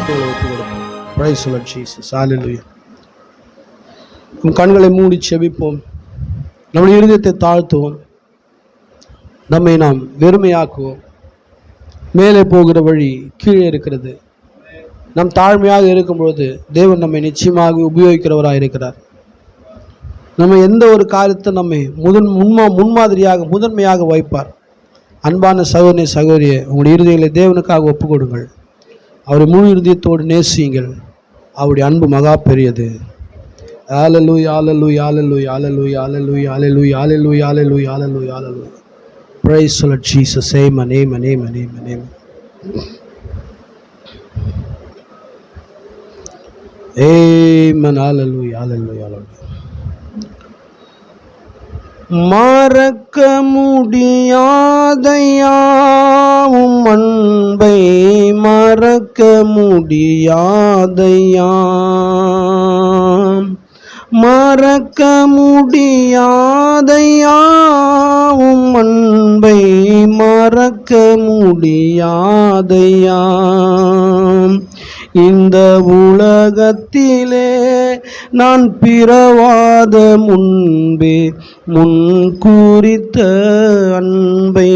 கர்த்தரை ஒப்பு கொடுப்போம். Praise the Lord Jesus. Hallelujah. நம் கண்களை மூடி செபிப்போம். நம்முடைய இருதயத்தை தாழ்த்துவோம். நம்மை நாம் வெறுமையாக்குவோம். மேலே போகிற வழி கீழே இருக்கிறது. நம் தாழ்மையாக இருக்கும்பொழுது தேவன் நம்மை நிச்சயமாக உபயோகிக்கிறவராக இருக்கிறார். நம்ம எந்த ஒரு காரியத்தை நம்மை முன்மாதிரியாக முதன்மையாக வைப்பார். அன்பான சகோதரனே சகோதரியே, உங்களுடைய இருதயங்களை தேவனுக்காக ஒப்பு கொடுங்கள். அவரை முழு இருதயத்தோடு நேசியுங்கள். அவருடைய அன்பு மகா பெரியது. ஹல்லேலூயா, ஹல்லேலூயா, ஹல்லேலூயா, ஹல்லேலூயா, ஹல்லேலூயா, ஹல்லேலூயா, ஹல்லேலூயா, ஹல்லேலூயா, ஹல்லேலூயா, ஹல்லேலூயா. Praise the Lord Jesus. Amen, amen, amen, amen, amen. Amen, hallelujah, hallelujah, hallelujah. மறக்க முடியாதையா உம் அன்பை மறக்க முடியாதையா, மறக்க முடியாதையா உம் அன்பை மறக்க முடியாதையா. இந்த உலகத்திலே நான் பிறவாத முன்பே முன் குறித்த அன்பை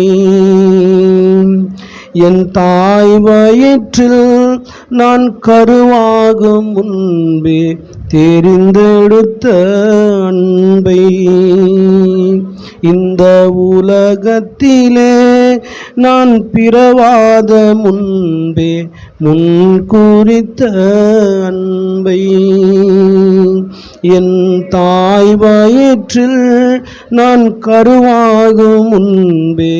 என் தாய் வயிற்றில் நான் கருவாகும் முன்பே தெரிந்தெடுத்த அன்பை இந்த உலகத்திலே நான் பிறவாத முன்பே முன் குறித்த அன்பை என் தாய் வயிற்றில் நான் கருவாகும் முன்பே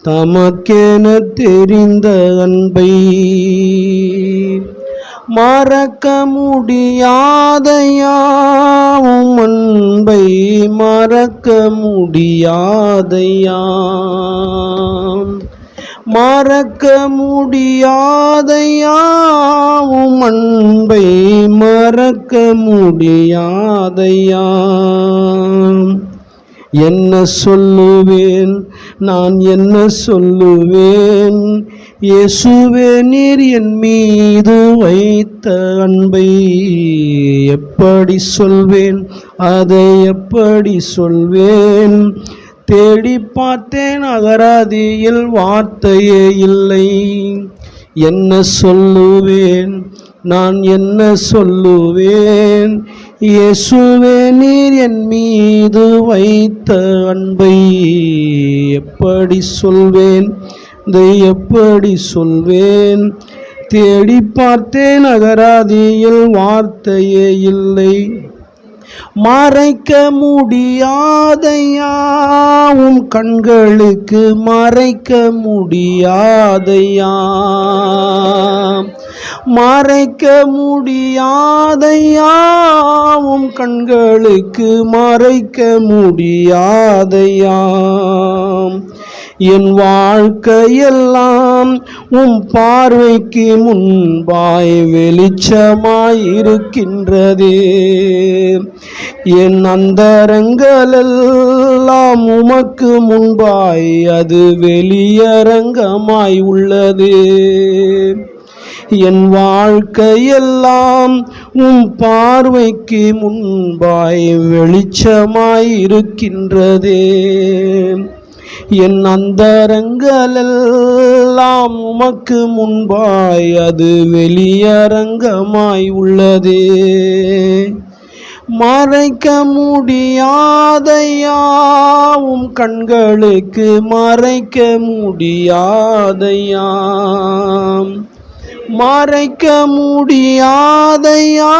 தமக்கென தெரிந்த அன்பை மறக்க முடியாதையா உம் அன்பை மறக்க முடியாதையா, மறக்க முடியாதையா உம் அன்பை மறக்க முடியாதையா. என்ன சொல்லுவேன் நான் என்ன சொல்லுவேன், இயேசுவே நீர் என் மீது வைத்த அன்பை எப்படி சொல்வேன், அதை எப்படி சொல்வேன். தேடி பார்த்தேன் அகராதியில் வார்த்தையே இல்லை. என்ன சொல்லுவேன் நான் என்ன சொல்லுவேன், இயேசுவே நீர் என் மீது வைத்த அன்பை எப்படி சொல்வேன், இதை எப்படி சொல்வேன். தேடி பார்த்தேன் அகராதியில் வார்த்தையே இல்லை. மறைக்க முடியாதையா உம் கண்களுக்கு மறைக்க முடியாதையா, மறைக்க முடியாதையா உம் கண்களுக்கு மறைக்க முடியாதையா. என் வாழ்க்கையெல்லாம் உம் பார்வைக்கு முன்பாய் வெளிச்சமாயிருக்கின்றதே. என் அந்தரங்களெல்லாம் உமக்கு முன்பாய் அது வெளியரங்கமாய் உள்ளது. என் வாழ்க்கையெல்லாம் உம் பார்வைக்கு முன்பாய் வெளிச்சமாயிருக்கின்றதே. என் அந்தரங்களெல்லாம் உமக்கு முன்பாய் அது வெளியரங்கமாய் உள்ளதே. மறைக்க முடியாதையா உம் கண்களுக்கு மறைக்க முடியாதையா, மறைக்க முடியாதையா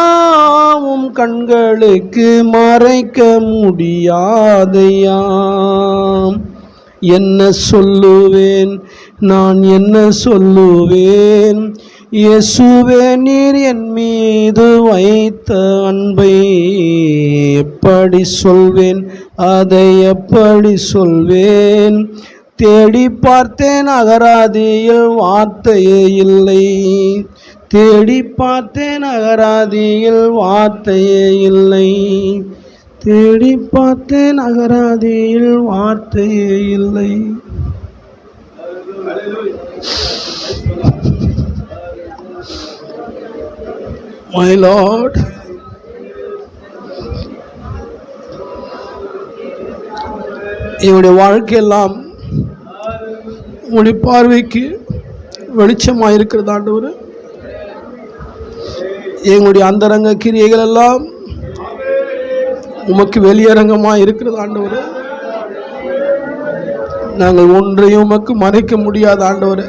உம் கண்களுக்கு மறைக்க முடியாதையா. என்ன சொல்லுவேன் நான் என்ன சொல்லுவேன், இயேசுவே நீர் என் மீது வைத்த அன்பை எப்படி சொல்வேன், அதை எப்படி சொல்வேன். தேடி பார்த்தேன் அகராதியில் வார்த்தையே இல்லை. தேடி பார்த்தேன் அகராதியில் வார்த்தையே இல்லை. தேடி பார்த்தேன் அகராதியில் வார்த்தையே இல்லை. My Lord, என்னுடைய வாழ்க்கையெல்லாம் உம்முடைய பார்வைக்கு வெளிச்சமாக இருக்கிறது ஆண்டவரே. எங்களுடைய அந்தரங்க கிரியைகள் எல்லாம் உமக்கு வெளியரங்கமாக இருக்கிறது ஆண்டவரே. நாங்கள் ஒன்றையும் உமக்கு மறைக்க முடியாத ஆண்டவரே.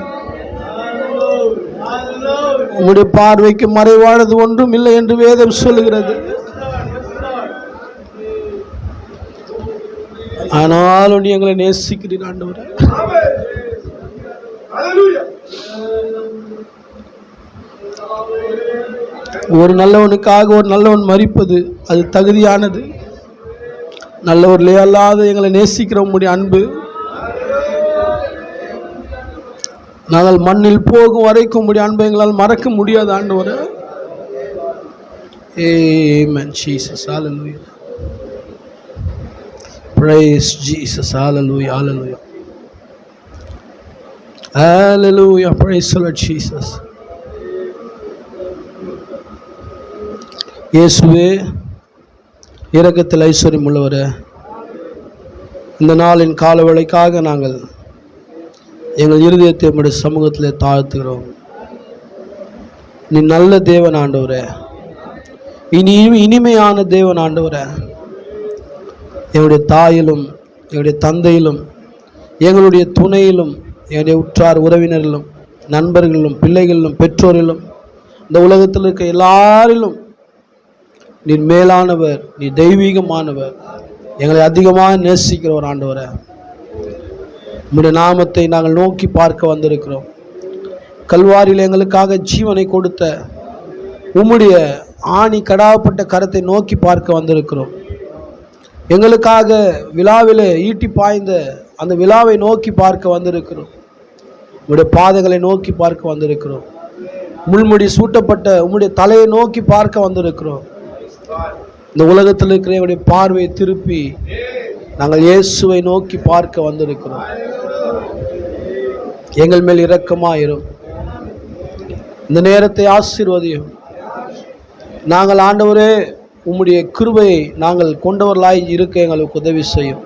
உம்முடைய பார்வைக்கு மறைவானது ஒன்றும் இல்லை என்று வேதம் சொல்லுகிறது. ஆனாலும் நீ எங்களை நேசிக்கிறீர் ஆண்டவரே. ஒரு நல்லவனுக்காக ஒரு நல்லவன் மரிப்பது அது தகுதியானது. நல்லவர்களே அல்லாத எங்களை நேசிக்கிற உம்முடைய அன்பு நாங்கள் மண்ணில் போகும் வரைக்கும் உம்முடைய அன்பை எங்களால் மறக்க முடியாது ஆண்டவரே. Amen Jesus, hallelujah. Praise Jesus, hallelujah, hallelujah, hallelujah. Praise the Lord Jesus. இயேசுவே, இரக்கத்தில் ஐஸ்வர்யம் உள்ளவரே, இந்த நாளின் காலவேளைக்காக நாங்கள் எங்கள் இருதயத்தை உம்முடைய சமூகத்தில் தாழ்த்துகிறோம். நீ நல்ல தேவன் ஆண்டவரே, இனிமையான தேவன் ஆண்டவரே. எங்களுடைய தாயிலும் எங்களுடைய தந்தையிலும் எங்களுடைய துணையிலும் எங்களுடைய உற்றார் உறவினரிலும் நண்பர்களிலும் பிள்ளைகளிலும் பெற்றோரிலும் இந்த உலகத்தில் இருக்க எல்லாரிலும் நீர் மேலானவர், நீ தெய்வீகமானவர், எங்களை அதிகமாக நேசிக்கிறவர் ஆண்டவரே. உம்முடைய நாமத்தை நாங்கள் நோக்கி பார்க்க வந்திருக்கிறோம். கல்வாரியில் எங்களுக்காக ஜீவனை கொடுத்த உம்முடைய ஆணி கடாவப்பட்ட கரத்தை நோக்கி பார்க்க வந்திருக்கிறோம். எங்களுக்காக விழாவிலே ஈட்டி பாய்ந்த அந்த விழாவை நோக்கி பார்க்க வந்திருக்கிறோம். உம்முடைய பாதங்களை நோக்கி பார்க்க வந்திருக்கிறோம். முள்முடி சூட்டப்பட்ட உம்முடைய தலையை நோக்கி பார்க்க வந்திருக்கிறோம். இந்த உலகத்தில் இருக்கிற எங்களுடைய பார்வையை திருப்பி நாங்கள் இயேசுவை நோக்கி பார்க்க வந்திருக்கிறோம். எங்கள் மேல் இரக்கமாயிரும். இந்த நேரத்தை ஆசீர்வதியும். நாங்கள் ஆண்டவரே உம்முடைய கிருபையை நாங்கள் கொண்டவர்களாய் இருக்க எங்களுக்கு உதவி செய்யும்.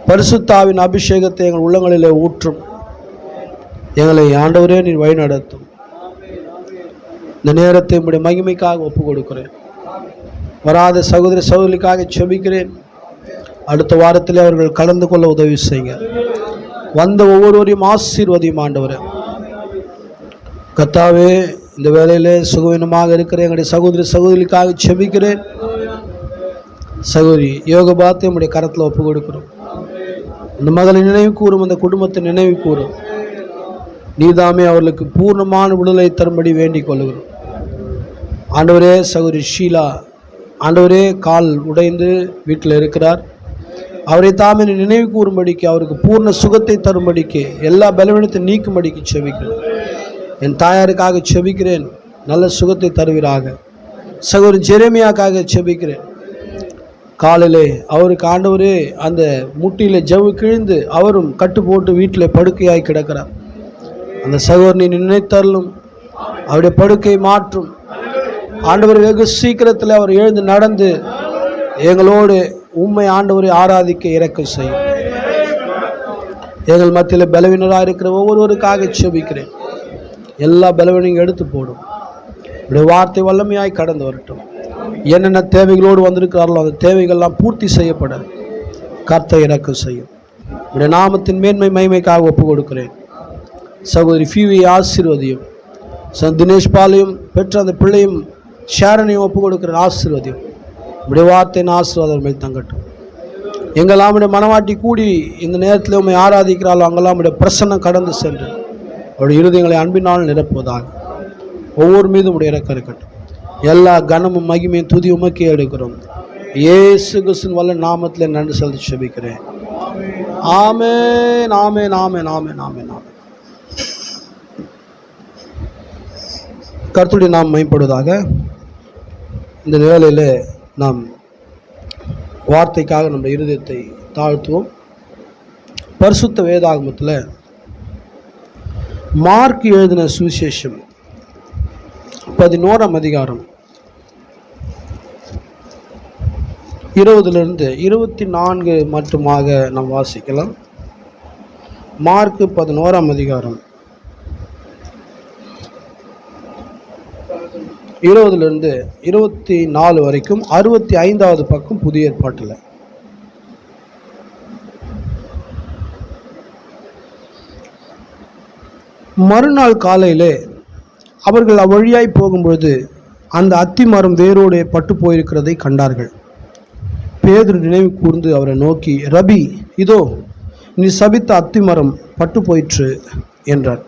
பரிசுத்தாவின் அபிஷேகத்தை எங்கள் உள்ளங்களிலே ஊற்றும். எங்களை ஆண்டவரே நீர் வழி நடத்தும். இந்த நேரத்தை உம்முடைய மகிமைக்காக ஒப்பு கொடுக்கிறேன். வராத சகோதர சகோதரிக்காக செபிக்கிறேன். அடுத்த வாரத்தில் அவர்கள் கலந்து கொள்ள உதவி செய்யுங்க. வந்த ஒவ்வொருவரையும் ஆசீர்வதியும் ஆண்டவரே. கர்த்தாவே, இந்த வேளையிலே சுகவீனமாக இருக்கிற எங்களுடைய சகோதரி சகோதரிக்காக செபிக்கிறேன். சகோதரி யோகபாத்தை உம்முடைய கரத்தில் ஒப்பு கொடுக்கிறோம். அந்த மகளை நினைவு கூறும், அந்த குடும்பத்தை நினைவு கூறும். நீதாமே அவர்களுக்கு பூர்ணமான விடுதலை தரும்படி வேண்டிக் கொள்கிறோம் ஆண்டவரே. சகோதரி ஷீலா ஆண்டவரே கால் உடைந்து வீட்டில் இருக்கிறார். அவரை தாமே நினைவு கூறும்படிக்கு, அவருக்கு பூர்ண சுகத்தை தரும்படிக்கு, எல்லா பலவீனத்தை நீக்கும்படிக்கு செபிக்கிறேன். என் தாயாருக்காக செபிக்கிறேன், நல்ல சுகத்தை தருவீராக. சகோதரி ஜெரேமியாக்காக செபிக்கிறேன். காலிலே அவருக்கு ஆண்டவரே அந்த முட்டியில ஜவ்வு கிழிந்து அவரும் கட்டு போட்டு வீட்டில் படுக்கையாய் கிடக்கிறார். அந்த சகோதரனை நினைத்தருளும், அவருடைய படுக்கையை மாற்றும் ஆண்டவர். வெகு சீக்கிரத்தில் அவர் எழுந்து நடந்து எங்களோடு உம்மை ஆண்டவரை ஆராதிக்க இரக்கம் செய்யும். எங்கள் மத்தியில் பலவீனராக இருக்கிற ஒவ்வொருவருக்காக செபிக்கிறேன். எல்லா பலவீனையும் எடுத்து போடும். இப்படி வார்த்தை வல்லமையாய் கடந்து வரட்டும். என்னென்ன தேவைகளோடு வந்திருக்கிறார்களோ அந்த தேவைகள்லாம் பூர்த்தி செய்யப்பட கர்த்தர் இரக்கம் செய்யும். இப்படி நாமத்தின் மேன்மை மகிமைக்காக ஒப்பு கொடுக்கிறேன். சகோதரி ஃபியூவை ஆசீர்வதியும். தினேஷ் பாலையும் பெற்ற அந்த பிள்ளையும் ஷேரனையும் ஒப்பு கொடுக்கிறேன். ஆசீர்வதியும். இப்படி வார்த்தையின் ஆசீர்வாதம் மேல் தங்கட்டும். எங்கெல்லாம் உடைய மனவாட்டி கூடி இந்த நேரத்தில் உண்மை ஆராதிக்கிறாளோ அங்கெல்லாம் உடைய பிரசன்னம் கடந்து சென்று அவருடைய இருதயங்களை அன்பினால் நிரப்புவதாக. ஒவ்வொரு மீதும் உடைய இறக்கம் இருக்கட்டும். எல்லா கனமும் மகிமையும் துதி உமக்கே எடுக்கிறோம். இயேசு கிறிஸ்துவின் வல்ல நாமத்தில் நன்றி செலுத்தி ஜெபிக்கிறேன். ஆமென், ஆமென், ஆமென், ஆமென், ஆமென், ஆமென். கர்த்தருடைய நாம் மேம்படுவதாக. இந்த வேளையில் நாம் வார்த்தைக்காக நம்முடைய இருதயத்தை தாழ்த்துவோம். பரிசுத்த வேதாகமத்தில் மார்க் எழுதின சுவிசேஷம் 11ஆம் அதிகாரம் 20 24 மட்டுமாக நாம் வாசிக்கலாம். மார்க் 11ஆம் அதிகாரம் 20 24 வரைக்கும் 65வது பக்கம் புதிய ஏற்பாட்டில். மறுநாள் காலையிலே அவர்கள் அவ்வழியாய் போகும்பொழுது அந்த அத்தி மரம் வேரோடு பட்டு போயிருக்கிறதை கண்டார்கள். பேதுரு நினைவு கூர்ந்து அவரை நோக்கி, ரபி, இதோ நீ சபித்த அத்தி மரம் பட்டு போயிற்று என்றார்.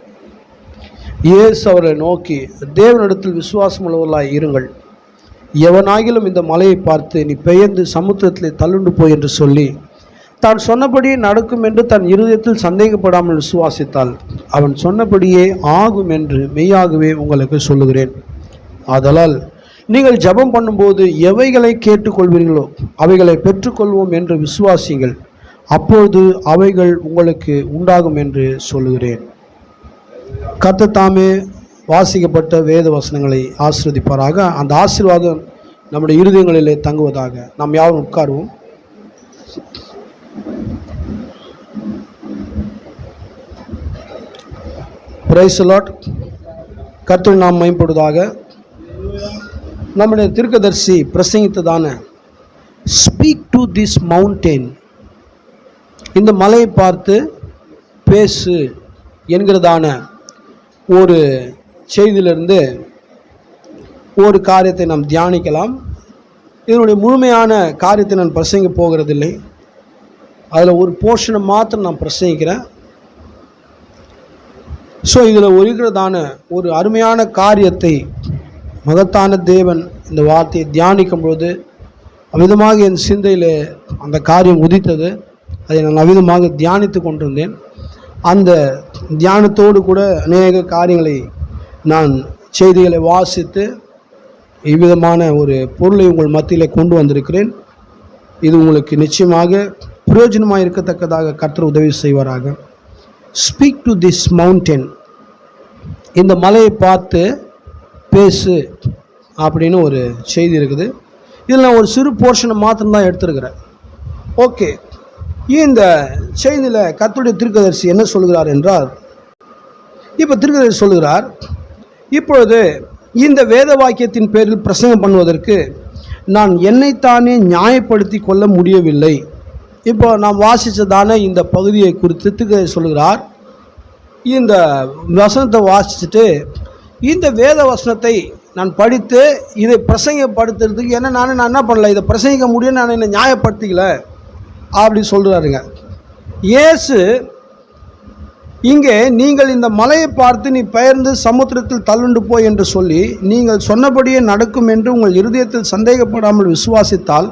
இயேசு அவரை நோக்கி, தேவனிடத்தில் விசுவாசம் உள்ளவர்களாய் இருங்கள். எவனாகிலும் இந்த மலையை பார்த்து நீ பெயர்ந்து சமுத்திரத்திலே தள்ளுண்டு போய் என்று சொல்லி தான் சொன்னபடியே நடக்கும் என்று தன் இருதயத்தில் சந்தேகப்படாமல் விசுவாசித்தால் அவன் சொன்னபடியே ஆகும் என்று மெய்யாகவே உங்களுக்கு சொல்லுகிறேன். ஆதலால் நீங்கள் ஜெபம் பண்ணும்போது எவைகளை கேட்டுக்கொள்வீர்களோ அவைகளை பெற்றுக்கொள்வோம் என்று விசுவாசிங்கள். அப்பொழுது அவைகள் உங்களுக்கு உண்டாகும் என்று சொல்லுகிறேன். கர்த்தர் தாமே வாசிக்கப்பட்ட வேத வசனங்களை ஆசீர்வதிப்பாராக. அந்த ஆசீர்வாதம் நம்முடைய இருதயங்களிலே தங்குவதாக. நாம் யாரும் உட்காருவோம். Praise the Lord. கர்த்தர் நாம் மகிமைப்படுவதாக. நம்முடைய தீர்க்கதரிசி பிரசங்கித்ததான ஸ்பீக் டு திஸ் மவுண்டெயின், இந்த மலையை பார்த்து பேசு என்கிறதான ஒரு செய்தியிலிருந்து ஒரு காரியத்தை நாம் தியானிக்கலாம். இதனுடைய முழுமையான காரியத்தை நான் பிரசங்க போகிறதில்லை. அதில் ஒரு போர்ஷனை மாத்திரம் நான் பிரசங்கிக்கிறேன். ஸோ இதில் இருக்கிறதான ஒரு அருமையான காரியத்தை மகத்தான தேவன் இந்த வார்த்தையை தியானிக்கும் பொழுது அவ்விதமாக என் சிந்தையில் அந்த காரியம் உதித்தது. அதை நான் அவ்விதமாக தியானித்து கொண்டிருந்தேன். அந்த தியானத்தோடு கூட அநேக காரியங்களை நான் செய்திகளை வாசித்து இவ்விதமான ஒரு பொருளை உங்கள் மத்தியில் கொண்டு வந்திருக்கிறேன். இது உங்களுக்கு நிச்சயமாக பிரயோஜனமாக இருக்கத்தக்கதாக கர்த்தர் உதவி செய்வாராக. ஸ்பீக் டு திஸ் மவுண்டன், இந்த மலையை பார்த்து பேசு அப்படின்னு ஒரு செய்தி இருக்குது. இதில் நான் ஒரு சிறு போர்ஷனை மாத்திரம்தான் எடுத்துருக்கிறேன். ஓகே, இந்த செய்தியில் கர்த்தருடைய தீர்க்கதரிசி என்ன சொல்கிறார் என்றால், இப்போ தீர்க்கதரிசி சொல்கிறார், இப்பொழுது இந்த வேத வாக்கியத்தின் பேரில் பிரசங்கம் பண்ணுவதற்கு நான் என்னைத்தானே நியாயப்படுத்தி கொள்ள முடியவில்லை. இப்போ நாம் வாசித்ததான இந்த பகுதியை குறித்து தீர்க்கதரிசி சொல்கிறார். இந்த வசனத்தை வாசிச்சுட்டு இந்த வேத வசனத்தை நான் படித்து இதை பிரசங்கப்படுத்துறதுக்கு நான் என்ன பண்ணல, இதை பிரசங்கிக்க முடியும், நான் என்னை நியாயப்படுத்திக்கல அப்படி சொல்கிறாருங்க. இயேசு இங்கே நீங்கள் இந்த மலையை பார்த்து நீ பெயர்ந்து சமுத்திரத்தில் தள்ளுண்டு போய் என்று சொல்லி நீங்கள் சொன்னபடியே நடக்கும் என்று உங்கள் இருதயத்தில் சந்தேகப்படாமல் விசுவாசித்தால்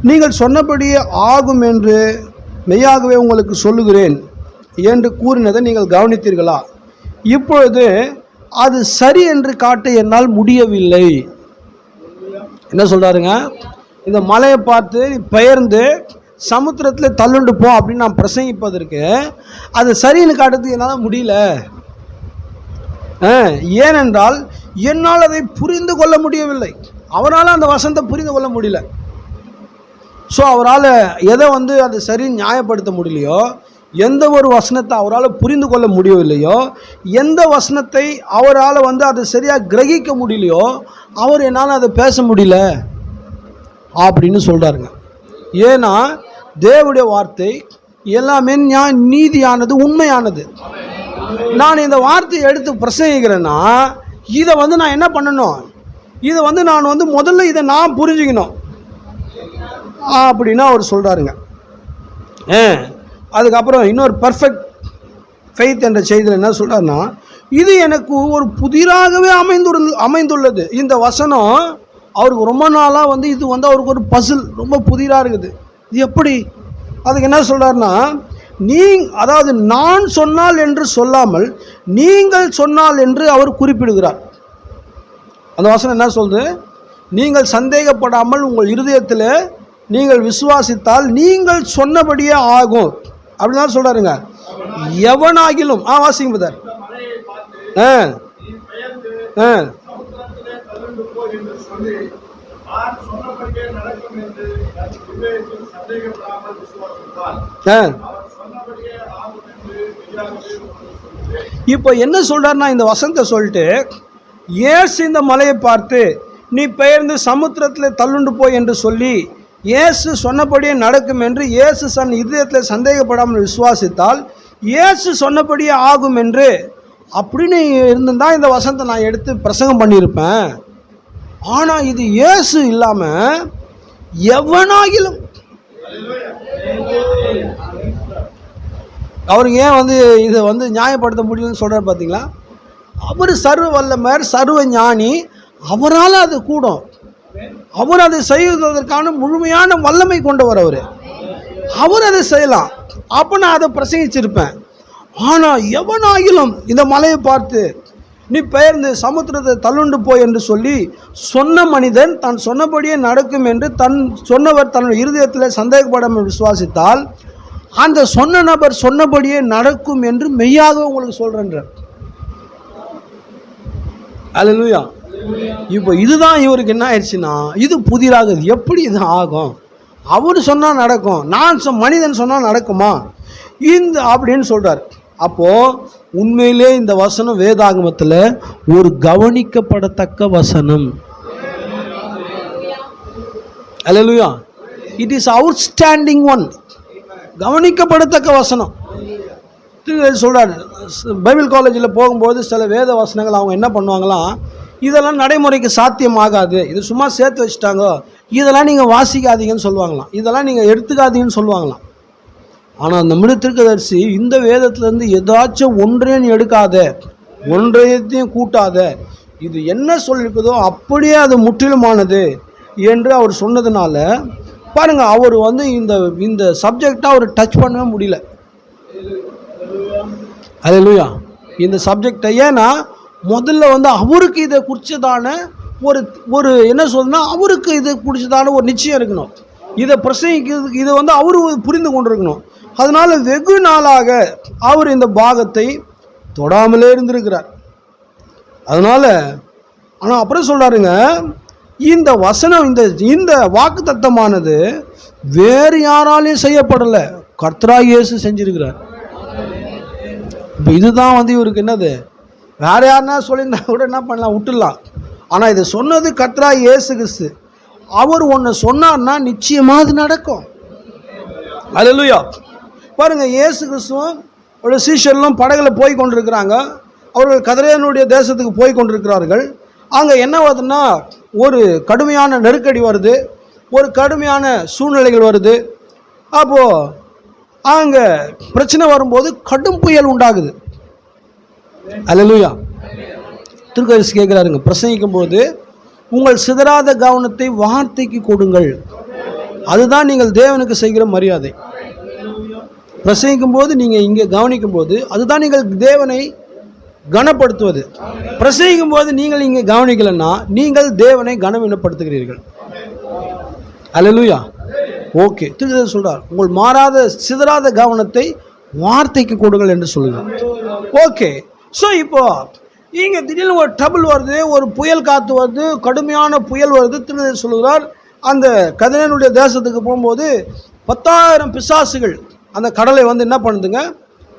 நீங்கள் சொன்னபடியே ஆகும் என்று மெய்யாகவே உங்களுக்கு சொல்லுகிறேன் என்று கூறினதை நீங்கள் கவனித்தீர்களா? இப்பொழுது அது சரி என்று காட்ட என்னால் முடியவில்லை. என்ன சொல்கிறாருங்க? இந்த மலையை பார்த்து நீ பெயர்ந்து சமுத்திரத்தில் தள்ளுண்டு போ அப்படின்னு நான் பிரசங்கிப்பதற்கு அது சரின்னு காட்டுறதுக்கு என்னால் முடியல. ஏனென்றால் என்னால் அதை புரிந்து கொள்ள முடியவில்லை. அவரால் அந்த வசனத்தை புரிந்து கொள்ள முடியல. ஸோ அவரால் எதை அது சரி நியாயப்படுத்த முடியலையோ, எந்த ஒரு வசனத்தை அவரால் புரிந்து கொள்ள முடியவில்லையோ, எந்த வசனத்தை அவரால் அதை சரியாக கிரகிக்க முடியலையோ, அவர் என்னால் அதை பேச முடியல அப்படின்னு சொல்கிறாருங்க. ஏன்னா தேவனுடைய வார்த்தை எல்லாமே நீதியானது, உண்மையானது. நான் இந்த வார்த்தையை எடுத்து பிரசங்கிக்கிறேன்னா இதை நான் என்ன பண்ணணும், இதை நான் முதல்ல இதை நான் புரிஞ்சுக்கணும் அப்படின்னா அவர் சொல்கிறாருங்க. அதுக்கப்புறம் இன்னொரு பர்ஃபெக்ட் ஃபெய்த் என்ற செய்தியில் என்ன சொல்கிறாருன்னா, இது எனக்கு ஒரு புதிராகவே அமைந்துள்ளது. இந்த வசனம் அவருக்கு ரொம்ப நாளாக இது அவருக்கு ஒரு பசில், ரொம்ப புதிராக இருக்குது. இது எப்படி? அதுக்கு என்ன சொல்கிறாருன்னா, அதாவது நான் சொன்னால் என்று சொல்லாமல் நீங்கள் சொன்னால் என்று அவர் குறிப்பிடுகிறார். அந்த வசனம் என்ன சொல்லுது? நீங்கள் சந்தேகப்படாமல் உங்கள் இருதயத்தில் நீங்கள் விசுவாசித்தால் நீங்கள் சொன்னபடியே ஆகும் அப்படின்னு தான் சொல்கிறாருங்க. எவனாகிலும் வாசிங்க பதர். என்று சொல்லி நான் சொன்னபடியே நடக்கும் என்று தன் இதயத்தில் சந்தேகப்படாமல் விசுவாசித்தால் அவர் சொன்னபடியே ஆகும் என்று மெய்யாகவே உங்களுக்கு சொல்கிறேன். இப்போ என்ன சொல்றாருன்னா, இந்த வசனத்தை சொல்லிட்டு இயேசு இந்த மலையை பார்த்து நீ பெயர்ந்து சமுத்திரத்தில் தள்ளுண்டு போய் என்று சொல்லி இயேசு சொன்னபடியே நடக்கும் என்று இயேசு தன் இதயத்தில் சந்தேகப்படாமல் விசுவாசித்தால் இயேசு சொன்னபடியே ஆகும் என்று அப்படின்னு இருந்திருந்தா இந்த வசனத்தை நான் எடுத்து பிரசங்கம் பண்ணியிருப்பேன். ஆனால் இது இயேசு இல்லாமல் எவனாகிலும் அவருக்கு ஏன் இதை நியாயப்படுத்த முடியும்னு சொல்கிறார் பார்த்தீங்களா? அவர் சர்வ வல்லமர், சர்வ ஞானி, அவரால் அது கூடும். அவர் அதை செய்வதற்கான முழுமையான வல்லமை கொண்டவர். அவர் அதை செய்யலாம். அப்போ நான் அதை பிரசங்கிச்சிருப்பேன். ஆனால் எவனாகிலும் இந்த மலையை பார்த்து நீ பெயர்ந்து சமுத்திரத்தை தள்ளுண்டு போய் என்று சொல்லி சொன்ன மனிதன் தான் சொன்னபடியே நடக்கும் என்று சொன்னவர் தன் இருதயத்தில் சந்தேகப்படாமல் விசுவாசித்தால் அந்த சொன்ன நபர் சொன்னபடியே நடக்கும் என்று மெய்யாக உங்களுக்கு சொல்றேன். அல்லேலூயா. இப்போ இதுதான் இவருக்கு என்ன ஆயிடுச்சுன்னா, இது புதிராகுது. எப்படி இது ஆகும்? அவர் சொன்னால் நடக்கும், நான் மனிதன் சொன்னால் நடக்குமா அப்படின்னு சொல்றார். அப்போ உண்மையிலே இந்த வசனம் வேதாகமத்தில் ஒரு கவனிக்கப்படத்தக்க வசனம். அல்லேலூயா. It is outstanding one. கவனிக்கப்படத்தக்க வசனம் சொல்றாரு. பைபிள் காலேஜில் போகும்போது சில வேத வசனங்கள் அவங்க என்ன பண்ணுவாங்களாம், இதெல்லாம் நடைமுறைக்கு சாத்தியமாகாது, இது சும்மா சேர்த்து வச்சுட்டாங்க, இதெல்லாம் நீங்கள் வாசிக்காதீங்கன்னு சொல்லுவாங்களாம், இதெல்லாம் நீங்கள் எடுத்துக்காதீங்கன்னு சொல்லுவாங்களாம். ஆனால் அந்த தீர்க்கதரிசி இந்த வேதத்திலேருந்து ஏதாச்சும் ஒன்றையும் எடுக்காத, ஒன்றையத்தையும் கூட்டாத, இது என்ன சொல்லியிருக்குதோ அப்படியே அது முற்றிலுமானது என்று அவர் சொன்னதுனால பாருங்க, அவர் இந்த சப்ஜெக்டை அவர் டச் பண்ணவே முடியல. அல்லேலூயா. இந்த சப்ஜெக்டை ஏன்னா முதல்ல அவருக்கு இதை குறிச்சதான ஒரு என்ன சொல்லுன்னா, அவருக்கு இதை குறிச்சதான ஒரு நிச்சயம் இருக்கணும். இதை பிரசங்கிக்கிறதுக்கு இதை அவர் புரிந்து கொண்டிருக்கணும். அதனால வெகு நாளாக அவர் இந்த பாகத்தை தொடாமலே இருந்திருக்கிறார். அதனால ஆனால் அப்புறம் சொல்றாருங்க, இந்த வசனம் இந்த வாக்கு தத்தமானது வேறு யாராலையும் செய்யப்படலை, கர்த்தராகிய இயேசு செஞ்சிருக்கிறார். இப்போ இதுதான் இவருக்கு என்னது, வேற யாருன்னா சொல்லியிருந்தா கூட என்ன பண்ணலாம், விட்டுடலாம். ஆனால் இதை சொன்னது கர்த்தராகிய இயேசு கிறிஸ்து. அவர் ஒன்று சொன்னார்னா நிச்சயமாக அது நடக்கும். அல்லேலூயா. பாருங்க, இயேசு கிறிஸ்துவும் ஒரு சீஷர்களும் படகுல போய் கொண்டிருக்கிறாங்க. அவர்கள் கதரேனுடைய தேசத்துக்கு போய் கொண்டிருக்கிறார்கள். அங்கே என்ன வருதுன்னா, ஒரு கடுமையான நெருக்கடி வருது, ஒரு கடுமையான சூழ்நிலைகள் வருது. அப்போது அங்கே பிரச்சனை வரும்போது கடும் புயல் உண்டாகுது. அல்லேலூயா. திருக்கதரிசி கேட்குறாருங்க, பிரசங்கிக்கும் போது உங்கள் சிதறாத கவனத்தை வார்த்தைக்கு கொடுங்கள், அதுதான் நீங்கள் தேவனுக்கு செய்கிற மரியாதை. பிரசங்கிக்கும் போது நீங்கள் இங்கே கவனிக்கும் போது அதுதான் நீங்கள் தேவனை கனப்படுத்துவது. பிரசங்கிக்கும் போது நீங்கள் இங்கே கவனிக்கலைன்னா நீங்கள் தேவனை கனவீனப்படுத்துகிறீர்கள். அல்லேலூயா. ஓகே. திருக்கதரிசி சொல்றார், உங்கள் மாறாத சிதறாத கவனத்தை வார்த்தைக்கு கொடுங்கள் என்று சொல்லுங்கள். ஓகே. ஸோ இப்போ இங்கே திடீர்னு ஒரு ட்ரபிள் வருது, ஒரு புயல் காற்று வருது, கடுமையான புயல் வருது. திருக்கதரிசி சொல்லுகிறார், அந்த கதரேனுடைய தேசத்துக்கு போகும்போது 10,000 பிசாசுகள் அந்த கடலை என்ன பண்ணுதுங்க,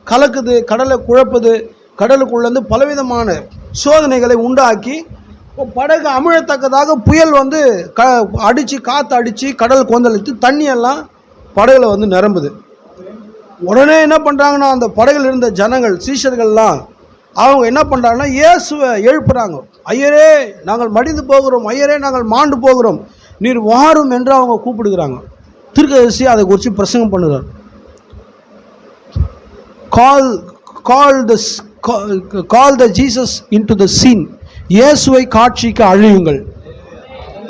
கலக்குது, கடலை குழப்புது. கடலுக்குள்ளேருந்து பலவிதமான சோதனைகளை உண்டாக்கி படகு அமிழத்தக்கதாக புயல் அடித்து, காற்று அடித்து, கடல் கொந்தளித்து தண்ணியெல்லாம் படகுல நிரம்புது. உடனே என்ன பண்ணுறாங்கன்னா, அந்த படகுல இருந்த ஜனங்கள், சீஷர்கள்லாம் அவங்க என்ன பண்ணுறாங்கன்னா, இயேசுவை எழுப்புறாங்க. ஐயரே நாங்கள் மடிந்து போகிறோம், ஐயரே நாங்கள் மாண்டு போகிறோம், நீர் வாரும் என்று அவங்க கூப்பிடுகிறாங்க. திருக்கதரிசி அதை குறித்து பிரசங்கம் பண்ணுகிறார். Call the Jesus into the scene, இயேசுவை காட்சிக்கு அழியுங்கள்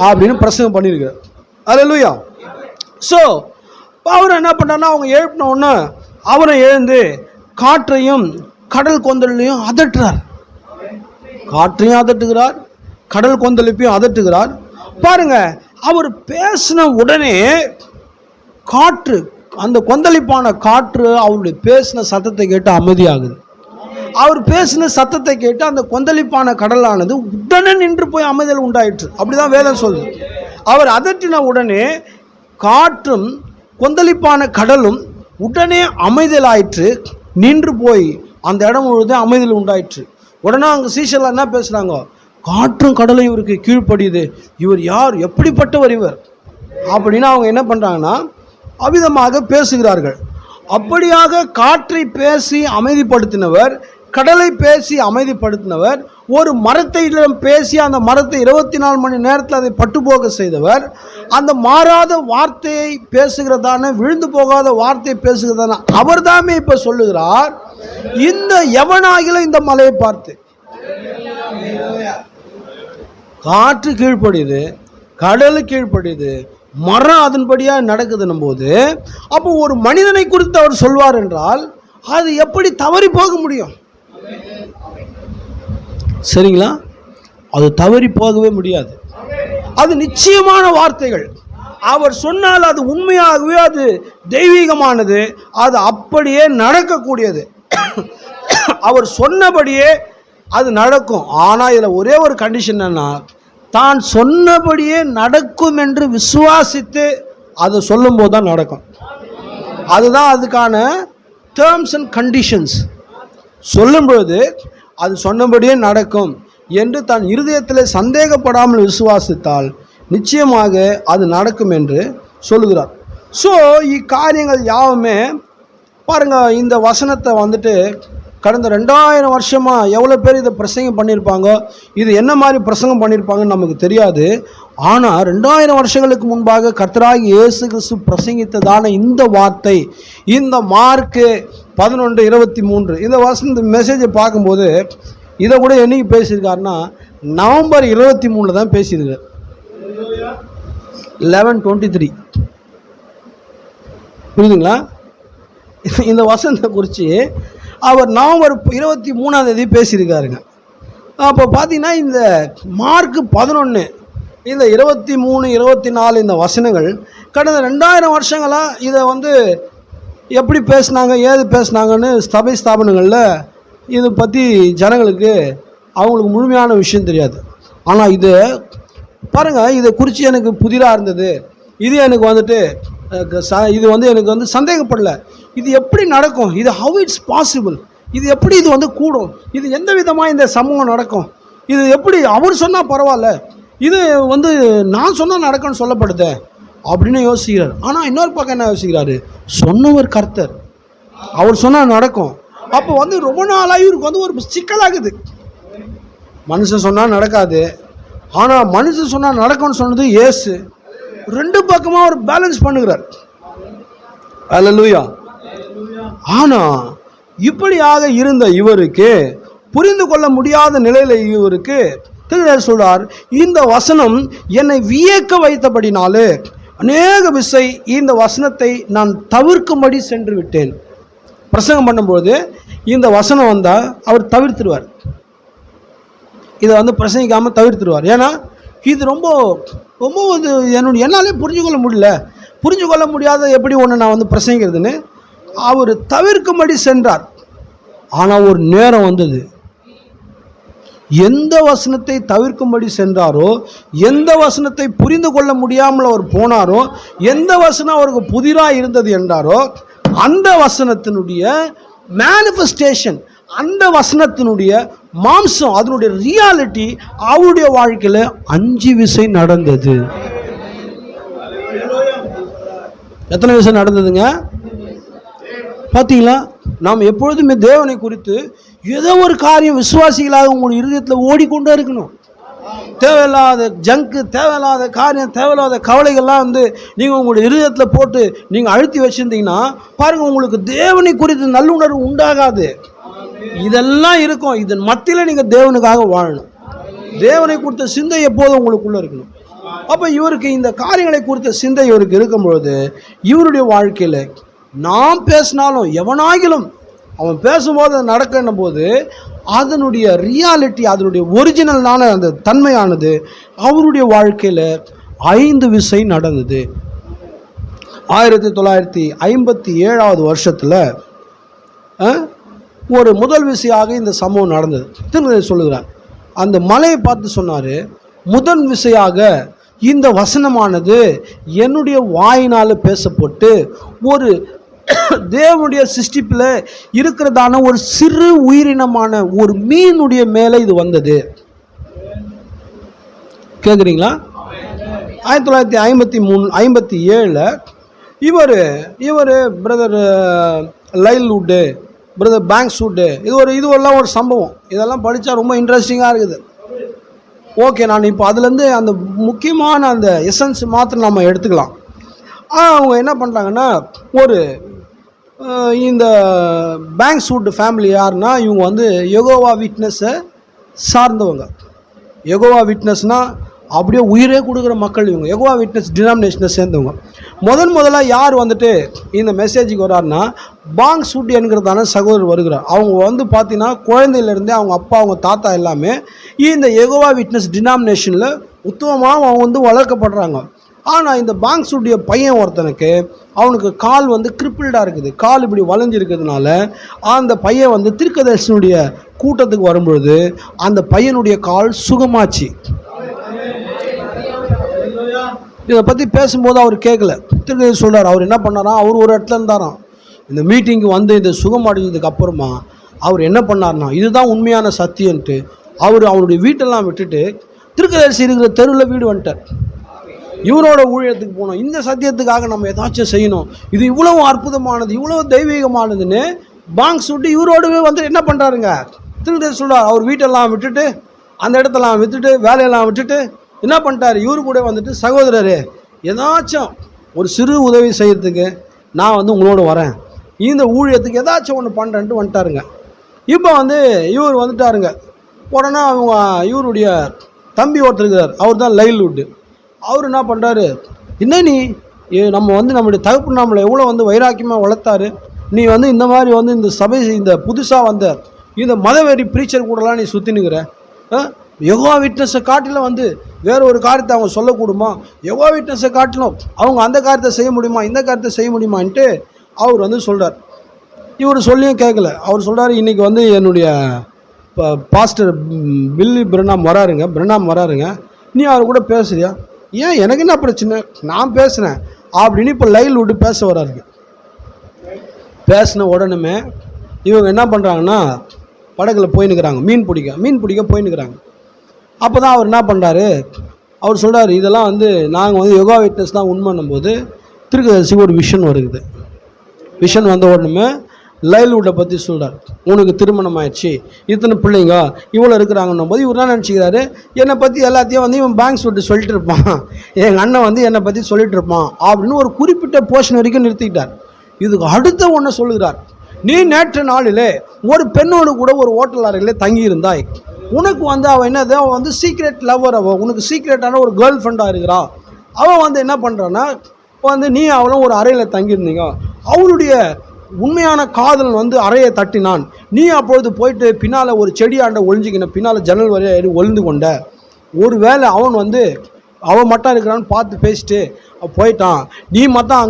அப்படின்னு பிரசங்கம் பண்ணியிருக்கிறார். அல்லேலூயா. ஸோ அவர் என்ன பண்ணார்னா, அவங்க எழுப்பின உடனே அவரை எழுந்து காற்றையும் கடல் கொந்தளிப்பையும் அதட்டுறார். காற்றையும் அதட்டுகிறார், கடல் கொந்தளிப்பையும் அதட்டுகிறார். பாருங்க, அவர் பேசின உடனே காற்று, அந்த கொந்தளிப்பான காற்று அவருடைய பேசின சத்தத்தை கேட்டு அமைதியாகுது. அவர் பேசின சத்தத்தை கேட்டு அந்த கொந்தளிப்பான கடலானது உடனே நின்று போய் அமைதல் உண்டாயிற்று. அப்படிதான் வேதம் சொல்லுது. அவர் அதட்டின உடனே காற்றும் கொந்தளிப்பான கடலும் உடனே அமைதலாயிற்று, நின்று போய் அந்த இடம் முழுவதும் அமைதல் உண்டாயிற்று. உடனே அங்கே சீஷர்லாம் என்ன பேசுகிறாங்க, காற்றும் கடலும் இவருக்கு கீழ்ப்படியுது, இவர் யார், எப்படிப்பட்டவர் இவர் அப்படின்னு அவங்க என்ன பண்ணுறாங்கன்னா அவிதமாக பேசுகிறார்கள். அப்படியாக காற்றை பேசி அமைதிப்படுத்தினவர், கடலை பேசி அமைதிப்படுத்தினவர், ஒரு மரத்தை பேசி அந்த மரத்தை 24 மணி நேரத்தில் அதை பட்டுப்போக செய்தவர், அந்த மாறாத வார்த்தையை பேசுகிறதான, விழுந்து போகாத வார்த்தையை பேசுகிறதான அவர் தாமே இப்போ சொல்லுகிறார், இந்த எவனாகில இந்த மலையை பார்த்து. காற்று கீழ்ப்படியுது, கடலு கீழ்ப்படியுது, மரம் அதன்படியாக நடக்குதுன்னும் போது அப்போ ஒரு மனிதனை குறித்து அவர் சொல்வார் என்றால் அது எப்படி தவறி போக முடியும்? சரிங்களா? அது தவறி போகவே முடியாது. அது நிச்சயமான வார்த்தைகள். அவர் சொன்னால் அது உண்மையாகவே அது தெய்வீகமானது, அது அப்படியே நடக்கக்கூடியது. அவர் சொன்னபடியே அது நடக்கும். ஆனால் இதில் ஒரே ஒரு கண்டிஷன் என்னன்னா, தான் சொன்னபடியே நடக்கும் என்று விசுவாசித்து அதை சொல்லும்போது தான் நடக்கும். அதுதான் அதுக்கான டேர்ம்ஸ் அண்ட் கண்டிஷன்ஸ். சொல்லும்பொழுது அது சொன்னபடியே நடக்கும் என்று தன் இருதயத்தில் சந்தேகப்படாமல் விசுவாசித்தால் நிச்சயமாக அது நடக்கும் என்று சொல்லுகிறார். ஸோ இக்காரியங்கள் யாவுமே பாருங்கள், இந்த வசனத்தை வந்துட்டு கடந்த 2000 வருஷமாக எவ்வளோ பேர் இதை பிரசங்கம் பண்ணியிருப்பாங்க, இது என்ன மாதிரி பிரசங்கம் பண்ணியிருப்பாங்கன்னு நமக்கு தெரியாது. ஆனால் 2000 வருஷங்களுக்கு முன்பாக கர்த்தராகி இயேசு கிறிஸ்து பிரசங்கித்ததான இந்த வார்த்தை, இந்த மார்க்கு 11:23 இந்த வசந்த மெசேஜை பார்க்கும்போது இதை கூட என்னைக்கு பேசியிருக்காருன்னா நவம்பர் 23 தான் பேசியிருக்கார். 11:23 புரியுதுங்களா? இந்த வசனத்தை குறித்து அவர் நவம்பர் 23 பேசியிருக்காருங்க. அப்போ பார்த்தீங்கன்னா இந்த மார்க் 11 இந்த 23, 24 இந்த வசனங்கள் கடந்த 2000 வருஷங்களாக இதை வந்து எப்படி பேசினாங்க, ஏது பேசினாங்கன்னு சபை ஸ்தாபனங்களில் இதை பற்றி ஜனங்களுக்கு அவங்களுக்கு முழுமையான விஷயம் தெரியாது. ஆனால் இது பாருங்கள், இதை குறித்து எனக்கு புதிராக இருந்தது. இது எனக்கு வந்துட்டு இது வந்து எனக்கு வந்து சந்தேகப்படலை. இது எப்படி நடக்கும், இது ஹவ் இட்ஸ் பாசிபிள், இது எப்படி இது வந்து கூடும், இது எந்த விதமாக இந்த சமூகம் நடக்கும், இது எப்படி அவர் சொன்னால் பரவாயில்ல, இது வந்து நான் சொன்னால் நடக்கும்னு சொல்லப்படுது அப்படின்னு யோசிக்கிறார். ஆனால் இன்னொரு பக்கம் என்ன யோசிக்கிறாரு, சொன்னவர் கர்த்தர், அவர் சொன்னால் நடக்கும். அப்போ வந்து ரொம்ப நாளாக இவருக்கு வந்து ஒரு சிக்கலாகுது. மனுஷன் சொன்னால் நடக்காது, ஆனால் மனுஷன் சொன்னால் நடக்கும்னு சொன்னது இயேசு. ரெண்டு பக்கமாக ஒரு பேலன்ஸ் பண்ணுகிறார். அல்லேலூயா. ஆனால் இப்படியாக இருந்த இவருக்கு, புரிந்து கொள்ள முடியாத நிலையில் இவருக்கு திருநர் சொல்றார், இந்த வசனம் என்னை வியக்க வைத்தபடினாலே அநேக விசை இந்த வசனத்தை நான் தவிர்க்கும்படி சென்று விட்டேன். பிரசங்கம் பண்ணும்போது இந்த வசனம் வந்தால் அவர் தவிர்த்துடுவார், இதை வந்து பிரசங்கிக்காமல் தவிர்த்துடுவார். ஏன்னா இது ரொம்ப ரொம்ப என்னாலே புரிஞ்சு கொள்ள முடியாத எப்படி ஒன்று நான் வந்து பிரசங்கிக்கிறதுன்னு அவர் தவிர்க்கும்படி சென்றார். ஆனால் ஒரு நேரம் வந்தது, எந்த வசனத்தை தவிர்க்கும்படி சென்றாரோ, எந்த வசனத்தை புரிந்து கொள்ள முடியாமல் அவர் போனாரோ, எந்த வசனம் அவருக்கு புதிராக இருந்தது என்றாரோ, அந்த வசனத்தினுடைய மேனிஃபெஸ்டேஷன், அந்த வசனத்தினுடைய மாம்சம், அதனுடைய ரியாலிட்டி அவருடைய வாழ்க்கையில் 5 விசை நடந்தது. எத்தனை விசை நடந்ததுங்க பார்த்தீங்களா? நாம் எப்பொழுதுமே தேவனை குறித்து ஏதோ ஒரு காரியம் விசுவாசிகளாக உங்களுடைய இருதயத்தில் ஓடிக்கொண்டே இருக்கணும். தேவையில்லாத ஜங்கு, தேவையில்லாத காரியம், தேவையில்லாத கவலைகள்லாம் வந்து நீங்கள் உங்களுடைய இருதயத்தில் போட்டு நீங்கள் அழுத்தி வச்சுருந்தீங்கன்னா பாருங்கள், உங்களுக்கு தேவனை குறித்து நல்லுணர்வு உண்டாகாது. இதெல்லாம் இருக்கும். இதன் மத்தியில் நீங்கள் தேவனுக்காக வாழணும். தேவனை குறித்த சிந்தை எப்போதும் உங்களுக்குள்ளே இருக்கணும். அப்போ இவருக்கு இந்த காரியங்களை குறித்த சிந்தை இவருக்கு இருக்கும்பொழுது இவருடைய வாழ்க்கையில் நாம் பேசினாலும் எவனாகிலும் அவன் பேசும்போது அது நடக்கணும் போது அதனுடைய ரியாலிட்டி, அதனுடைய ஒரிஜினலான அந்த தன்மையானது அவருடைய வாழ்க்கையில் 5 விசை நடந்தது. 1957 வருஷத்தில் ஒரு முதல் விசையாக இந்த சம்பவம் நடந்தது. திருமதி சொல்லுகிறார், அந்த மலையை பார்த்து சொன்னார், முதன் விசையாக இந்த வசனமானது என்னுடைய வாயினால் பேசப்பட்டு ஒரு தேவனுடைய சிருஷ்டிப்பில் இருக்கிறதான ஒரு சிறு உயிரினமான ஒரு மீனுடைய மேலே இது வந்தது. கேட்குறீங்களா? 1957 இவர் பிரதர் லைல்வுட்டு, பிரதர் பேங்க்ஸ்வுட்டு, இதுவெல்லாம் ஒரு சம்பவம். இதெல்லாம் படித்தா ரொம்ப இன்ட்ரெஸ்டிங்காக இருக்குது. ஓகே, நான் இப்போ அதுலேருந்து அந்த முக்கியமான அந்த எசன்ஸ் மாத்திரம் நம்ம எடுத்துக்கலாம். அவங்க என்ன பண்ணுறாங்கன்னா, இந்த பேங்க்ஸ்வுட் ஃபேமிலி யாருன்னா, இவங்க வந்து யெகோவா விட்னஸை சார்ந்தவங்க. யெகோவா விட்னஸ்னால் அப்படியே உயிரே கொடுக்குற மக்கள் இவங்க. யெகோவா விட்னஸ் டினாமினேஷனை சேர்ந்தவங்க. முதலாக யார் வந்துட்டு இந்த மெசேஜுக்கு வர்றாருன்னா, பேங்க்ஸ்வுட் என்கிறதான சகோதரர் வருகிறார். அவங்க வந்து பார்த்தீங்கன்னா குழந்தையிலேருந்தே அவங்க அப்பா அவங்க தாத்தா எல்லாமே இந்த யெகோவா விட்னஸ் டினாமினேஷனில் உத்தமமாக அவங்க வந்து வளர்க்கப்படுறாங்க. ஆனால் இந்த பேங்க்ஸ்வுடைய பையன் ஒருத்தனுக்கு அவனுக்கு கால் வந்து கிரிப்பிள்டாக இருக்குது. கால் இப்படி வளைஞ்சிருக்கிறதுனால அந்த பையன் வந்து தீர்க்கதரிசனுடைய கூட்டத்துக்கு வரும்பொழுது அந்த பையனுடைய கால் சுகமாச்சு. இதை பற்றி பேசும்போது அவர் கேட்கல. திருக்கதரிசி சொல்கிறார், அவர் என்ன பண்ணாராம், அவர் ஒரு இடத்துல இருந்தாராம். இந்த மீட்டிங்கு வந்து இந்த சுகம் அடைஞ்சதுக்கு அப்புறமா அவர் என்ன பண்ணார்னா, இதுதான் உண்மையான சத்தியன்ட்டு அவருடைய வீட்டெல்லாம் விட்டுட்டு திருக்கதரிசி இருக்கிற தெருவில் வீடு வந்துட்டார். இவரோட ஊழியத்துக்கு போனோம், இந்த சத்தியத்துக்காக நம்ம ஏதாச்சும் செய்யணும், இது இவ்வளவு அற்புதமானது, இவ்வளவு தெய்வீகமானதுன்னு பேங்க்ஸ்வுட் இவரோடவே வந்து என்ன பண்ணுறாருங்க, திருக்கதரிசி சொல்கிறார், அவர் வீட்டெல்லாம் விட்டுட்டு அந்த இடத்தெல்லாம் விட்டுட்டு வேலையெல்லாம் விட்டுட்டு என்ன பண்ணிட்டார், இவரு கூட வந்துட்டு, சகோதரரே ஏதாச்சும் ஒரு சிறு உதவி செய்யறதுக்கு நான் வந்து உங்களோட வரேன், இந்த ஊழியத்துக்கு ஏதாச்சும் ஒன்று பண்ணுறேன்ட்டு வந்துட்டாருங்க. இப்போ வந்து இவர் வந்துட்டாருங்க. உடனே இவருடைய தம்பி ஒருத்தர் இருக்கிறார், அவர் தான் லைல்வுட். அவர் என்ன பண்ணுறாரு, என்ன நீ நம்ம வந்து நம்மளுடைய தகப்பு நம்மளை எவ்வளோ வந்து வைராக்கியமாக வளர்த்தாரு, நீ வந்து இந்த மாதிரி வந்து இந்த சபை இந்த புதுசாக வந்த இந்த மதவெறி ப்ரீச்சர் கூடலாம் நீ சுற்றினுக்கிற, யெகோவா விட்னஸை காட்டிலும் வந்து வேற ஒரு காரியத்தை அவங்க சொல்லக்கூடுமா, யெகோவா விட்னஸை காட்டிலும் அவங்க அந்த காரியத்தை செய்ய முடியுமா, இந்த காரியத்தை செய்ய முடியுமான்ட்டு அவர் வந்து சொல்கிறார். இவர் சொல்லியும் கேட்கல. அவர் சொல்கிறார், இன்றைக்கி வந்து என்னுடைய பாஸ்டர் பில்லி பிரணாம் வராருங்க, நீ அவர் கூட பேசுறியா, ஏன் எனக்கு என்ன பிரச்சனை, நான் பேசுகிறேன் அப்படின்னு இப்போ லைவ்வுட் பேச வராருங்க. பேசின உடனே இவங்க என்ன பண்ணுறாங்கன்னா, படகுல போயின்னுக்கிறாங்க, மீன் பிடிக்க போயின்னுக்கிறாங்க. அப்போ தான் அவர் என்ன பண்ணுறாரு, அவர் சொல்கிறார், இதெல்லாம் வந்து நாங்கள் வந்து யெகோவா விட்னஸ் தான் உண்மைன்னும் போது திருக்கதரிசிக்கு ஒரு விஷன் வருது. விஷன் வந்த உடனே லைவ்வுட்டை பற்றி சொல்கிறார், உனக்கு திருமணம் ஆயிடுச்சு, இத்தனை பிள்ளைங்க இவ்வளோ இருக்கிறாங்கன்னும் போது இவர் என்ன நினச்சிக்கிறாரு, என்னை பற்றி எல்லாத்தையும் வந்து இவன் பேங்க்ஸ்வுட் சொல்லிட்டு இருப்பான், எங்கள் அண்ணன் வந்து என்னை பற்றி சொல்லிட்டு இருப்பான் அப்படின்னு ஒரு குறிப்பிட்ட போர்ஷன் வரைக்கும் நிறுத்திக்கிட்டார். இதுக்கு அடுத்த ஒன்று சொல்லுகிறார், நீ நேற்று நாளிலே ஒரு பெண்ணோடு கூட ஒரு ஹோட்டல் அறையிலே தங்கியிருந்தாய், உனக்கு வந்து அவள் என்னது, அவள் வந்து சீக்ரெட் லவ்வர், உனக்கு சீக்ரெட்டான ஒரு கேர்ள் ஃப்ரெண்டாக இருக்கிறா, அவள் வந்து என்ன பண்ணுறான்னா வந்து நீ அவளும் ஒரு அறையில் தங்கியிருந்தீங்க, அவளுடைய உண்மையான காதல் வந்து அறையை தட்டினான், நீ அப்பொழுது போயிட்டு பின்னால் ஒரு செடியாண்ட ஒழிஞ்சிக்கின, பின்னால் ஜன்னல் வரைய ஏறி ஒளிந்து கொண்ட, ஒரு வேளை அவன் வந்து அவன் மட்டும் இருக்கிறான்னு பார்த்து பேசிட்டு போயிட்டான், நீ மட்டும்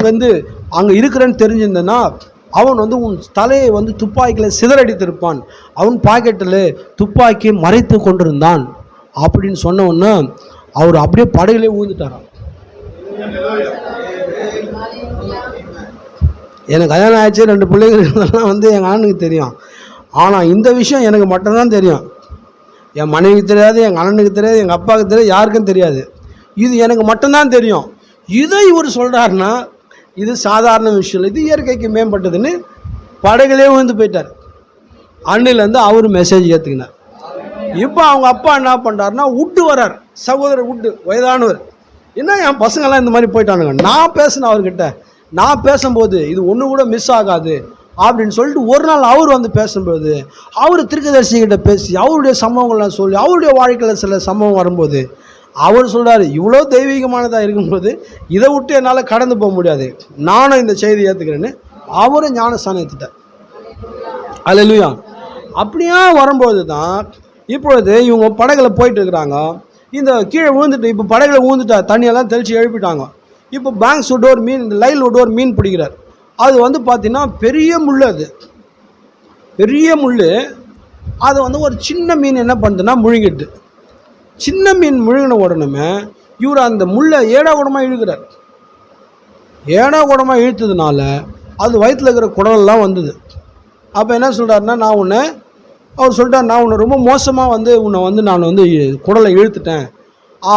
அங்கே இருக்கிறேன்னு தெரிஞ்சிருந்தேன்னா அவன் வந்து உன் தலையை வந்து துப்பாக்கியில் சிதறடித்திருப்பான், அவன் பாக்கெட்டில் துப்பாக்கி மறைத்து கொண்டிருந்தான் அப்படின்னு சொன்ன உடனே அவர் அப்படியே படகுலே ஊழ்ந்துட்டாராம். எனக்கு கல்யாணம் ஆயிடுச்சு, 2 பிள்ளைகள் வந்து எங்கள் அண்ணனுக்கு தெரியும், ஆனால் இந்த விஷயம் எனக்கு மட்டும்தான் தெரியும், என் மனைவிக்கு தெரியாது, எங்கள் அண்ணனுக்கு தெரியாது, எங்கள் அப்பாவுக்கு தெரியாது, யாருக்கும் தெரியாது, இது எனக்கு மட்டும்தான் தெரியும். இதை இவர் சொல்கிறாருன்னா இது சாதாரண விஷயம், இது இயற்கைக்கு மேம்பட்டதுன்னு படகுலே விழுந்து போயிட்டார். அண்ணிலேருந்து அவர் மெசேஜ் ஏற்றுக்கினார். இப்போ அவங்க அப்பா என்ன பண்ணுறாருன்னா, விட்டு வர்றார், சகோதரர் விட்டு, வயதானவர், என்ன என் பசங்கள்லாம் இந்த மாதிரி போயிட்டானுங்க, நான் பேசினேன் அவர்கிட்ட, நான் பேசும்போது இது ஒன்று கூட மிஸ் ஆகாது அப்படின்னு சொல்லிட்டு ஒரு நாள் அவர் வந்து பேசும்போது அவர் திருக்கதரிசிகிட்ட பேசி அவருடைய சம்பவங்கள்லாம் சொல்லி அவருடைய வாழ்க்கையில் சில சம்பவம் வரும்போது அவர் சொல்கிறார், இவ்வளோ தெய்வீகமானதாக இருக்கும்போது இதை விட்டு என்னால் கடந்து போக முடியாது, நானும் இந்த செய்தி ஏற்றுக்கிறேன்னு அவரும் ஞானஸ்தானம் ஏற்றுட்டார். அல்லேலூயா. அப்படியே வரும்போது தான் இப்பொழுது இவங்க படகுல போயிட்டு இருக்கிறாங்க, இந்த கீழே விழுந்துட்டு இப்போ படகுல விழுந்துட்டா, தண்ணியெல்லாம் தெளித்து எழுப்பிட்டாங்க. இப்போ பேங்க்ஸ்வுட் ஒரு மீன், இந்த லைவ்வுட் ஒரு மீன் பிடிக்கிறார், அது வந்து பார்த்தீங்கன்னா பெரிய முள், அது பெரிய முள். அதை வந்து ஒரு சின்ன மீன் என்ன பண்ணுதுன்னா முழுங்கிட்டு, சின்ன மீன் முழுங்கின உடனே இவர் அந்த முள்ளை ஏடாகூடமாக இழுக்கிறார். ஏடாகூடமாக இழுத்ததுனால அது வயிற்றில் இருக்கிற குடலெல்லாம் வந்தது. அப்போ என்ன சொல்கிறாருன்னா, அவர் சொல்லிட்டார், நான் உன்னை ரொம்ப மோசமாக நான் குடலை இழுத்துட்டேன்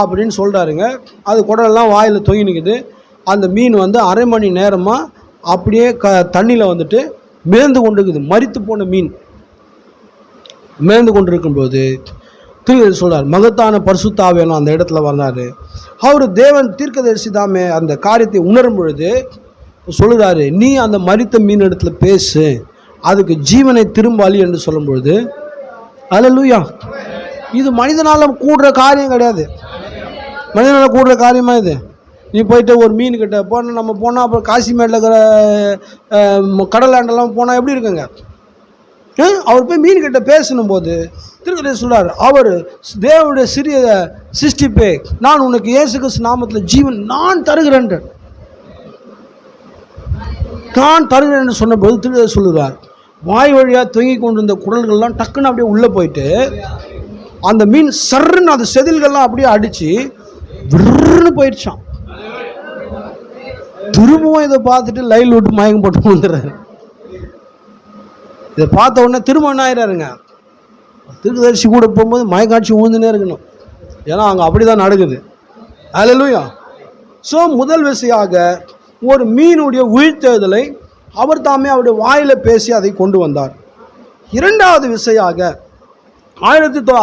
அப்படின்னு சொல்கிறாருங்க. அது குடலெல்லாம் வாயில் தொங்கி நிற்குது. அந்த மீன் அரை மணி நேரமாக அப்படியே தண்ணியில் மேய்ந்து கொண்டு இருக்குது. மரித்து போன மீன் மேய்ந்து கொண்டு இருக்கும்போது தீர்க்கதரிசி சொல்கிறார், மகத்தான பரிசுத்த ஆவியானவர் அந்த இடத்துல வந்தார். அவர் தேவன் தீர்க்கதரிசி தாமே அந்த காரியத்தை உணரும் பொழுது சொல்லுறாரு, நீ அந்த மரித்த மீன் இடத்துல பேசு, அதுக்கு ஜீவனை திரும்பாளி என்று சொல்லும் பொழுது, அல்லேலூயா. இது மனிதனால கூடுற காரியம் கிடையாது. மனிதனால கூடுற காரியமா இது? நீ போயிட்டு ஒரு மீன் கிட்ட போனால், நம்ம போனால் அப்புறம் காசிமேட்டில் இருக்கிற கடலாண்டெல்லாம் போனால் எப்படி இருக்குங்க? அவர் போய் மீன் கிட்ட பேசணும் போது திருக்கதரிசி சொல்றார், அவர் தேவனுடைய சிறிய சிருஷ்டிப்பே, நான் உனக்கு இயேசு கிறிஸ்து நாமத்தில் ஜீவன் நான் தருகிறேன் சொன்னபோது திருக்கதரிசி சொல்லுவார், வாய் வழியாக தொங்கி கொண்டிருந்த குடல்கள்லாம் டக்குன்னு அப்படியே உள்ளே போயிட்டு அந்த மீன் சர்ன்னு அந்த செதில்கள்லாம் அப்படியே அடித்து விருன்னு போயிடுச்சான். திரும்பவும் இதை பார்த்துட்டு லைல் விட்டு மயக்கம் போட்டு வந்துடுறாரு. இதை பார்த்த உடனே திரும்ப என்ன ஆயிடாருங்க, திருக்கதரிசி கூட போகும்போது மயக்காட்சி ஊழ்ந்துனே இருக்கணும். ஏன்னா அங்கே அப்படி தான் நடக்குது. அல்லேலூயா. ஸோ முதல் விசையாக ஒரு மீனுடைய உயிர்த்தெழுதலை அவர் தாமே அவருடைய வாயில் பேசி அதை கொண்டு வந்தார். இரண்டாவது விசையாக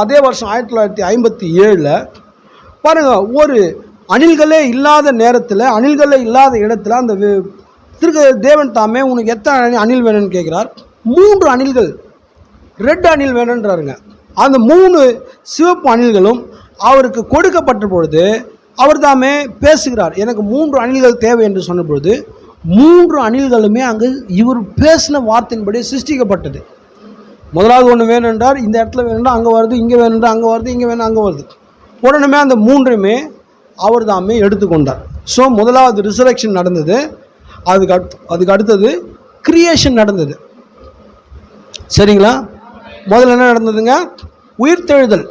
அதே வருஷம் 1957 பாருங்க, ஒரு அணில்களே இல்லாத நேரத்தில், அணில்களே இல்லாத இடத்துல அந்த தேவன் தாமே உனக்கு எத்தனை அணில் வேணும்னு கேட்குறார். 3 அணில்கள், ரெட் அணில் வேணுன்றாருங்க. அந்த 3 சிவப்பு அணில்களும் அவருக்கு கொடுக்கப்பட்ட பொழுது அவர் தாமே பேசுகிறார், எனக்கு 3 அணில்கள் தேவை என்று சொன்ன பொழுது 3 அணில்களுமே அங்கு இவர் பேசின வார்த்தையின்படி சிருஷ்டிக்கப்பட்டது. முதலாவது ஒன்று வேணுன்றார், இந்த இடத்துல வேணுன்றா அங்கே வருது, இங்கே வேணுன்றா அங்கே வருது, இங்கே வேணும் அங்கே வருது. உடனே அந்த 3மே அவர் தாமே எடுத்துக்கொண்டார். ஸோ முதலாவது ரிசரக்ஷன் நடந்தது. அதுக்கு அடுத்தது கிரியேஷன் நடந்தது. சரிங்களா? முதல்ல என்ன நடந்ததுங்க? உயிர்த்தெழுதல்,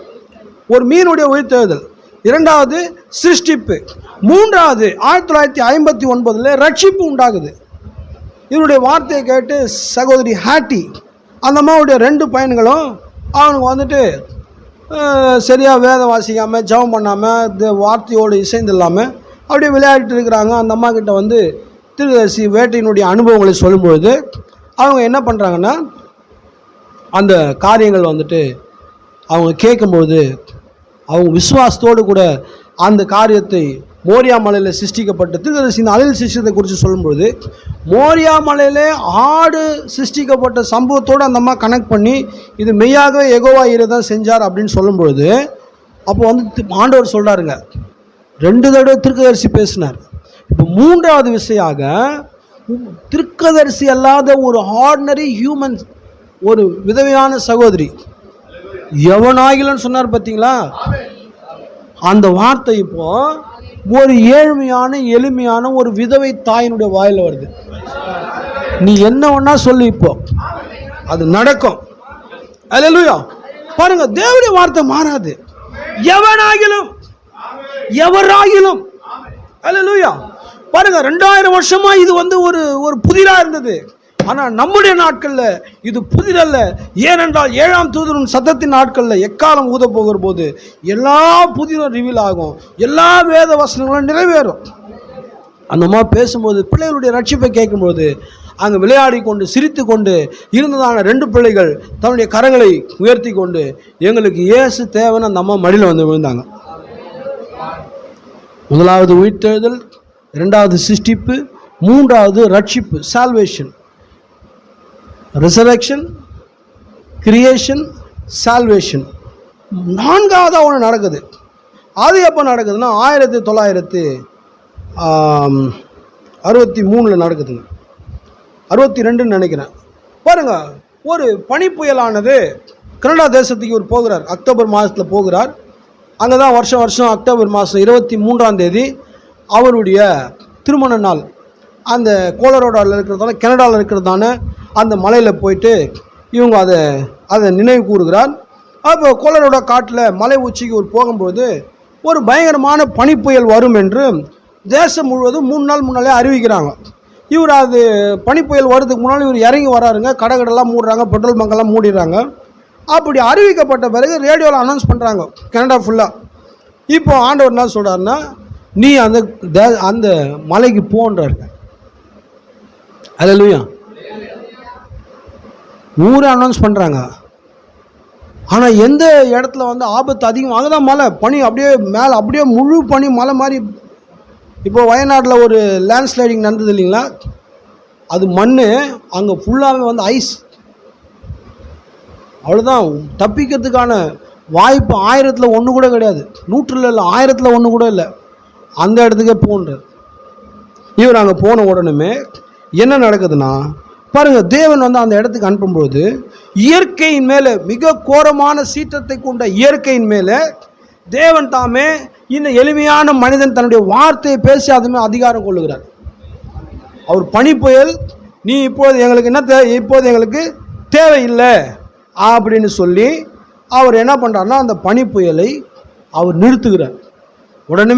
ஒரு மீனுடைய உயிர்த்தெழுதல். இரண்டாவது சிருஷ்டிப்பு. மூன்றாவது 1959 ரட்சிப்பு உண்டாகுது. இவருடைய வார்த்தையை கேட்டு சகோதரி ஹாட்டி, அந்த அம்மாவுடைய 2 பையன்களும் அவனுக்கு சரியாக வேதம் வாசிக்காமல், ஜெபம் பண்ணாமல், வார்த்தையோடு இசைந்து இல்லாமல் அப்படியே விளையாடிட்டு இருக்கிறாங்க. அந்த அம்மா கிட்ட திருக்கதரிசி வேட்டையினுடைய அனுபவங்களை சொல்லும்பொழுது அவங்க என்ன பண்ணுறாங்கன்னா, அந்த காரியங்கள் அவங்க கேட்கும்பொழுது அவங்க விசுவாசத்தோடு கூட அந்த காரியத்தை மோரியா மலையில் சிருஷ்டிக்கப்பட்ட திருக்கதரிசியின் அழில் சிருஷ்டித்தை குறித்து சொல்லும்பொழுது, மோரியா மலையிலே ஆடு சிருஷ்டிக்கப்பட்ட சம்பவத்தோடு அந்த அம்மா கனெக்ட் பண்ணி இது மெய்யாகவே யெகோவா தான் செஞ்சார் அப்படின்னு சொல்லும்பொழுது, அப்போ ஆண்டவர் சொல்கிறாருங்க, 2 தடவை திருக்கதரிசி பேசினார். இப்போ 3வது விசையாக திருக்கதரிசி அல்லாத ஒரு ஆர்டினரி ஹியூமன், ஒரு விதவையான சகோதரி, எவனாகிலன்னு சொன்னார் பார்த்தீங்களா? அந்த வார்த்தை இப்போ ஒரு ஏழ்மையான எளிமையான ஒரு விதவை தாயினுடைய வாயில் வருது. நீ என்ன ஒன்னா சொல்லு, இப்போ அது நடக்கும். அல்லேலூயா. பாருங்க, தேவனுடைய வார்த்தை மாறாது. எவனாகிலும் எவராகிலும். அல்லேலூயா. பாருங்க, 2000 வருஷமா இது ஒரு புதிரா இருந்தது. ஆனால் நம்முடைய நாட்களில் இது புதிரல்ல. ஏனென்றால் 7ஆம் தூதரின் சத்தத்தின் நாட்களில் எக்காலம் ஊத போகிற போது எல்லா புதிரும் ரிவீல் ஆகும், எல்லா வேத வசனங்களும் நிறைவேறும். அந்த மாதிரி பேசும்போது பிள்ளைகளுடைய ரட்சிப்பை கேட்கும்போது அங்கே விளையாடி கொண்டு சிரித்து கொண்டு இருந்ததான 2 பிள்ளைகள் தன்னுடைய கரங்களை உயர்த்தி கொண்டு எங்களுக்கு இயேசு தேவைன்னு அந்த அம்மா மடியில் விழுந்தாங்க. முதலாவது உயிர்த்தெழுதல், 2வது சிருஷ்டிப்பு, 3வது ரட்சிப்பு, சால்வேஷன். Resurrection, creation, salvation. 4வது ஒன்று நடக்குது. அது எப்போ நடக்குதுன்னா 1963 நடக்குதுங்க. 62 நினைக்கிறேன். பாருங்க, ஒரு பனி புயலானது கனடா தேசத்துக்கு இவர் போகிறார். அக்டோபர் மாதத்தில் போகிறார். அங்கே தான் வருஷம் அக்டோபர் மாதம் 23ஆம் தேதி அவருடைய திருமண நாள். அந்த கோலரோடாவில் இருக்கிறதான, கனடாவில் இருக்கிறதான அந்த மலையில் போயிட்டு இவங்க அதை நினைவு கூறுகிறார். அப்போ கொலரோட காட்டில் மலை உச்சிக்கு ஒரு போகும்போது ஒரு பயங்கரமான பனிப்புயல் வரும் என்று தேசம் முழுவதும் 3 நாள் முன்னாலே அறிவிக்கிறாங்க. இவர் அது பனிப்புயல் வர்றதுக்கு முன்னால் இவர் இறங்கி வராருங்க. கடைலாம் மூடுறாங்க, பெட்ரோல் பங்கெல்லாம் மூடிடுறாங்க. அப்படி அறிவிக்கப்பட்ட பிறகு ரேடியோவில் அனௌன்ஸ் பண்ணுறாங்க கனடா ஃபுல்லாக. இப்போ ஆண்டவர் என்ன சொல்கிறாருன்னா, நீ அந்த மலைக்கு போன்றாரு. அல்லேலூயா. ஊரை அனௌன்ஸ் பண்ணுறாங்க. ஆனால் எந்த இடத்துல ஆபத்து அதிகம், அங்கே தான் மலை பனி அப்படியே மேலே அப்படியே முழு பனி மலை மாதிரி. இப்போ வயநாட்டில் ஒரு லேண்ட்ஸ்லைடிங் நடந்தது இல்லைங்களா, அது மண் அங்கே ஃபுல்லாகவே ஐஸ். அவ்வளோதான், தப்பிக்கிறதுக்கான வாய்ப்பு 1000ல் 1 கூட கிடையாது, 100ல் இல்லை 1000ல் 1 கூட இல்லை. அந்த இடத்துக்கே போன்றார். இவர் அங்கே போன உடனே என்ன நடக்குதுன்னா பாருங்கள், தேவன் அந்த இடத்துக்கு அனுப்பும்போது இயற்கையின் மேலே, மிக கோரமான சீற்றத்தை கொண்ட இயற்கையின் மேலே தேவன் தாமே இந்த எளிமையான மனிதன் தன்னுடைய வார்த்தையை பேசி அதுமே அதிகாரம் கொள்ளுகிறார். அவர் பனி புயல், நீ இப்போது எங்களுக்கு என்ன இப்போது எங்களுக்கு தேவையில்லை அப்படின்னு சொல்லி அவர் என்ன பண்ணுறாருன்னா அந்த பனி புயலை அவர் நிறுத்துகிறார். உடனே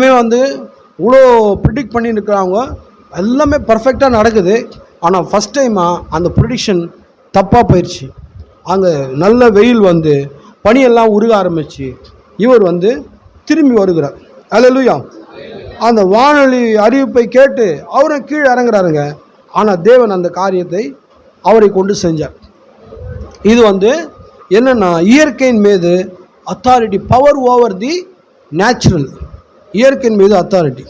இவ்வளோ ப்ரிடிக்ட் பண்ணி இருக்கிறாங்க, எல்லாமே பர்ஃபெக்டாக நடக்குது. ஆனால் ஃபஸ்ட் டைமாக அந்த ப்ரிடிக்ஷன் தப்பாக போயிடுச்சு. அங்கே நல்ல வெயில் பனியெல்லாம் உருக ஆரம்பிச்சு இவர் திரும்பி வருகிறார். அல்லேலூயா. அந்த வானொலி அறிவிப்பை கேட்டு அவரும் கீழே இறங்குறாருங்க. ஆனால் தேவன் அந்த காரியத்தை அவரை கொண்டு செஞ்சார். இது என்னென்னா இயற்கையின் மீது authority, power over the natural, இயற்கையின் மீது அத்தாரிட்டி.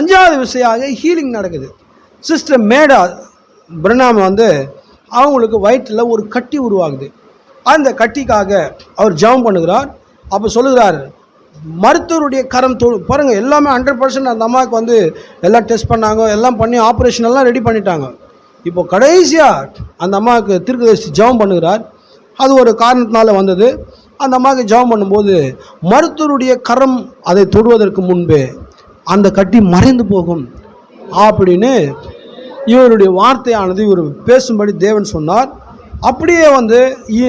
5வது விஷயமாக ஹீலிங் நடக்குது. சிஸ்டர் மேடா பிரணாம் அவங்களுக்கு வயிற்றில் ஒரு கட்டி உருவாகுது. அந்த கட்டிக்காக அவர் ஜெபம் பண்ணுகிறார். அப்போ சொல்லுகிறார், மருத்துவருடைய கரம் பாருங்கள், எல்லாமே 100% அந்த அம்மாவுக்கு எல்லாம் டெஸ்ட் பண்ணாங்க, எல்லாம் பண்ணி ஆப்ரேஷன் எல்லாம் ரெடி பண்ணிட்டாங்க. இப்போ கடைசியாக அந்த அம்மாவுக்கு தீர்க்கதரிசி ஜெபம் பண்ணுகிறார். அது ஒரு காரணத்தினால வந்தது. அந்த அம்மாவுக்கு ஜெபம் பண்ணும்போது மருத்துவருடைய கரம் அதை தொடுவதற்கு முன்பே அந்த கட்டி மறைந்து போகும் அப்படின்னு இவருடைய வார்த்தையானது இவர் பேசும்படி தேவன் சொன்னார். அப்படியே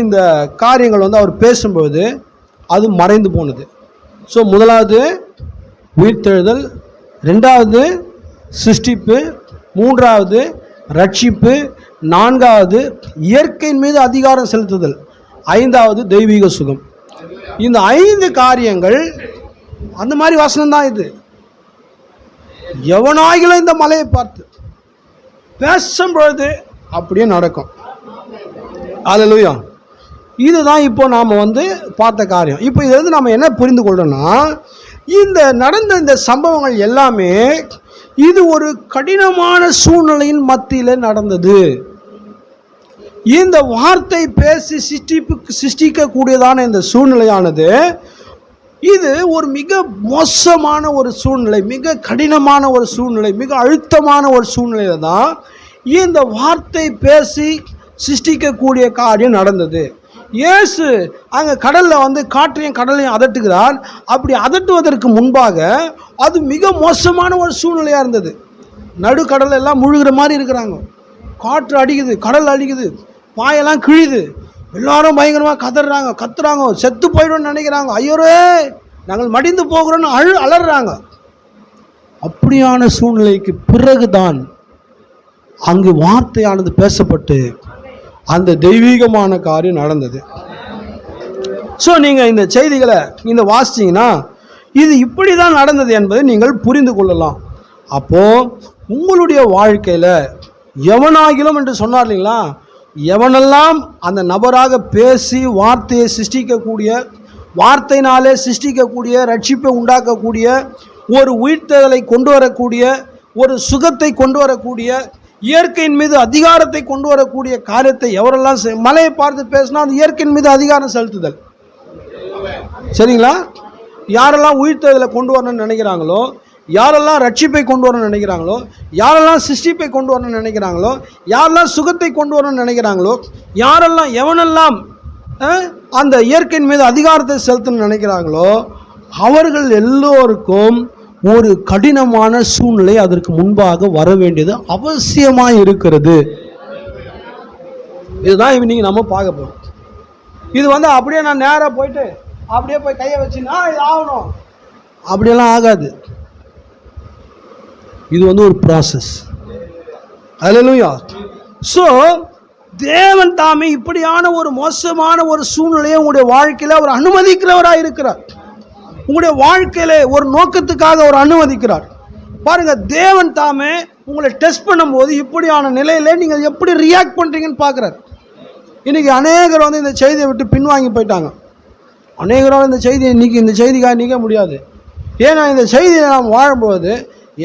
இந்த காரியங்கள் அவர் பேசும்போது அது மறைந்து போனது. ஸோ 1வது உயிர்த்தெழுதல், 2வது சிருஷ்டிப்பு, 3வது ரட்சிப்பு, 4வது இயற்கையின் மீது அதிகாரம் செலுத்துதல், 5வது தெய்வீக சுகம். இந்த 5 காரியங்கள் அந்த மாதிரி வசனம் தான். இது எவனாகிலும் இந்த மலையை பார்த்து பேசும்பொழுது அப்படியே நடக்கும். அல்லேலூயா. இதுதான் இப்போ நாம் பார்த்த காரியம். இப்போ இது நம்ம என்ன புரிந்து கொள்றோம்னா, இந்த நடந்த இந்த சம்பவங்கள் எல்லாமே இது ஒரு கடினமான சூழ்நிலையின் மத்தியில் நடந்தது. இந்த வார்த்தை பேசி சிருஷ்டிக்கக்கூடியதான இந்த சூழ்நிலையானது இது ஒரு மிக மோசமான ஒரு சூழ்நிலை, மிக கடினமான ஒரு சூழ்நிலை, மிக அழுத்தமான ஒரு சூழ்நிலையில தான் இந்த வார்த்தை பேசி சிருஷ்டிக்கக்கூடிய காரியம் நடந்தது. இயேசு அங்கே கடலில் காற்றையும் கடலையும் அதட்டுகிறார். அப்படி அதட்டுவதற்கு முன்பாக அது மிக மோசமான ஒரு சூழ்நிலையாக இருந்தது. நடுக்கடல் எல்லாம் முழுகிற மாதிரி இருக்கிறாங்க, காற்று அடிக்குது, கடல் அடிக்குது, பாயெல்லாம் கிழியுது, எல்லாரும் பயங்கரமாக கத்துறாங்க, செத்து போயிடும்னு நினைக்கிறாங்க, ஐயோரே நாங்கள் மடிந்து போகிறோன்னு அலறாங்க. அப்படியான சூழ்நிலைக்கு பிறகுதான் அங்கு வார்த்தையானது பேசப்பட்டு அந்த தெய்வீகமான காரியம் நடந்தது. ஸோ நீங்கள் இந்த செய்திகளை வாசிச்சிங்கன்னா இது இப்படி தான் நடந்தது என்பதை நீங்கள் புரிந்து கொள்ளலாம். அப்போது உங்களுடைய வாழ்க்கையில் எவனாகிலும் என்று சொன்னார் இல்லைங்களா, எவனெல்லாம் அந்த நபராக பேசி வார்த்தையை சிருஷ்டிக்கக்கூடிய, வார்த்தையினாலே சிருஷ்டிக்கக்கூடிய, ரட்சிப்பை உண்டாக்கக்கூடிய, ஒரு உயிர்த்தெழுதலை கொண்டு வரக்கூடிய, ஒரு சுகத்தை கொண்டு வரக்கூடிய, இயற்கையின் மீது அதிகாரத்தை கொண்டு வரக்கூடிய காரியத்தை எவரெல்லாம் மலையை பார்த்து பேசினா அது இயற்கையின் மீது அதிகாரம் செலுத்துதல். சரிங்களா? யாரெல்லாம் உயிர்த்தெழுதலை கொண்டு வரணும்னு நினைக்கிறாங்களோ, யாரெல்லாம் ரட்சிப்பை கொண்டு வரணும்னு நினைக்கிறாங்களோ, யாரெல்லாம் சிருஷ்டிப்பை கொண்டு வரணும்னு நினைக்கிறாங்களோ, யாரெல்லாம் சுகத்தை கொண்டு வரணும்னு நினைக்கிறாங்களோ, யாரெல்லாம் எவனெல்லாம் அந்த இயற்கையின் மீது அதிகாரத்தை செலுத்தணும்னு நினைக்கிறாங்களோ அவர்கள் எல்லோருக்கும் ஒரு கடினமான சூழ்நிலை அதற்கு முன்பாக வர வேண்டியது அவசியமாக இருக்கிறது. இதுதான் இன்னைக்கு நம்ம பார்க்க போறோம். இது அப்படியே நான் நேராக போயிட்டு அப்படியே போய் கையை வச்சுன்னா இது ஆகணும், அப்படியெல்லாம் ஆகாது. இது ஒரு ப்ராசஸ். அல்லேலூயா. ஸோ தேவன் தாமே இப்படியான ஒரு மோசமான ஒரு சூழ்நிலையை உங்களுடைய வாழ்க்கையில் அவர் அனுமதிக்கிறவராக இருக்கிறார். உங்களுடைய வாழ்க்கையில ஒரு நோக்கத்துக்காக அவர் அனுமதிக்கிறார். பாருங்க, தேவன் தாமே உங்களை டெஸ்ட் பண்ணும்போது இப்படியான நிலையில நீங்கள் எப்படி ரியாக்ட் பண்றீங்கன்னு பார்க்குறாரு. இன்னைக்கு அநேகர் இந்த செய்தியை விட்டு பின்வாங்கி போயிட்டாங்க. அநேகரால் இந்த செய்தியை இந்த செய்திக்காக நீக்க முடியாது. ஏன்னா இந்த செய்தியை நாம் வாழும்போது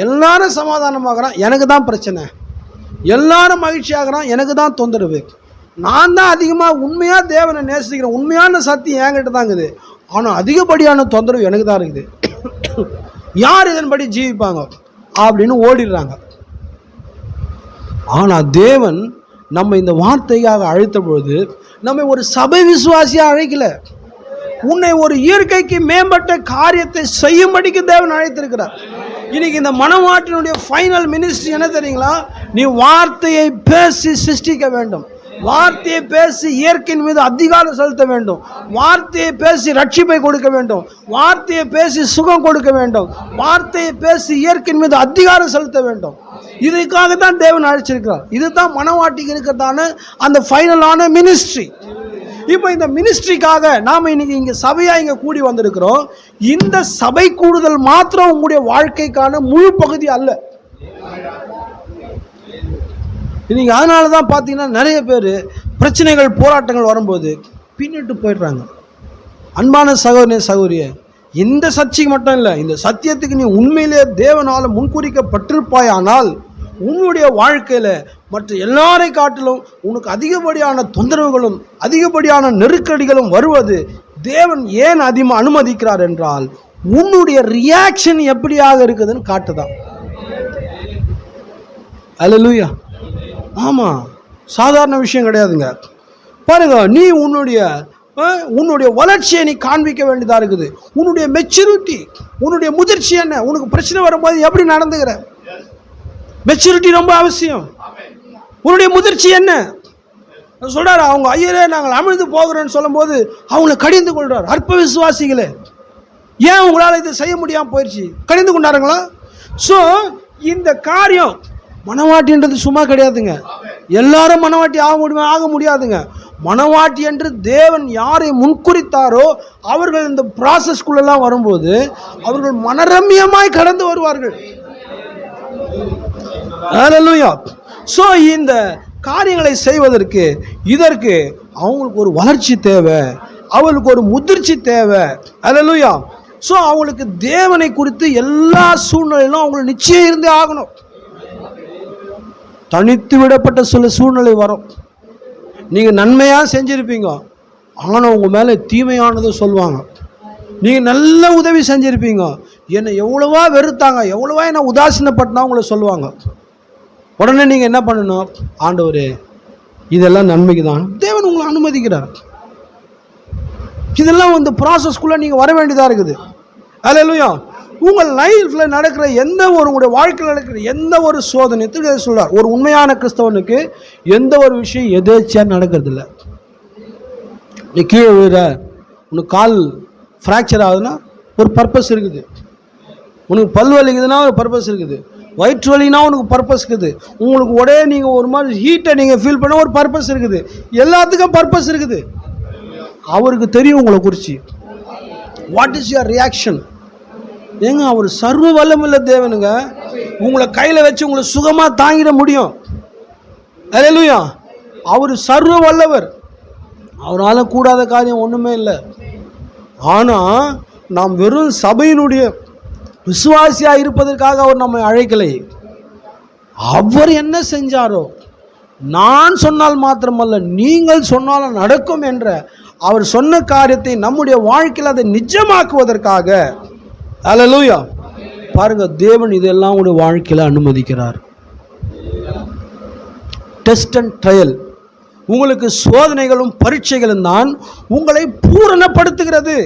எல்லாரும் சமாதானமாகறான், எனக்கு தான் பிரச்சனை. எல்லாரும் மகிழ்ச்சியாகிறான், எனக்கு தான் தொந்தரவு. நான் தான் அதிகமாக உண்மையாக தேவனை நேசிக்கிறேன், உண்மையான சத்தியம் என்கிட்ட தான் இருக்குது, ஆனால் அதிகப்படியான தொந்தரவு எனக்கு தான் இருக்குது. யார் இதன்படி ஜீவிப்பாங்க அப்படின்னு ஓடிடுறாங்க. ஆனால் தேவன் நம்ம இந்த வார்த்தைக்காக அழைத்த பொழுது நம்மை ஒரு சபை விசுவாசியாக அழைக்கல, உன்னை ஒரு இயற்கைக்கு மேம்பட்ட காரியத்தை செய்யும்படிக்கு தேவன் அழைத்திருக்கிறார். இன்னைக்கு இந்த மனவாட்டினுடைய ஃபைனல் மினிஸ்ட்ரி என்ன தெரியுங்களா? நீ வார்த்தையை பேசி சிருஷ்டிக்க வேண்டும், வார்த்தையை பேசி இயற்கையின் மீது அதிகாரம் செலுத்த வேண்டும், வார்த்தையை பேசி ரட்சிப்பை கொடுக்க வேண்டும், வார்த்தையை பேசி சுகம் கொடுக்க வேண்டும், வார்த்தையை பேசி இயற்கையின் மீது அதிகாரம் செலுத்த வேண்டும். இதுக்காக தான் தேவன் அழைச்சிருக்கிறார். இதுதான் மனவாட்டிக்கு இருக்கிறதான அந்த ஃபைனலான மினிஸ்ட்ரி. இப்போ இந்த மினிஸ்ட்ரிக்காக நாம் இன்னைக்கு இங்கே சபையாக இங்கே கூடி வந்திருக்கிறோம். இந்த சபை கூடுதல் மாத்திரம் உங்களுடைய வாழ்க்கைக்கான முழு பகுதி அல்ல. இன்னைக்கு அதனால தான் பார்த்தீங்கன்னா நிறைய பேர் பிரச்சனைகள் போராட்டங்கள் வரும்போது பின்னிட்டு போயிடுறாங்க. அன்பான சகோதரனே சகோதரியே, இந்த சர்ச்சைக்கு மட்டும் இல்லை, இந்த சத்தியத்துக்கு நீ உண்மையிலே தேவனால் முன்குறிக்கப்பட்டிருப்பாயானால் உன்னுடைய வாழ்க்கையில் மற்ற எல்லாரை காட்டிலும் உனக்கு அதிகப்படியான தொந்தரவுகளும் அதிகப்படியான நெருக்கடிகளும் வருவது தேவன் ஏன் அதிகமாக அனுமதிக்கிறார் என்றால் உன்னுடைய ரியாக்ஷன் எப்படியாக இருக்குதுன்னு காட்டுதான். அல்லேலூயா. ஆமாம், சாதாரண விஷயம் கிடையாதுங்க. பாருங்க, நீ உன்னுடைய வளர்ச்சியை நீ காண்பிக்க வேண்டியதாக இருக்குது. உன்னுடைய மெச்சூரிட்டி, உன்னுடைய முதிர்ச்சி என்ன? உனக்கு பிரச்சனை வரும்போது எப்படி நடந்துக்கிற? மெச்சூரிட்டி ரொம்ப அவசியம். உன்னுடைய முதிர்ச்சி என்ன சொல்றாரு? அவங்க ஐயரே நாங்கள் அமிழ்ந்து போகிறோன்னு சொல்லும் போது அவங்களை கடிந்து கொள்றார். அற்ப விசுவாசிகளே, ஏன் உங்களால் இதை செய்ய முடியாமல் போயிடுச்சு? கடிந்து கொண்டாருங்களா? ஸோ இந்த காரியம் மனவாட்டின்றது சும்மா கிடையாதுங்க. எல்லாரும் மனவாட்டி ஆக முடியாதுங்க. மனவாட்டி என்று தேவன் யாரை முன்குறித்தாரோ அவர்கள் இந்த ப்ராசஸ்குள்ளெல்லாம் வரும்போது அவர்கள் மனரம்யமாய் கடந்து வருவார்கள். அல்லேலூயா. ஸோ இந்த காரியங்களை செய்வதற்கு இதற்கு அவங்களுக்கு ஒரு வளர்ச்சி தேவை, அவங்களுக்கு ஒரு முதிர்ச்சி தேவை. அல்லேலூயா. ஸோ அவங்களுக்கு தேவனை குறித்து எல்லா சூழ்நிலையிலும் அவங்களுக்கு நிச்சயம் இருந்தே ஆகணும். தனித்து விடப்பட்ட சில சூழ்நிலை வரும். நீங்கள் நன்மையாக செஞ்சுருப்பீங்க, ஆனால் உங்கள் மேலே தீமையானதை சொல்லுவாங்க. நீங்கள் நல்ல உதவி செஞ்சுருப்பீங்க, என்னை எவ்வளவா வெறுத்தாங்க, எவ்வளவா என்னை உதாசீனப்பட்டனா உங்களை சொல்லுவாங்க. உடனே நீங்கள் என்ன பண்ணணும்? ஆண்டவரே இதெல்லாம் நன்மைக்கு தான் தேவன் உங்களை அனுமதிக்கிறார். இதெல்லாம் ப்ராசஸ்குள்ளே நீங்கள் வர வேண்டியதாக இருக்குது. அல்லேலூயா. உங்கள் லைஃப்பில் நடக்கிற உங்களுடைய வாழ்க்கையில் நடக்கிற எந்த ஒரு சோதனைக்கு சொல்றார், ஒரு உண்மையான கிறிஸ்தவனுக்கு எந்த ஒரு விஷயம் எதேச்சியாக நடக்கிறது இல்லை. நீ கீழே விழுற, உனக்கு கால் ஃப்ராக்சர் ஆகுதுன்னா ஒரு பர்பஸ் இருக்குது, உனக்கு பல் வலிக்குதுன்னா ஒரு பர்பஸ் இருக்குது, வயிற்று வலினா உனக்கு பர்பஸ் இருக்குது, உங்களுக்கு உடனே நீங்கள் ஒரு மாதிரி ஹீட்டை நீங்கள் ஃபீல் பண்ண ஒரு பர்பஸ் இருக்குது. எல்லாத்துக்கும் பர்பஸ் இருக்குது. அவருக்கு தெரியும் உங்களை குறித்து. What is your reaction? ஏங்க, அவர் சர்வ வல்லமுள்ள தேவனுங்க. உங்களை கையில் வச்சு உங்களை சுகமாக தாங்கிட முடியும். அல்லேலூயா. அவர் சர்வ வல்லவர், அவரால் கூடாத காரியம் ஒன்றுமே இல்லை. ஆனால் நாம் வெறும் சபையினுடைய விசுவாசியாக இருப்பதற்காக அவர் நம்மை அழைக்கலை. அவர் என்ன செஞ்சாரோ, நான் சொன்னால் மாத்திரமல்ல நீங்கள் சொன்னாலும் நடக்கும் என்ற அவர் சொன்ன காரியத்தை நம்முடைய வாழ்க்கையில் அதை நிஜமாக்குவதற்காக. அல்லேலூயா. பாருங்க, தேவன் இதெல்லாம் உடைய வாழ்க்கையில் அனுமதிக்கிறார். டெஸ்ட் அண்ட் ட்ரையல், உங்களுக்கு சோதனைகளும் பரீட்சைகளும் தான் உங்களை பூரணப்படுத்துகிறது.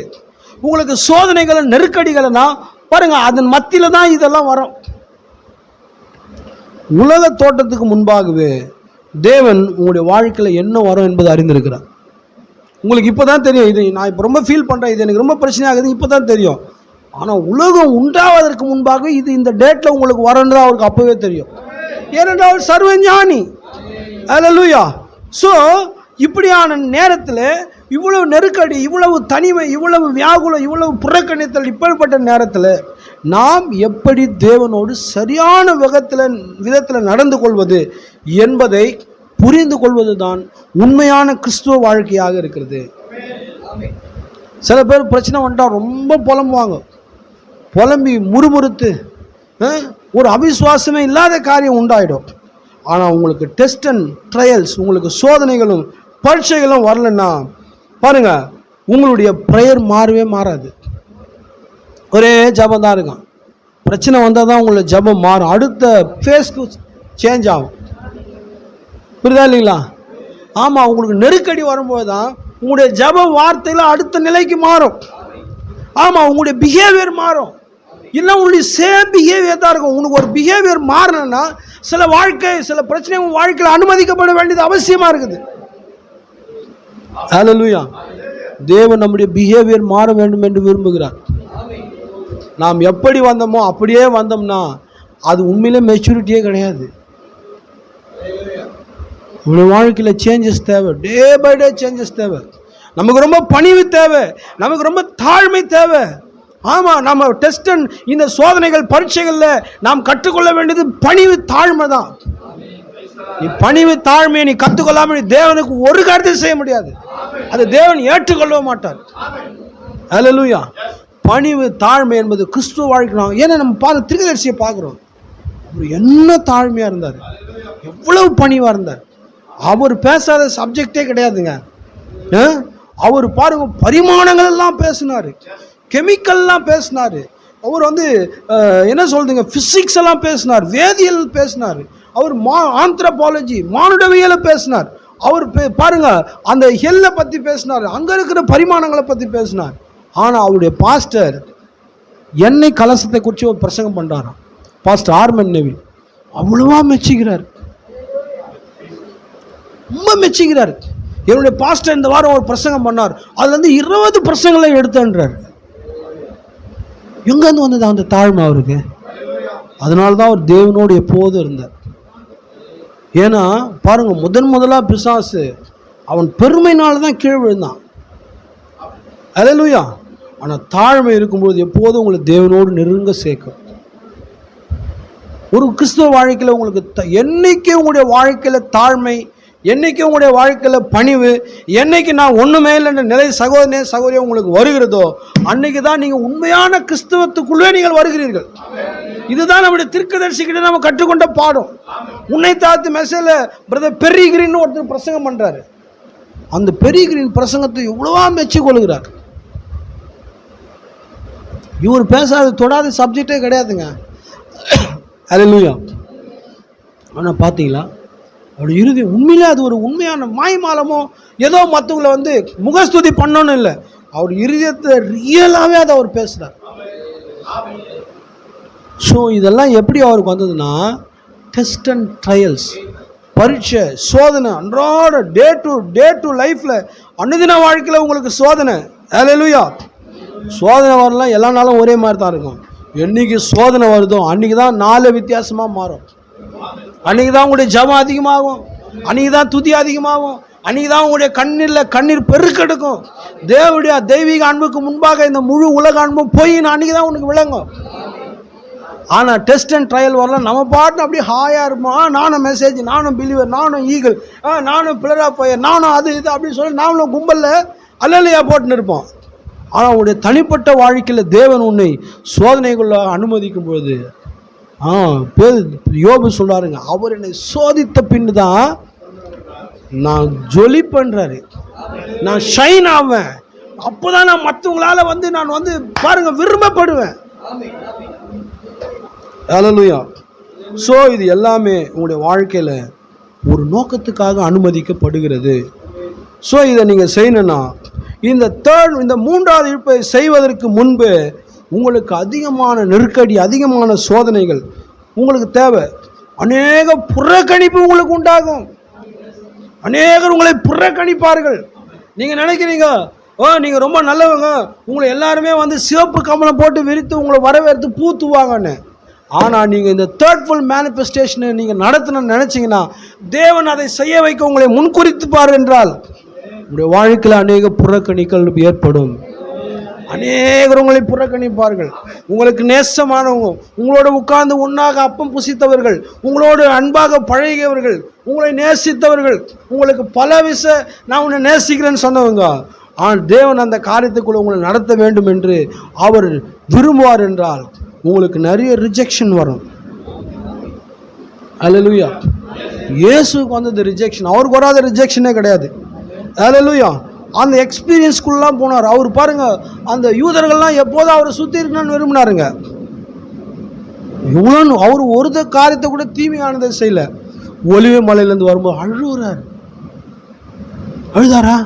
உங்களுக்கு சோதனைகளும் நெருக்கடிகளும் தான் பாருங்க, அதன் மத்தியில் தான் இதெல்லாம் வரும். உலக தோட்டத்துக்கு முன்பாகவே தேவன் உங்களுடைய வாழ்க்கையில் என்ன வரும் என்பதை அறிந்திருக்கிறார். உங்களுக்கு இப்போ தான் தெரியும். இது நான் இப்போ ரொம்ப ஃபீல் பண்ணுறேன், இது எனக்கு ரொம்ப பிரச்சனையாகுது, இப்போ தான் தெரியும். ஆனால் உலகம் உண்டாவதற்கு முன்பாக இது இந்த டேட்டில் உங்களுக்கு வரணுன்னு அவருக்கு அப்போவே தெரியும். ஏனென்றால் அவர் சர்வஞானி. அல்லேலூயா. ஸோ இப்படியான நேரத்தில், இவ்வளவு நெருக்கடி, இவ்வளவு தனிமை, இவ்வளவு வியாகுலம், இவ்வளவு புறக்கணித்தல், இப்படிப்பட்ட நேரத்தில் நாம் எப்படி தேவனோடு சரியான விதத்தில் நடந்து கொள்வது என்பதை புரிந்து கொள்வது தான் உண்மையான கிறிஸ்துவ வாழ்க்கையாக இருக்கிறது. சில பேர் பிரச்சனை வந்துட்டால் ரொம்ப புலம்புவாங்க, புலம்பி முறுமுறுத்து ஒரு அவிசுவாசமே இல்லாத காரியம் உண்டாயிடும். ஆனால் உங்களுக்கு டெஸ்ட் அண்ட் ட்ரையல்ஸ், உங்களுக்கு சோதனைகளும் பரீட்சைகளும் வரலன்னா பாருங்க, உங்களுடைய ப்ரேயர் மாறவே மாறாது. ஒரே ஜபம் தான் இருக்கும். பிரச்சனை வந்தால் தான் உங்களுடைய ஜபம் மாறும், அடுத்த ஃபேஸ்க்கு சேஞ்ச் ஆகும். புரியுதா இல்லைங்களா? ஆமாம், உங்களுக்கு நெருக்கடி வரும்போது தான் உங்களுடைய ஜப வார்த்தையில் அடுத்த நிலைக்கு மாறும். ஆமாம், உங்களுடைய பிஹேவியர் மாறும். இல்லை உங்களுடைய சேம் பிஹேவியர் தான் இருக்கும். உனக்கு ஒரு பிஹேவியர் மாறணும்னா சில பிரச்சனை உங்கள் வாழ்க்கையில் அனுமதிக்கப்பட வேண்டியது அவசியமாக இருக்குது. ஹல்லேலூயா. தேவன் நம்முடைய பிஹேவியர் மாற வேண்டும் என்று விரும்புகிறார். நாம் எப்படி வந்தோமோ அப்படியே வந்தோம்னா அது உண்மையிலே மெச்சூரிட்டியே கிடையாது. உங்களுடைய வாழ்க்கையில் சேஞ்சஸ் தேவை, டே பை டே சேஞ்சஸ் தேவை. நமக்கு ரொம்ப பணிவு தேவை, நமக்கு ரொம்ப தாழ்மை தேவை. ஆமாம், நம்ம டெஸ்ட் இந்த சோதனைகள் பரீட்சைகளில் நாம் கற்றுக்கொள்ள வேண்டியது பணிவு தாழ்மை தான். நீ பணிவு தாழ்மையை நீ கற்றுக்கொள்ளாமல் நீ தேவனுக்கு ஒரு காரியத்தை செய்ய முடியாது. அது தேவன் ஏற்றுக்கொள்ளவே மாட்டார். ஹல்லேலூயா. பணிவு தாழ்மை என்பது கிறிஸ்துவ வாழ்க்கை. ஏன்னா நம்ம தீர்க்கதரிசியை பார்க்குறோம், அவர் என்ன தாழ்மையாக இருந்தார், எவ்வளவு பணிவாக இருந்தார். அவர் பேசாத சப்ஜெக்டே கிடையாதுங்க. அவர் பாருங்க, பரிமாணங்கள் எல்லாம் பேசினார், கெமிக்கல்லாம் பேசினார். அவர் என்ன சொல்றதுங்க, பிசிக்ஸ் எல்லாம் பேசினார், வேதியியல் பேசினார், அவர் ஆந்த்ரோபாலஜி மானுடவியலை பேசினார். அவர் பாருங்க அந்த ஹெல்லை பற்றி பேசினார், அங்கே இருக்கிற பரிமாணங்களை பற்றி பேசினார். ஆனால் அவருடைய பாஸ்டர் எண்ணெய் கலசத்தை குறித்து ஒரு பிரசங்கம் பண்ணுறாராம். பாஸ்டர் ஆர்மன் நெவில் அவ்வளவா மெச்சுகிறார், ரொம்ப மெச்சுகிறார். என்னுடைய பாஸ்டர் இந்த வாரம் ஒரு பிரசங்கம் பண்ணார், அதுலேருந்து 20 பிரசங்களை எடுத்துன்றார். எங்கேருந்து வந்தது அந்த தாழ்மை அவருக்கு? அதனால தான் அவர் தேவனோடு எப்போதும் இருந்தார். ஏன்னா பாருங்க, முதலாக பிசாசு அவன் பெருமைனால தான் கீழ் விழுந்தான். அல்லேலூயா. ஆனால் தாழ்மை இருக்கும்போது எப்போதும் உங்களை தேவனோடு நெருங்க சேர்க்கும். ஒரு கிறிஸ்துவ வாழ்க்கையில் உங்களுக்கு என்னைக்கு உங்களுடைய வாழ்க்கையில் தாழ்மை, என்னைக்கு உங்களுடைய வாழ்க்கையில் பணிவு, என்னைக்கு நான் ஒன்றுமே இல்லைன்ற நிலை சகோதரியம் உங்களுக்கு வருகிறதோ அன்னைக்கு தான் நீங்கள் உண்மையான கிறிஸ்தவத்துக்குள்ளே நீங்கள் வருகிறீர்கள். இதுதான் நம்முடைய தீர்க்கதரிசிக்கிட்ட நம்ம கற்றுக்கொண்ட பாடம். உன்னை தாத்து மெசேஜில் பிரதர் பெரிகிரின்னு ஒருத்தர் பிரசங்கம் பண்ணுறாரு. அந்த பெரிகிரின் பிரசங்கத்தை எவ்வளவா மெச்சு கொள்கிறார். இவர் பேசாத தொடாத சப்ஜெக்டே கிடையாதுங்க. அல்லேலூயா. ஆனால் பார்த்தீங்களா, அவருடைய இறுதி உண்மையிலே அது ஒரு உண்மையான மாய்மாலமோ ஏதோ மற்றவங்களை முகஸ்துதி பண்ணணும்னு இல்லை, அவர் இருதயத்தை ரியலாகவே அதை அவர் பேசுகிறார். ஸோ இதெல்லாம் எப்படி அவருக்கு வந்ததுன்னா, டெஸ்ட் அண்ட் ட்ரையல்ஸ், பரீட்சை, சோதனை, அன்றாட டே டு லைஃப்பில் அனுதின வாழ்க்கையில் உங்களுக்கு சோதனை. அல்லேலூயா. சோதனை வரலாம், எல்லா நாளும் ஒரே மாதிரி தான் இருக்கும். என்னைக்கு சோதனை வருதோ அன்றைக்கி தான் நாலு வித்தியாசமாக மாறும். அன்றைக்கி தான் உங்களுடைய ஜபம் அதிகமாகும், அன்றைக்கி தான் துதி அதிகமாகும், அன்றைக்கி தான் உங்களுடைய கண்ணீர் பெருக்கெடுக்கும். தேவனுடைய தெய்வீக அன்புக்கு முன்பாக இந்த முழு உலக அன்பும் பொய்ன்னு அன்றைக்கி தான் உனக்கு விளங்கும். ஆனால் டெஸ்ட் அண்ட் ட்ரையல் வரலாம், நம்ம பாட்டு அப்படியே ஹாயாக இருப்போம். நானும் மெசேஜ், நானும் பிலீவர், நானும் ஈகிள், நானும் பிளராக போய், நானும் அது இது அப்படின்னு சொல்லி நாமளும் கும்பலில் அல்லேலூயா போட்டுன்னு இருப்போம். ஆனால் உன்னுடைய தனிப்பட்ட வாழ்க்கையில் தேவன் உன்னை சோதனைக்குள்ள அனுமதிக்கும் பொழுது யோபு சொல்றாருங்க, அவர் என்னை சோதித்த பின்னு தான் நான் ஜொலி பண்றாரு, நான் ஷைன் ஆவேன். அப்போதான் நான் மற்றவங்களால நான் பாருங்க விரும்பப்படுவேன். அல்லேலூயா. ஸோ இது எல்லாமே உங்களுடைய வாழ்க்கையில் ஒரு நோக்கத்துக்காக அனுமதிக்கப்படுகிறது. ஸோ இதை நீங்கள் செய்யணும்னா இந்த மூன்றாவது இழுப்பை செய்வதற்கு முன்பு உங்களுக்கு அதிகமான நெருக்கடி, அதிகமான சோதனைகள் உங்களுக்கு தேவை, அநேக புறக்கணிப்பு உங்களுக்கு உண்டாகும். அநேகர் உங்களை புறக்கணிப்பார்கள். நீங்க நினைக்கிறீங்க நீங்க ரொம்ப நல்லவங்க, உங்களை எல்லாருமே வந்து சிவப்பு கமலம் போட்டு விரித்து உங்களை வரவேற்று பூத்துவாங்கன்னு. ஆனா நீங்க இந்த தேர்ட்ஃபுல் மேனிஃபெஸ்டேஷனை நீங்க நடத்தணும்னு நினைச்சீங்கன்னா தேவன் அதை செய்ய வைக்க உங்களை முன்குறித்துப்பார் என்றால் உங்களுடைய வாழ்க்கையில் அநேக புறக்கணிகள் ஏற்படும். அநேகர் உங்களை புறக்கணிப்பார்கள். உங்களுக்கு நேசமானவங்க, உங்களோட உட்கார்ந்து ஒன்றாக அப்பம் புசித்தவர்கள், உங்களோடு அன்பாக பழகியவர்கள், உங்களை நேசித்தவர்கள், உங்களுக்கு பல நான் உன்னை நேசிக்கிறேன்னு சொன்னவங்க, ஆனால் தேவன் அந்த காரியத்துக்குள்ள உங்களை நடத்த வேண்டும் என்று அவர் விரும்புவார் என்றால் உங்களுக்கு நிறைய ரிஜெக்ஷன் வரும். அல்லேலூயா. இயேசுக்கு வந்தது ரிஜெக்ஷன், அவருக்கு வராத ரிஜெக்ஷனே கிடையாது. அல்லேலூயா. அந்த எக்ஸ்பீரியன்ஸ்குள்ளலாம் போனார் அவர். பாருங்க, அந்த யூதர்கள்லாம் எப்போதும் அவரை சுற்றி இருக்கணும்னு விரும்பினாருங்க. இவ்வளோ அவர் ஒரு காரியத்தை கூட தீமையானதை செய்யல. ஒலிவ மலையிலேருந்து வரும்போது அழுகுறார். அழுதாரா?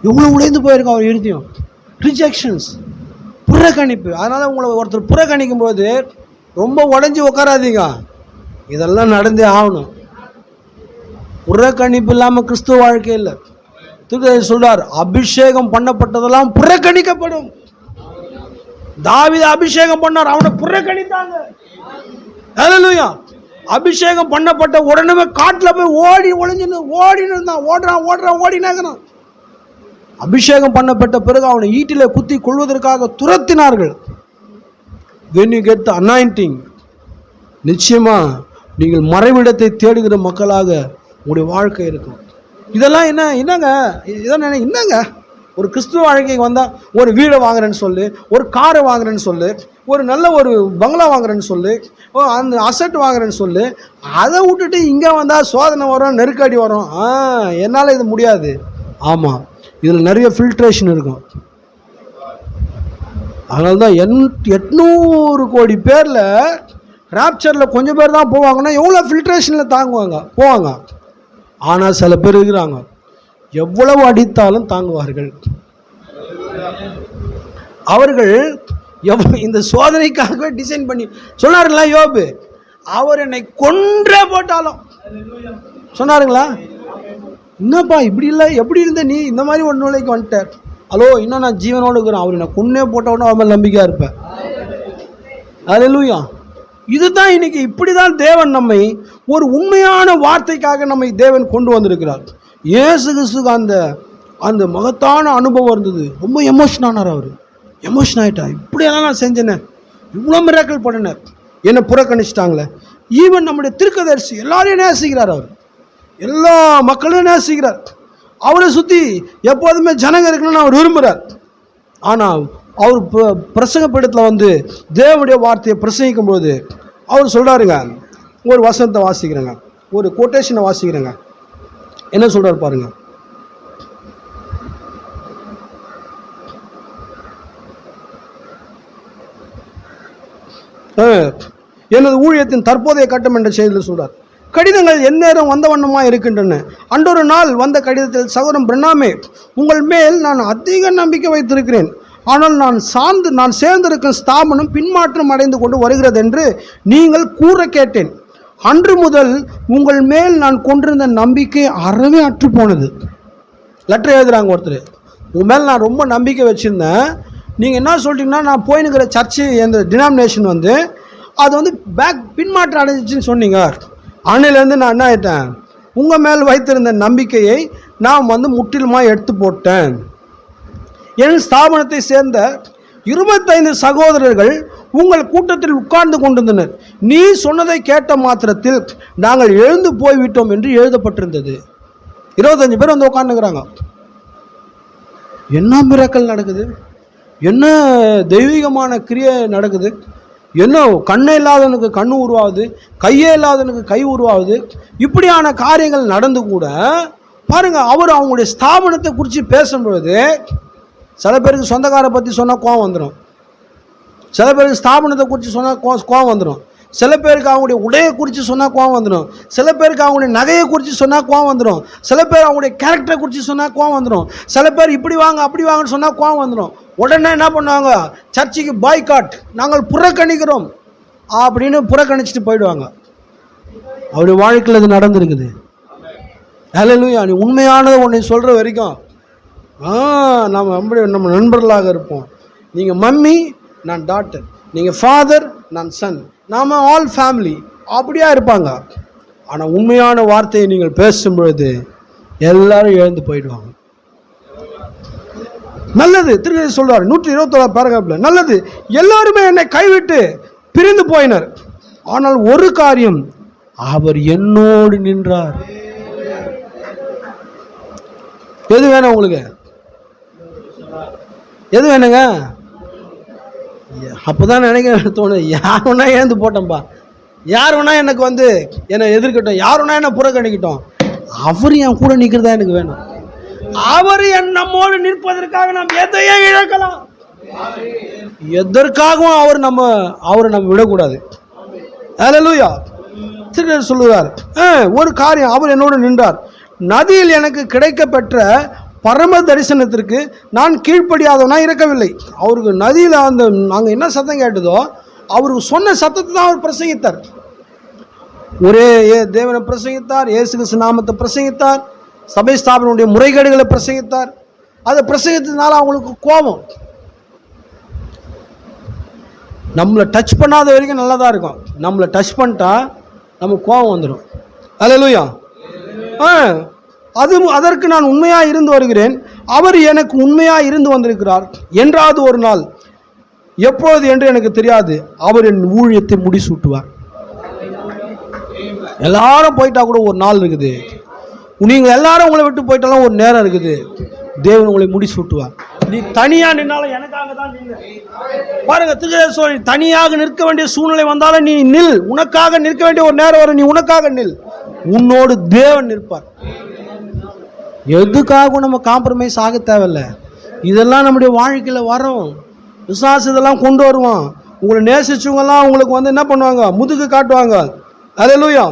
இவ்வளோ உடைந்து போயிருக்கோம் அவர் இருத்தியும். ரிஜெக்ஷன்ஸ், புறக்கணிப்பு. அதனால் உங்களை ஒருத்தர் புறக்கணிக்கும் போது ரொம்ப உடஞ்சி உட்காராதீங்க, இதெல்லாம் நடந்தே ஆகணும். புறக்கணிப்பு இல்லாமல் கிறிஸ்துவ வாழ்க்கை இல்லை. திருக்குறள் சொல்றார், அபிஷேகம் பண்ணப்பட்டதெல்லாம் புறக்கணிக்கப்படும். தாவீது அபிஷேகம் பண்ணார், அவனை புறக்கணித்தாங்க. ஹல்லேலூயா. அபிஷேகம் பண்ணப்பட்ட உடனே காட்டுல போய் ஓடின்னு இருந்தான். ஓடினாங்கறான். அபிஷேகம் பண்ணப்பட்ட பிறகு அவனை ஈட்டில குத்தி கொள்வதற்காக துரத்தினார்கள். when you get the anointing, நிச்சயமா நீங்கள் மறைவிடத்தை தேடுகிற மக்களாக உங்களுடைய வாழ்க்கை இருக்கும். இதெல்லாம் என்னங்க ஒரு கிறிஸ்துவ வாழ்க்கைக்கு வந்தால் ஒரு வீடை வாங்குறேன்னு சொல்லு, ஒரு காரை வாங்குறேன்னு சொல்லு, ஒரு நல்ல ஒரு பங்களா வாங்குறேன்னு சொல்லு, அந்த அசட் வாங்குறேன்னு சொல்லு, அதை விட்டுட்டு இங்கே வந்தால் சோதனை வரும், நெருக்கடி வரும், என்னால் இது முடியாது. ஆமாம், இதில் நிறைய ஃபில்ட்ரேஷன் இருக்கும். அதனால தான் 800 கோடி பேரில் ராப்சரில் கொஞ்சம் பேர் தான் போவாங்கன்னா எவ்வளோ ஃபில்ட்ரேஷனில் போவாங்க. ஆனால் சில பேர் இருக்கிறாங்க, எவ்வளவு அடித்தாலும் தாங்குவார்கள். அவர்கள் இந்த சோதனைக்காகவே டிசைன் பண்ணி சொன்னாருங்களா யோபு, அவர் என்னை கொன்றே போட்டாலும் சொன்னாருங்களா? என்னப்பா இப்படி இல்லை, எப்படி இருந்த நீ இந்த மாதிரி ஒரு நிலைக்கு வந்துட்ட? ஹலோ, இன்னும் நான் ஜீவனோடு இருக்கிறேன், அவர் என்னை கொன்னே போட்டவொன்னே அவர் மேலே நம்பிக்கையாக இருப்பேன். அல்லேலூயா. இதுதான் இன்னைக்கு. இப்படிதான் தேவன் நம்மை ஒரு உண்மையான வார்த்தைக்காக நம்மை தேவன் கொண்டு வந்திருக்கிறார். இயேசு கிறிஸ்துக்கு அந்த மகத்தான அனுபவம் இருந்தது. ரொம்ப எமோஷன் ஆனார். அவர் எமோஷன் ஆகிட்டார். இப்படியெல்லாம் நான் செஞ்சேனே, இவ்வளோ மிராக்கிள் பண்ணினேன், என்னை புறக்கணிச்சிட்டாங்களே. ஈவன் நம்முடைய தீர்க்கதரிசி எல்லாரையும் நேசிக்கிறார். அவர் எல்லா மக்களையும் நேசிக்கிறார். அவரை சுற்றி எப்போதுமே ஜனங்க இருக்கணும்னு அவர் விரும்புகிறார். ஆனால் அவர் பிரசங்க பீடத்தில் தேவனுடைய வார்த்தையை பிரசங்கிக்கும் போது அவர் சொல்கிறாருங்க, ஒரு வசனத்தை வாசிக்கிறேங்க, ஒரு கோட்டேஷனை வாசிக்கிறேங்க. என்ன சொல்றாரு பாருங்க. எனது ஊழியத்தின் தற்போதைய கட்டம் என்ற செய்தியில் சொல்றார், கடிதங்கள் எந்நேரம் வந்த வண்ணமா இருக்கின்றன. அன்றொரு நாள் வந்த கடிதத்தில், சகோதரன் பிரணாமே, உங்கள் மேல் நான் அதிக நம்பிக்கை வைத்திருக்கிறேன். ஆனால் நான் சேர்ந்திருக்கும் ஸ்தாபனம் பின்மாற்றம் அடைந்து கொண்டு வருகிறது என்று நீங்கள் கூற கேட்டேன். அன்று முதல் உங்கள் மேல் நான் கொண்டிருந்த நம்பிக்கை அறவே அற்று போனது. லெட்டர் எழுதுறாங்க ஒருத்தர், உங்கள் மேல் நான் ரொம்ப நம்பிக்கை வச்சுருந்தேன், நீங்கள் என்ன சொல்லிட்டீங்கன்னா நான் போயினுக்கிற சர்ச்சு அந்த டினாமினேஷன் அது பின்மாற்றம் அடைஞ்சிச்சின்னு சொன்னீங்க. அன்னையிலேருந்து நான் என்ன ஆகிட்டேன், உங்கள் மேல் வைத்திருந்த நம்பிக்கையை நான் முற்றிலுமாக எடுத்து போட்டேன். என் ஸ்தாபனத்தை சேர்ந்த 25 சகோதரர்கள் உங்கள் கூட்டத்தில் உட்கார்ந்து கொண்டிருந்தனர். நீ சொன்னதை கேட்ட மாத்திரத்தில் நாங்கள் எழுந்து போய்விட்டோம் என்று எழுதப்பட்டிருந்தது. 25 பேர் உட்காந்துக்கிறாங்க. என்ன மிராக்கிள் நடக்குது, என்ன தெய்வீகமான கிரியை நடக்குது, என்ன கண்ணே இல்லாதவனுக்கு கண்ணு உருவாகுது, கையே இல்லாதவனுக்கு கை உருவாகுது. இப்படியான காரியங்கள் நடந்து கூட பாருங்க, அவர் அவங்களுடைய ஸ்தாபனத்தை குறித்து பேசும்பொழுது சில பேருக்கு சொந்தக்காரை பற்றி சொன்னால் கோவம் வந்துடும், சில பேருக்கு ஸ்தாபனத்தை குறித்து சொன்னால் கோவம் வந்துடும், சில பேருக்கு அவங்களுடைய உடையை குறித்து சொன்னால் கோவம் வந்துடும், சில பேருக்கு அவங்களுடைய நகையை குறித்து சொன்னால் கோவம் வந்துடும், சில பேர் அவங்களுடைய கேரக்டரை குறித்து சொன்னால் கோவம் வந்துடும், சில பேர் இப்படி வாங்க அப்படி வாங்கன்னு சொன்னால் கோவம் வந்துடும். உடனே என்ன பண்ணுவாங்க, சர்ச்சுக்கு பாய்காட், நாங்கள் புறக்கணிக்கிறோம் அப்படின்னு புறக்கணிச்சுட்டு போயிடுவாங்க. அவருடைய வாழ்க்கையில் இது நடந்திருக்குது. ஹல்லேலூயா. நீ உண்மையானதை உன்னை சொல்கிற வரைக்கும் நம்ம நண்பர்களாக இருப்போம். நீங்கள் மம்மி, நான் டாட்டர், நீங்கள் ஃபாதர், நான் சன், நாம் ஆல் ஃபேமிலி, அப்படியா இருப்பாங்க. ஆனால் உண்மையான வார்த்தையை நீங்கள் பேசும் பொழுது எல்லாரும் எழுந்து போயிடுவாங்க. நல்லது, திரும்ப சொல்றாரு 121 பேராகிராஃப்ல, நல்லது, எல்லாருமே என்னை கைவிட்டு பிரிந்து போயினர், ஆனால் ஒரு காரியம், அவர் என்னோடு நின்றார். எது வேணும் உங்களுக்கு? எது வேணுங்க? அப்பதான் நினைக்க தோணுது, யார் வேணா ஏந்து போட்டோம்பா, யார் வேணா எனக்கு வந்து என்னை எதிர்க்கட்டும், யார் வேணா என்ன புறக்கணிக்கட்டும், அவர் என் கூட நிற்கிறதா எனக்கு வேணும். அவர் நம்மோடு நிற்பதற்காக நாம் எதையே இழக்கலாம். எதற்காகவும் அவரை நம்ம விடக்கூடாது. ஹல்லேலூயா. திருடர் சொல்லுவார், ஒரு காரியம், அவர் என்னோடு நின்றார். நதியில் எனக்கு கிடைக்க பெற்ற பரம தரிசனத்திற்கு நான் கீழ்ப்படியாதவனா இருக்கவில்லை. அவருக்கு நதியில் நாங்கள் என்ன சத்தம் கேட்டதோ அவருக்கு சொன்ன சத்தத்தை தான் அவர் பிரசங்கித்தார். ஒரே தேவனை பிரசங்கித்தார், இயேசு கிறிஸ்து நாமத்தை பிரசங்கித்தார், சபை ஸ்தாபனுடைய முறைகேடுகளை பிரசங்கித்தார். அதை பிரசங்கித்ததுனால அவங்களுக்கு கோபம். நம்மளை டச் பண்ணாத வரைக்கும் நல்லா தான் இருக்கும், நம்மளை டச் பண்ணிட்டா நமக்கு கோபம் வந்துடும். ஹல்லேலூயா. அதற்கு நான் உண்மையாக இருந்து வருகிறேன், அவர் எனக்கு உண்மையாக இருந்து வந்திருக்கிறார். என்றாவது ஒரு நாள், எப்பொழுது என்று எனக்கு தெரியாது, அவர் என் ஊழியத்தை முடிசூட்டுவார். எல்லாரும் போயிட்டா கூட ஒரு நாள் இருக்குது, நீங்கள் எல்லாரும் உங்களை விட்டு போயிட்டாலும் ஒரு நேரம் இருக்குது, தேவன் உங்களை முடிசூட்டுவார். நீ தனியா நின்னாலும் எனக்காக தான் நின்று பாருங்க. திருச்செந்தூர் தனியாக நிற்க வேண்டிய சூழ்நிலை வந்தாலும் நீ நில், உனக்காக நிற்க வேண்டிய ஒரு நேரம் வரும், நீ உனக்காக நில், உன்னோடு தேவன் நிற்பார். எதுக்காக நம்ம காம்ப்ரமைஸ் ஆக தேவையில்லை. இதெல்லாம் நம்முடைய வாழ்க்கையில் வரும், விசுவாசம் இதெல்லாம் கொண்டு வருவான். உங்களை நேசிச்சவங்கெல்லாம் உங்களுக்கு வந்து என்ன பண்ணுவாங்க, முதுகு காட்டுவாங்க. ஹல்லேலூயா.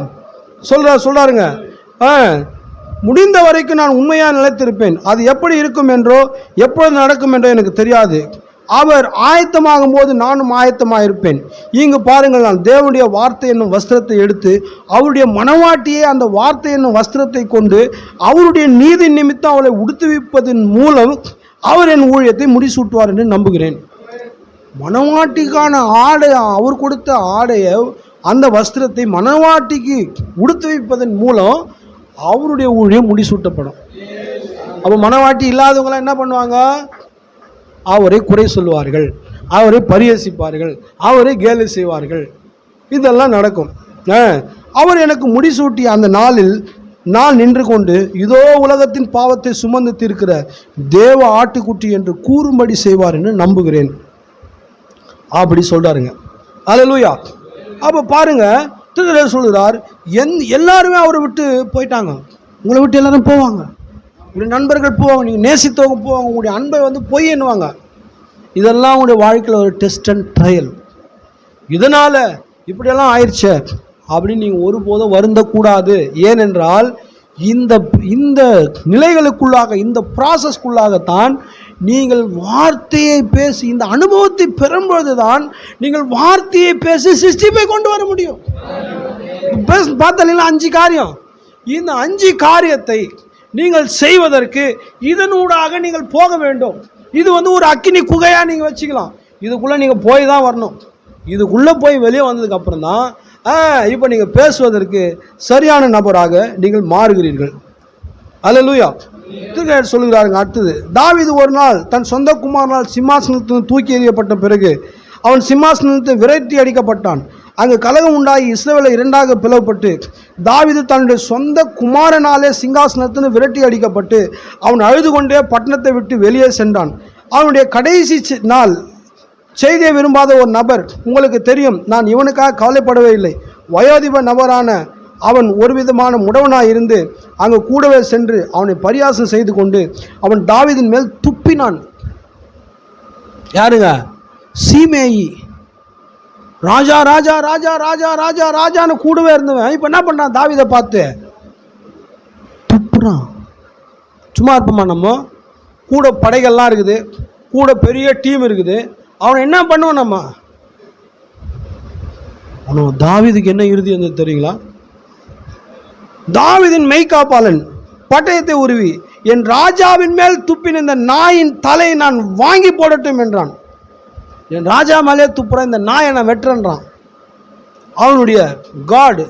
சொல்றாருங்க, முடிந்த வரைக்கும் நான் உண்மையாக நிலைத்திருப்பேன், அது எப்படி இருக்கும் என்றோ எப்பொழுது நடக்கும் என்றோ எனக்கு தெரியாது. அவர் ஆயத்தமாகும் போது நானும் ஆயத்தமாக இருப்பேன். இங்கு பாருங்கள், நான் தேவனுடைய வார்த்தை என்னும் வஸ்திரத்தை எடுத்து அவருடைய மனவாட்டியை அந்த வார்த்தை என்னும் வஸ்திரத்தை கொண்டு அவருடைய நீதி நிமித்தம் அவளை உடுத்துவிப்பதன் மூலம் அவர் என் ஊழியத்தை முடிசூட்டுவார் என்று நம்புகிறேன். மனவாட்டிக்கான ஆடை, அவர் கொடுத்த ஆடையை, அந்த வஸ்திரத்தை மனவாட்டிக்கு உடுத்து வைப்பதன் மூலம் அவருடைய ஊழியம் முடிசூட்டப்படும். அப்போ மனவாட்டி இல்லாதவங்களாம் என்ன பண்ணுவாங்க, அவரை குறை சொல்லுவார்கள், அவரை பரிஹசிப்பார்கள், அவரை கேலி செய்வார்கள். இதெல்லாம் நடக்கும். அவர் எனக்கு முடிசூட்டிய அந்த நாளில் நான் நின்று கொண்டு, இதோ உலகத்தின் பாவத்தை சுமந்து தீர்க்கிற தேவ ஆட்டுக்குட்டி என்று கூறும்படி செய்வார் என்று நம்புகிறேன். அப்படி சொல்றாருங்க. ஹல்லேலூயா. அப்போ பாருங்க, திருடர் சொல்கிறார், எல்லாருமே அவரை விட்டு போயிட்டாங்க. உங்களை விட்டு எல்லாரும் போவாங்க, உங்களுடைய நண்பர்கள் போவாங்க, நீங்கள் நேசித்தவங்க போவாங்க, உங்களுடைய அன்பை வந்து பொய் எண்ணுவாங்க. இதெல்லாம் உங்களுடைய வாழ்க்கையில் ஒரு டெஸ்ட் அண்ட் ட்ரையல். இதனால் இப்படியெல்லாம் ஆயிடுச்சு அப்படின்னு நீங்கள் ஒருபோதும் வருந்தக்கூடாது. ஏனென்றால் இந்த நிலைகளுக்குள்ளாக, இந்த ப்ராசஸ்க்குள்ளாகத்தான் நீங்கள் வார்த்தையை பேசி, இந்த அனுபவத்தை பெறும்பொழுது தான் நீங்கள் வார்த்தையை பேசி சிருஷ்டிப்பை கொண்டு வர முடியும். பார்த்தீங்களா, 5 காரியம். இந்த 5 காரியத்தை நீங்கள் செய்வதற்கு இதனூடாக நீங்கள் போக வேண்டும். இது வந்து ஒரு அக்கினி குகையாக நீங்கள் வச்சுக்கலாம். இதுக்குள்ளே நீங்கள் போய் தான் வரணும். இதுக்குள்ளே போய் வெளியே வந்ததுக்கு அப்புறம் தான் இப்போ நீங்கள் பேசுவதற்கு சரியான நபராக நீங்கள் மாறுகிறீர்கள். ஹல்லேலூயா. திருக்கர் சொல்லுகிறாருங்க. அடுத்தது, தாவீது ஒரு நாள் தன் சொந்த குமாரனால் சிம்மாசனத்தில் தூக்கி எறியப்பட்ட பிறகு அவன் சிம்மாசனத்தை விரட்டி அடிக்கப்பட்டான். அங்கு கலகம் உண்டாகி இஸ்ரவேலை 2ஆக பிளவுபட்டு தாவீது தன்னுடைய சொந்த குமாரனாலே சிங்காசனத்தின் விரட்டி அடிக்கப்பட்டு அவன் அழுது கொண்டே பட்டணத்தை விட்டு வெளியே சென்றான். அவனுடைய கடைசி நாள் செய்தியை விரும்பாத ஒரு நபர், உங்களுக்கு தெரியும், நான் இவனுக்காக கவலைப்படவே இல்லை. வயோதிப நபரான அவன் ஒரு விதமான முடவனாய் இருந்து அங்கு கூடவே சென்று அவனை பரியாசம் செய்து கொண்டு அவன் தாவீதின் மேல் துப்பினான். யாருங்க? சீமேயி. ராஜா ராஜா ராஜா ராஜா ராஜா ராஜான்னு கூடவே இருந்தவன் இப்போ என்ன பண்ணான், தாவீதை பார்த்து துப்புறான். சும்மா இருப்போமா? நம்ம கூட படைகள்லாம் இருக்குது, கூட பெரிய டீம் இருக்குது, அவனை என்ன பண்ணுவோம் நம்ம? அவன் தாவீதுக்கு என்ன இறுதி வந்து தெரியுங்களா? தாவீதின் மெய்காப்பாளன் பட்டயத்தை உருவி என் ராஜாவின் மேல் துப்பின இந்த நாயின் தலையை நான் வாங்கி போடட்டும் என்றான். என் ராஜா மேலே துப்புற இந்த நாயை நான் வெட்டுறேன்றான். அவனுடைய காட்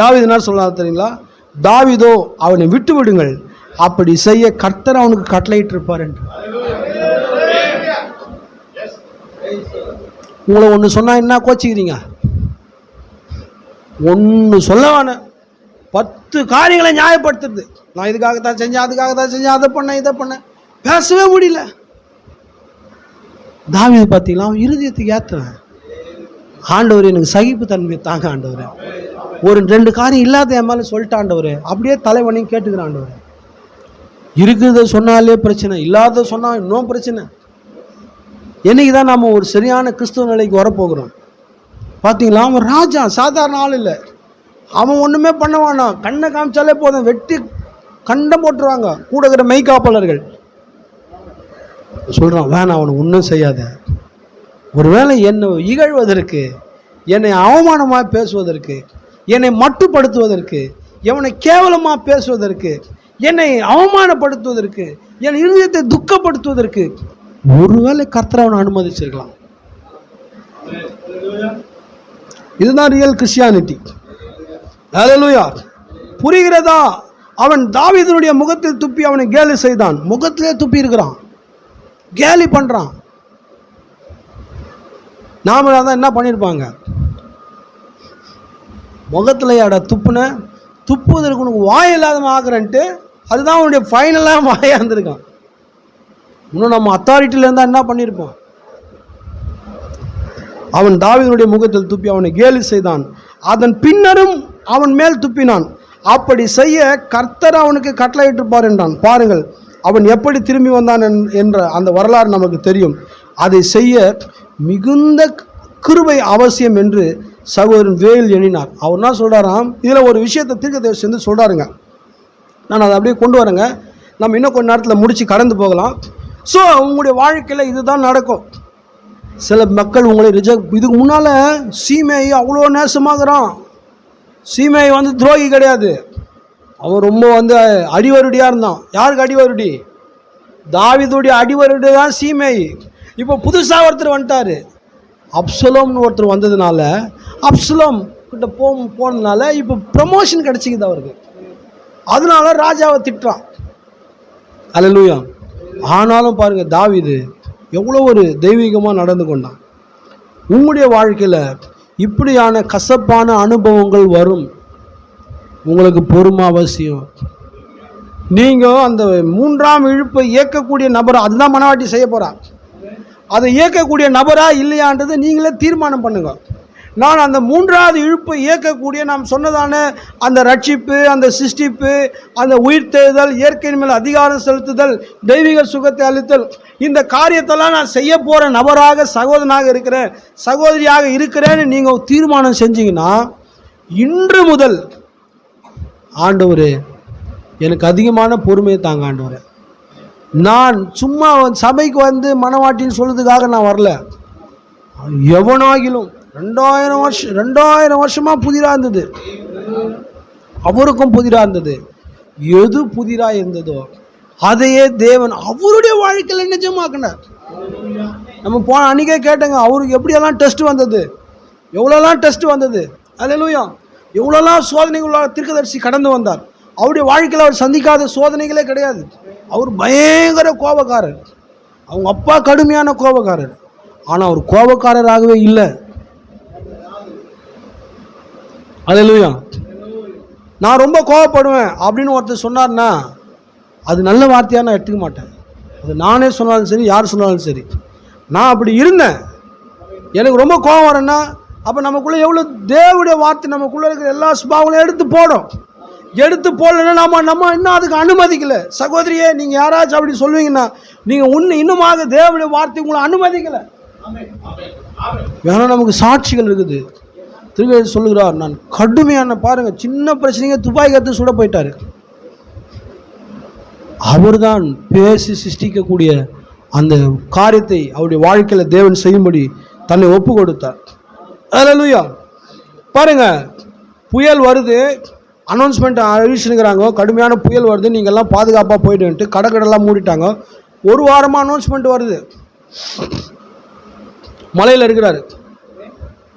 தாவீது என்ன சொல்றாரு தெரியுங்களா? தாவீதோ அவனை விட்டு விடுங்கள், அப்படி செய்ய கர்த்தர் அவனுக்கு கட்டளையிட்டு இருப்பார் என்று. உங்களை ஒன்று சொன்னா என்ன கோச்சிக்கிறீங்க? ஒன்று சொல்ல வேணாம், 10 காரியங்களை நியாயப்படுத்துறது. நான் இதுக்காகத்தான் செஞ்சேன், அதுக்காகத்தான் செஞ்சேன், அதை பண்ணேன், இதை பண்ணேன், பேசவே முடியல. தாவீது பார்த்தீங்களா, அவன் இருதயத்துக்கு ஏற்றுவேன். ஆண்டவர் எனக்கு சகிப்பு தன்மை தாங்க ஆண்டவர். ஒரு 2 காரியம் இல்லாத என் மேலே சொல்லிட்டு ஆண்டவர், அப்படியே தலைவனையும் கேட்டுக்கிறான் ஆண்டவர். இருக்கிறத சொன்னாலே பிரச்சனை, இல்லாத சொன்னால் இன்னும் பிரச்சனை. என்னைக்கு தான் நம்ம ஒரு சரியான கிறிஸ்துவ நிலைக்கு வரப்போகிறோம்? பார்த்தீங்களா, அவன் ராஜா, சாதாரண ஆள் இல்லை. அவன் ஒன்றுமே பண்ண வேணாம், கண்ணை காமிச்சாலே போதும், வெட்டி கண்டம் போட்டுருவாங்க கூட இருக்கிற மெய்காப்பாளர்கள். சொல்கிறான், வேணாம், அவனை ஒன்றும் செய்யாத. ஒருவேளை என்னை இகழ்வதற்கு, என்னை அவமானமாக பேசுவதற்கு, என்னை மட்டுப்படுத்துவதற்கு, எவனை கேவலமாக பேசுவதற்கு, என்னை அவமானப்படுத்துவதற்கு, என் இருதயத்தை துக்கப்படுத்துவதற்கு ஒருவேளை கர்த்தர் அவனை அனுமதிச்சிருக்கலாம். இதுதான் ரியல் கிறிஸ்டியானிட்டி. ஹல்லேலூயா. புரிகிறதா? அவன் தாவீதுடைய முகத்தில் துப்பி அவனை கேலி செய்தான். முகத்திலே துப்பி இருக்கிறான், கேலி பண்றான். நாம தான் என்ன பண்ணியிருப்பாங்க? முகத்தில் யாட துப்புன, துப்புவதற்கு உனக்கு வாய் இல்லாத ஆகிறன்ட்டு, அதுதான் அவனுடைய ஃபைனலாக வாயாக இருந்திருக்கான். இன்னும் நம்ம அத்தாரிட்டியில் இருந்தால் என்ன பண்ணியிருப்போம்? அவன் தாவீதுடைய முகத்தில் துப்பி அவனை கேலி செய்தான். அதன் பின்னரும் அவன் மேல் துப்பினான். அப்படி செய்ய கர்த்தர் அவனுக்கு கட்டளையிட்டிருப்பார் என்றான். பாருங்கள், அவன் எப்படி திரும்பி வந்தான் என்ற அந்த வரலாறு நமக்கு தெரியும். அதை செய்ய மிகுந்த கிருபை அவசியம் என்று சகோதரன் வேல் எண்ணினார். அவர் என்ன சொல்கிறாராம், இதில் ஒரு விஷயத்தை தீர்க்கதரிசி வந்து சொல்கிறாருங்க. நான் அதை அப்படியே கொண்டு வரேங்க, நம்ம இன்னும் கொஞ்ச நேரத்தில் முடித்து கடந்து போகலாம். ஸோ உங்களுடைய வாழ்க்கையில் இதுதான் நடக்கும். சில மக்கள் உங்களை ரிஜெக்ட், இதுக்கு முன்னால் சீமேயை அவ்வளோ நேசமாகறான். சீமேயை வந்து துரோகி கிடையாது, அவன் ரொம்ப வந்து அடிவருடியாக இருந்தான். யாருக்கு அடிவருடி? தாவீதுடைய அடிவருடி தான் சீமேய். இப்போ புதுசாக ஒருத்தர் வந்துட்டார், அப்சலோம்னு ஒருத்தர் வந்ததுனால, அப்சலோம் கிட்ட போனதுனால இப்போ ப்ரமோஷன் கிடைச்சிக்குது அவருக்கு. அதனால ராஜாவை திட்டுறான். அல்லேலூயா. ஆனாலும் பாருங்க, தாவீது எவ்வளோ ஒரு தெய்வீகமாக நடந்து கொண்டான். உங்களுடைய வாழ்க்கையில் இப்படியான கசப்பான அனுபவங்கள் வரும். உங்களுக்கு பொறுமை அவசியம். நீங்கள் அந்த 3ஆம் இழுப்பை இயக்கக்கூடிய நபரா, அதுதான் மனவாட்டி செய்ய போகிறா, அதை இயக்கக்கூடிய நபரா இல்லையான்றது நீங்களே தீர்மானம் பண்ணுங்க. நான் அந்த 3வது இழுப்பை இயக்கக்கூடிய, நாம் சொன்னதான அந்த ரட்சிப்பு, அந்த சிருஷ்டிப்பு, அந்த உயிர்த்தெழுதல், இயற்கையின் மேல் அதிகாரம் செலுத்துதல், தெய்வீக சுகத்தை அளித்தல், இந்த காரியத்தெல்லாம் நான் செய்ய போகிற நபராக, சகோதரனாக இருக்கிறேன், சகோதரியாக இருக்கிறேன்னு நீங்கள் தீர்மானம் செஞ்சீங்கன்னா, இன்று முதல் ஆண்டவரே எனக்கு அதிகமான பொறுமையை தாங்க ஆண்டவரே. நான் சும்மா சபைக்கு வந்து மனவாட்டின்னு சொல்றதுக்காக நான் வரல. எவனாகிலும் 2000 வருஷமா புதிராக இருந்தது, அவருக்கும் புதிராக இருந்தது. எது புதிராக இருந்ததோ அதையே தேவன் அவருடைய வாழ்க்கையில் நிஜமாக்கினார். நம்ம போன அன்றைக்கே கேட்டேங்க, அவருக்கு எப்படியெல்லாம் டெஸ்ட் வந்தது, எவ்வளோலாம் டெஸ்ட் வந்தது. அல்லேலூயா. எவ்வளோலாம் சோதனைகளாக தீர்க்கதரிசி கடந்து வந்தார். அவருடைய வாழ்க்கையில் அவர் சந்திக்காத சோதனைகளே கிடையாது. அவர் பயங்கர கோபக்காரர், அவங்க அப்பா கடுமையான கோபக்காரர். ஆனால் அவர் கோபக்காரராகவே இல்லை. அல்லேலூயா. நான் ரொம்ப கோபப்படுவேன் அப்படின்னு ஒருத்தர் சொன்னார்னா, அது நல்ல வார்த்தையாக நான் எடுத்துக்க மாட்டேன். அது நானே சொன்னாலும் சரி, யார் சொன்னாலும் சரி. நான் அப்படி இருந்தேன், எனக்கு ரொம்ப கோபம் வரேன்னா, அப்போ நமக்குள்ளே எவ்வளோ தேவனுடைய வார்த்தை நமக்குள்ளே இருக்கிற எல்லா சுபாவங்களையும் எடுத்து போடலன்னா நம்ம இன்னும் அதுக்கு அனுமதிக்கலை. சகோதரியே, நீங்கள் யாராச்சும் அப்படி சொல்லுவீங்கன்னா, நீங்கள் இன்னுமாக தேவனுடைய வார்த்தை உங்களை அனுமதிக்கலை. வேணா நமக்கு சாட்சிகள் இருக்குது. திருவேதி சொல்லுகிறார், நான் கடுமையான, பாருங்க, சின்ன பிரச்சனைங்க துப்பாக்கி எடுத்து சுட போயிட்டாரு. அவர் தான் பேசி சிருஷ்டிக்கக்கூடிய அந்த காரியத்தை அவருடைய வாழ்க்கையில் தேவன் செய்யும்படி தன்னை ஒப்பு கொடுத்தார். அல்லேலூயா. பாருங்க, புயல் வருது, அனௌன்ஸ்மெண்ட் அறிவிச்சுருக்கிறாங்க, கடுமையான புயல் வருது, நீங்கள்லாம் பாதுகாப்பாக போய்ட்டுன்ட்டு கடைக்கடெல்லாம் மூடிட்டாங்க. ஒரு வாரமாக அனௌன்ஸ்மெண்ட் வருது, மலையில் இருக்கிறாரு,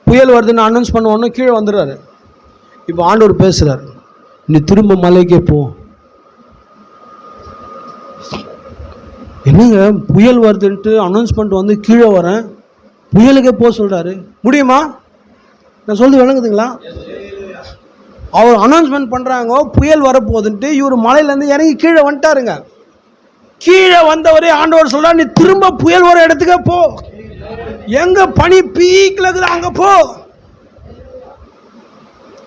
புயல் வருதுன்னு அனௌன்ஸ் பண்ணுவோன்னு கீழே வந்துடுறாரு. இப்போ ஆண்டவர் பேசுகிறார், நீ திரும்ப மலைக்கே போ. என்னங்க புயல் வருதுன்ட்டு அனௌன்ஸ்மெண்ட் வந்து கீழே வரேன், புயலுக்கே போக சொல்கிறாரு, முடியுமா? நான் சொல்றது விளங்குதுங்களா? அவர் அனௌன்ஸ்மெண்ட் பண்ணுறாங்க புயல் வரப்போகுதுன்ட்டு, இவர் மலையிலேருந்து இறங்கி கீழே வந்துட்டாருங்க. கீழே வந்தவரே ஆண்டவர் சொல்கிறார், நீ திரும்ப புயல் வர இடத்துக்கே போ, எங்க பனி பீக்கில் இருக்குது அங்கே போ.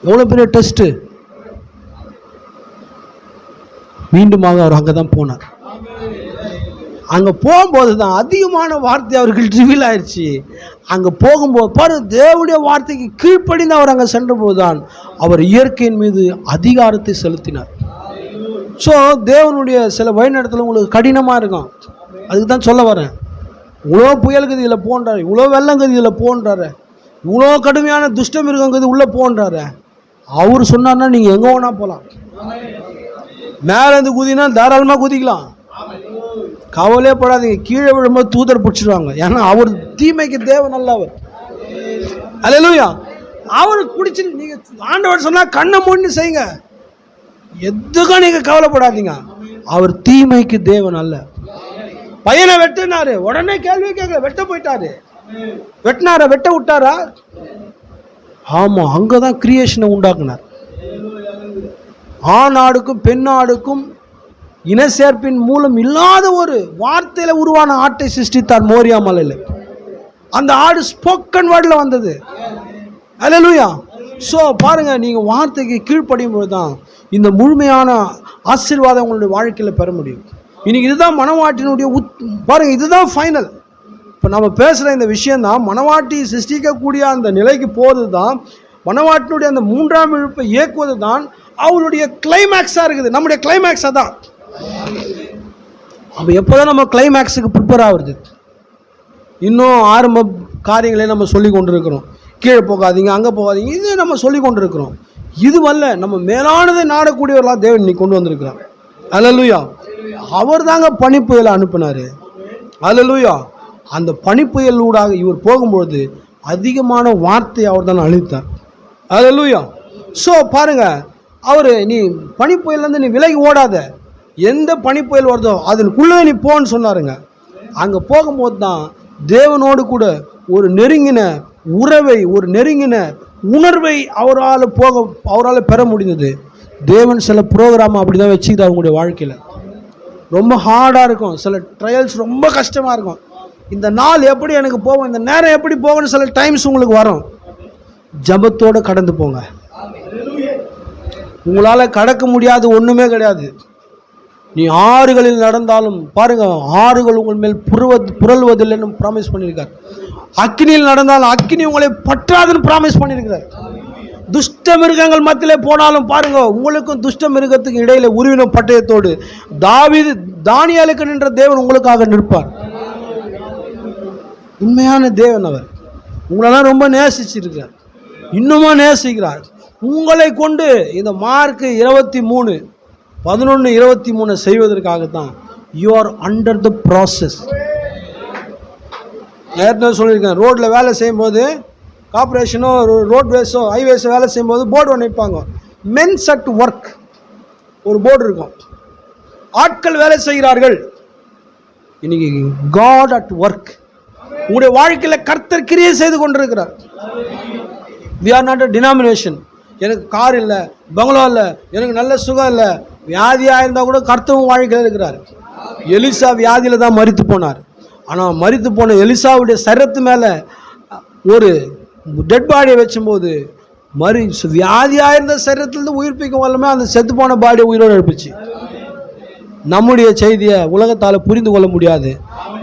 எவ்வளோ பெரிய டெஸ்ட்டு. மீண்டுமாக அவர் அங்கே தான் போனார். அங்கே போகும்போது தான் அதிகமான வார்த்தை அவர்கள் ரிவீல் ஆயிடுச்சு. அங்கே போகும்போது பாரு, தேவனுடைய வார்த்தைக்கு கீழ்ப்படிந்து அவர் அங்கே சென்ற போதுதான் அவர் இயற்கையின் மீது அதிகாரத்தை செலுத்தினார். ஸோ தேவனுடைய சில வழிநடத்தல் உங்களுக்கு கடினமாக இருக்கும். அதுக்கு தான் சொல்ல வரேன், இவ்வளோ புயல்கதியில் போன்றாரு, இவ்வளோ வெள்ளங்கதியில் போன்றாரு, இவ்வளோ கடுமையான துஷ்டம் இருக்கங்கிறது உள்ளே போன்றாரு. அவர் சொன்னார்னா நீங்கள் எங்கே வேணா போகலாம், மேலேருந்து குதினா தாராளமாக குதிக்கலாம், கவலையே படாதீங்க. கீழே விழும்போது தூதர் பிடிச்சிடுவாங்க. ஏன்னா அவர் தீமைக்கு தேவன் நல்லவர். அல்லேலூயா. அவருக்கு பிடிச்சி நீங்கள் ஆண்டவர் சொன்னால் கண்ணை மூடி செய்யுங்க, எதுக்கும் நீங்கள் கவலைப்படாதீங்க. அவர் தீமைக்கு தேவன் அல்ல. பையனை வெட்டினாரு, உடனே கேள்வி கேட்கல, வெட்ட போயிட்டாரு. வெட்டினாரா? வெட்ட விட்டாரா? ஆமா, அங்கதான் கிரியேஷனை உண்டாக்குனார். ஆணாடுக்கும் பெண்ணாடுக்கும் இன சேர்ப்பின் மூலம் இல்லாத ஒரு வார்த்தையில உருவான ஆட்டை சிருஷ்டித்தார் மோரியா மலையில். அந்த ஆடு ஸ்போக்கன் வேர்டில் வந்தது. அல்லேலூயா. ஸோ பாருங்க, நீங்க வார்த்தைக்கு கீழ்ப்படியும் போது தான் இந்த முழுமையான ஆசீர்வாதம் உங்களுடைய வாழ்க்கையில் பெற முடியும். இன்னைக்கு இதுதான் மனவாட்டினுடைய பாருங்க, இதுதான் ஃபைனல். இப்போ நம்ம பேசுகிற இந்த விஷயந்தான் மனவாட்டி சிருஷ்டிக்கக்கூடிய அந்த நிலைக்கு போகிறது தான், மனவாட்டினுடைய அந்த மூன்றாம் இழுப்பை இயக்குவது தான் அவருடைய கிளைமேக்ஸாக இருக்குது. நம்முடைய கிளைமேக்ஸாக தான். அப்போ எப்போதான் நம்ம கிளைமேக்ஸுக்கு ப்ரிப்பேர் ஆகுறது? இன்னும் ஆரம்ப காரியங்களே நம்ம சொல்லி கொண்டு இருக்கிறோம். கீழே போகாதீங்க, அங்கே போகாதீங்க, இது நம்ம சொல்லி கொண்டு இருக்கிறோம். இதுவல்ல, நம்ம மேலானதை நாடக்கூடியவர்களாக தேவன் இன்னைக்கு கொண்டு வந்திருக்கிறார். அல்லேலூயா. அவர் தாங்க பனிப்புயலை அனுப்பினார். அல்லேலூயா. அந்த பனிப்புயலூடாக இவர் போகும்பொழுது அதிகமான வார்த்தையை அவர் தான் அளித்தார். அல்லேலூயா. ஸோ பாருங்க, அவர் நீ பனிப்புயல்லேருந்து நீ விலகி ஓடாத, எந்த பனிப்புயல் வருதோ அதற்குள்ளே நீ போன்னு சொன்னாருங்க. அங்கே போகும்போது தான் தேவனோடு கூட ஒரு நெருங்கின உறவை, ஒரு நெருங்கின உணர்வை அவரால் பெற முடிந்தது. தேவன் சில ப்ரோக்ராம் அப்படி தான் வச்சுக்கிட்டு அவங்களுடைய வாழ்க்கையில் ரொம்ப ஹார்டாக இருக்கும், சில ட்ரையல்ஸ் ரொம்ப கஷ்டமாக இருக்கும். இந்த நாள் எப்படி எனக்கு போகும், இந்த நேரம் எப்படி போகும்னு சில டைம்ஸ் உங்களுக்கு வரும். ஜபத்தோடு கடந்து போங்க. உங்களால் கடக்க முடியாது ஒன்றுமே கிடையாது. நீ ஆறுகளில் நடந்தாலும் பாருங்க, ஆறுகள் உங்கள் மேல் புரள்வதில்லைன்னு ப்ராமிஸ் பண்ணியிருக்கார். அக்கினியில் நடந்தாலும் அக்கினி உங்களை பற்றாதுன்னு ப்ராமிஸ் பண்ணியிருக்கிறார். துஷ்ட மிருகங்கள் மத்தியிலே போனாலும் பாருங்க, உங்களுக்கும் துஷ்ட மிருகத்துக்கு இடையில உருவின பட்டயத்தோடு தானியேலுக்கு நின்ற தேவன் உங்களுக்காக நிற்பார். உண்மையான தேவன் அவர். உங்களெல்லாம் ரொம்ப நேசிச்சிருக்கிறார், இன்னுமா நேசிக்கிறார். உங்களை கொண்டு இந்த மார்க் 23:11-23 செய்வதற்காகத்தான் you are under the process. ஏற்கனவே சொல்லியிருக்கேன், ரோட்டில் வேலை செய்யும்போது கார்பரேஷனோ ரோட்வேஸோ ஹைவேஸோ வேலை செய்யும்போது போர்டு ஒன்று வைப்பாங்க, மென்ஸ் அட் ஒர்க் ஒரு போர்டு இருக்கும். ஆட்கள் வேலை செய்கிறார்கள். இன்னைக்கு காட் அட் ஒர்க். உங்களுடைய வாழ்க்கையில் கர்த்தர் கிரியை செய்து கொண்டிருக்கிறார். We are not a denomination. எனக்கு கார் இல்லை, பங்களா இல்லை, எனக்கு நல்ல சுகம் இல்லை, வியாதியாக இருந்தால் கூட கர்த்தரும் வாழ்க்கையில் இருக்கிறார். எலிசா வியாதியில் தான் மரித்து போனார். ஆனால் மரித்து போன எலிசாவுடைய சரத்து மேலே ஒரு டெட் பாடியை வச்சும்போது வியாதியாக இருந்த சரீரத்திலிருந்து உயிர்ப்பிக்கும் வல்லமே அந்த செத்து போன பாடியை உயிரோடு எழுப்பிச்சு. நம்முடைய செய்தியை உலகத்தால் புரிந்து கொள்ள முடியாது.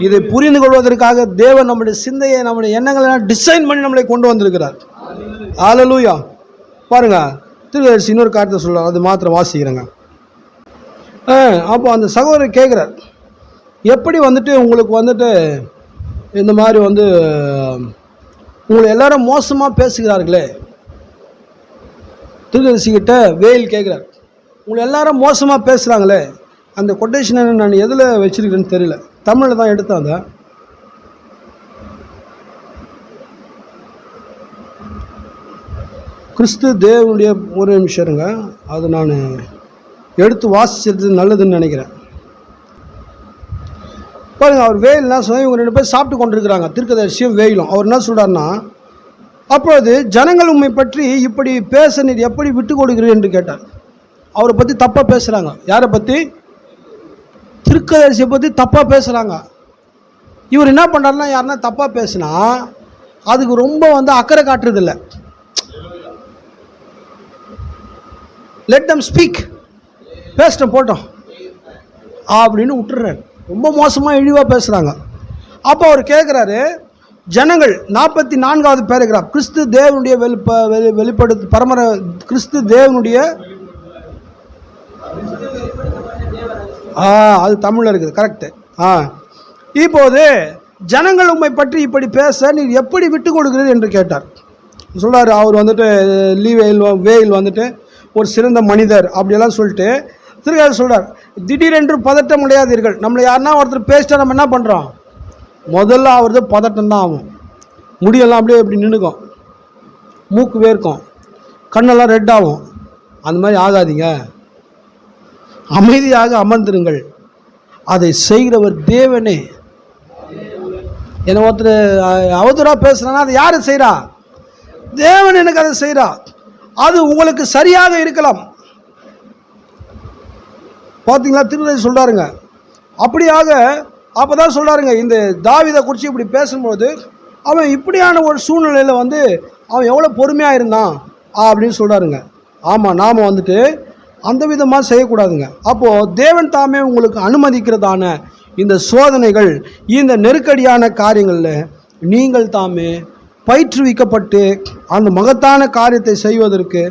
இதை புரிந்து கொள்வதற்காக தேவன் நம்முடைய சிந்தையை, நம்முடைய எண்ணங்களை டிசைன் பண்ணி நம்மளை கொண்டு வந்திருக்கிறார். அல்லேலூயா. பாருங்க, திருவள்ளுவர் இன்னொரு காரியத்தை சொல்றார், அது மாத்திரம் வாசிக்கிறேங்க. அப்போ அந்த சகோதரர் கேட்குறார், எப்படி உங்களுக்கு இந்த மாதிரி உங்களை எல்லாரும் மோசமாக பேசுகிறார்களே, தீர்க்கதரிசிக்கிட்ட வேயில் கேட்குறார், உங்களை எல்லாரும் மோசமாக பேசுகிறாங்களே, அந்த கொட்டேஷனை நான் எதில் வச்சிருக்கிறேன்னு தெரியல, தமிழில் தான் எடுத்தாங்க. கிறிஸ்து தேவனுடைய ஒரு நிமிஷம் இருங்க, அது நான் எடுத்து வாசிச்சது நல்லதுன்னு நினைக்கிறேன். பாருங்க, அவர் வேயில்னா சொன்னால் இவங்க 2 பேர் சாப்பிட்டு கொண்டிருக்கிறாங்க, தீர்க்கதரிசியும் வேயிலும். அவர் என்ன சொல்கிறாருன்னா, அப்பொழுது ஜனங்கள் உண்மை பற்றி இப்படி பேச நீர் எப்படி விட்டு கொடுக்கிறீர் என்று கேட்டார். அவரை பற்றி தப்பாக பேசுகிறாங்க. யாரை பற்றி? தீர்க்கதரிசியை பற்றி தப்பாக பேசுகிறாங்க. இவர் என்ன பண்ணுறாருன்னா, யாருன்னா தப்பாக பேசுனா அதுக்கு ரொம்ப அக்கறை காட்டுறதில்லை. லெட் தம் ஸ்பீக், பேசிட்டோம் போட்டோம் அப்படின்னு விட்டுறாரு. ரொம்ப மோசமாக இழிவாக பேசுகிறாங்க. அப்போ அவர் கேட்குறாரு, ஜனங்கள் 44வது பேராகிராஃப், கிறிஸ்து தேவனுடைய வெளிப்படுத்து பரமர கிறிஸ்து தேவனுடைய அது தமிழில் இருக்குது, கரெக்டு. இப்போது ஜனங்கள் உண்மை பற்றி இப்படி பேச நீர் எப்படி விட்டு கொடுக்கிறீர் என்று கேட்டார். சொல்கிறார், அவர் வேயில் ஒரு சிறந்த மனிதர் அப்படியெல்லாம் சொல்லிட்டு திருக்க சொல்கிறார், திடீரென்று பதட்டம் அடையாதீர்கள். நம்மளை யாருன்னா ஒருத்தர் பேசிட்டா நம்ம என்ன பண்ணுறோம்? முதல்ல அவரது பதட்டம் தான் ஆகும். முடியெல்லாம் அப்படியே இப்படி நின்றுக்கும், மூக்கு வேர்க்கும், கண்ணெல்லாம் ரெட் ஆகும். அந்த மாதிரி ஆகாதீங்க, அமைதியாக அமர்ந்திருங்கள். அதை செய்கிறவர் தேவனே. என்ன ஒருத்தர் அவதூறாக பேசுகிறான்னா அது யார் செய்கிறா? தேவன் எனக்கு அதை செய்கிறா. அது உங்களுக்கு சரியாக இருக்கலாம். பார்த்தீங்களா, திருநெல்வேலி சொல்கிறாருங்க. அப்படியாக அப்போ தான் சொல்கிறாருங்க, இந்த தாவீதை குறித்து இப்படி பேசும்போது அவன் இப்படியான ஒரு சூழ்நிலையில் அவன் எவ்வளோ பொறுமையாக இருந்தான் அப்படின்னு சொல்கிறாருங்க. ஆமாம், நாம் அந்த விதமாக செய்யக்கூடாதுங்க. அப்போது தேவன் தாமே உங்களுக்கு அனுமதிக்கிறதான இந்த சோதனைகள், இந்த நெருக்கடியான காரியங்களில் நீங்கள் தாமே பயிற்றுவிக்கப்பட்டு அந்த மகத்தான காரியத்தை செய்வதற்கு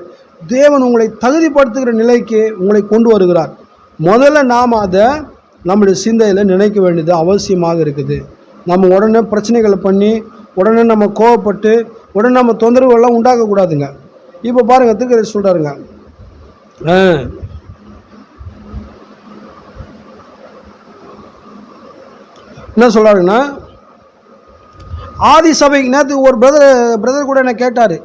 தேவன் உங்களை தகுதிப்படுத்துகிற நிலைக்கு உங்களை கொண்டு வருகிறார். முதல்ல நாம் அதை நம்முடைய சிந்தையில் நினைக்க வேண்டியது அவசியமாக இருக்குது. நம்ம உடனே பிரச்சனைகளை பண்ணி உடனே நம்ம கோவப்பட்டு உடனே நம்ம தொந்தரவுகள்லாம் உண்டாக்கக்கூடாதுங்க. இப்போ பாருங்கள், தீர்க்கதரிசி சொல்கிறாருங்க, என்ன சொல்கிறாருங்கன்னா, ஆதி சபை நேற்று ஒரு பிரதர் கூட என்ன கேட்டார்,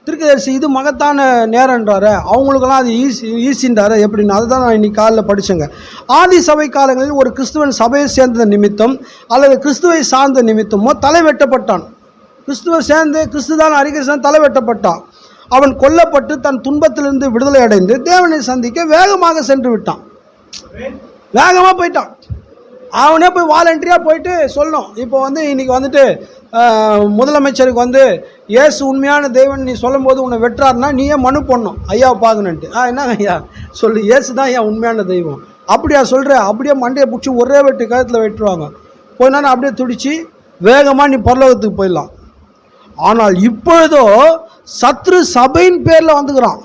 தீர்க்கதரிசி இது மகத்தான நேரன்றாரு, அவங்களுக்கெல்லாம் அது ஈஸின்றாரு எப்படின்னு. அதுதான் நான் இன்னைக்கு காலையில் படித்தேங்க. ஆதி சபை காலங்களில் ஒரு கிறிஸ்துவன் சபையை சேர்ந்த நிமித்தம் அல்லது கிறிஸ்துவை சார்ந்த நிமித்தமோ தலை வெட்டப்பட்டான். கிறிஸ்துவை சேர்ந்து கிறிஸ்துதான் அறிக்கை தலை வெட்டப்பட்டான். அவன் கொல்லப்பட்டு தன் துன்பத்திலிருந்து விடுதலை அடைந்து தேவனை சந்திக்க வேகமாக சென்று விட்டான். வேகமாக போயிட்டான். அவனே போய் வாலண்டரியாக போயிட்டு சொல்லணும். இப்போ இன்னைக்கு முதலமைச்சருக்கு இயேசு உண்மையான தெய்வன் நீ சொல்லும் போது உன்னை வெட்டுறாருன்னா நீயே மனு பண்ணணும், ஐயாவை பார்க்கணுன்ட்டு. என்ன ஐயா சொல்லு, இயேசு தான் ஐயா உண்மையான தெய்வம் அப்படியா சொல்கிற? அப்படியே மண்டையை பிடிச்சி ஒரே வெட்டு கழுத்தில் வெட்டுருவாங்க. போயினா அப்படியே துடிச்சு வேகமாக நீ பரலோகத்துக்கு போயிடலாம். ஆனால் இப்பொழுதோ சத்ரு சபையின் பேரில் வந்துக்கிறான்.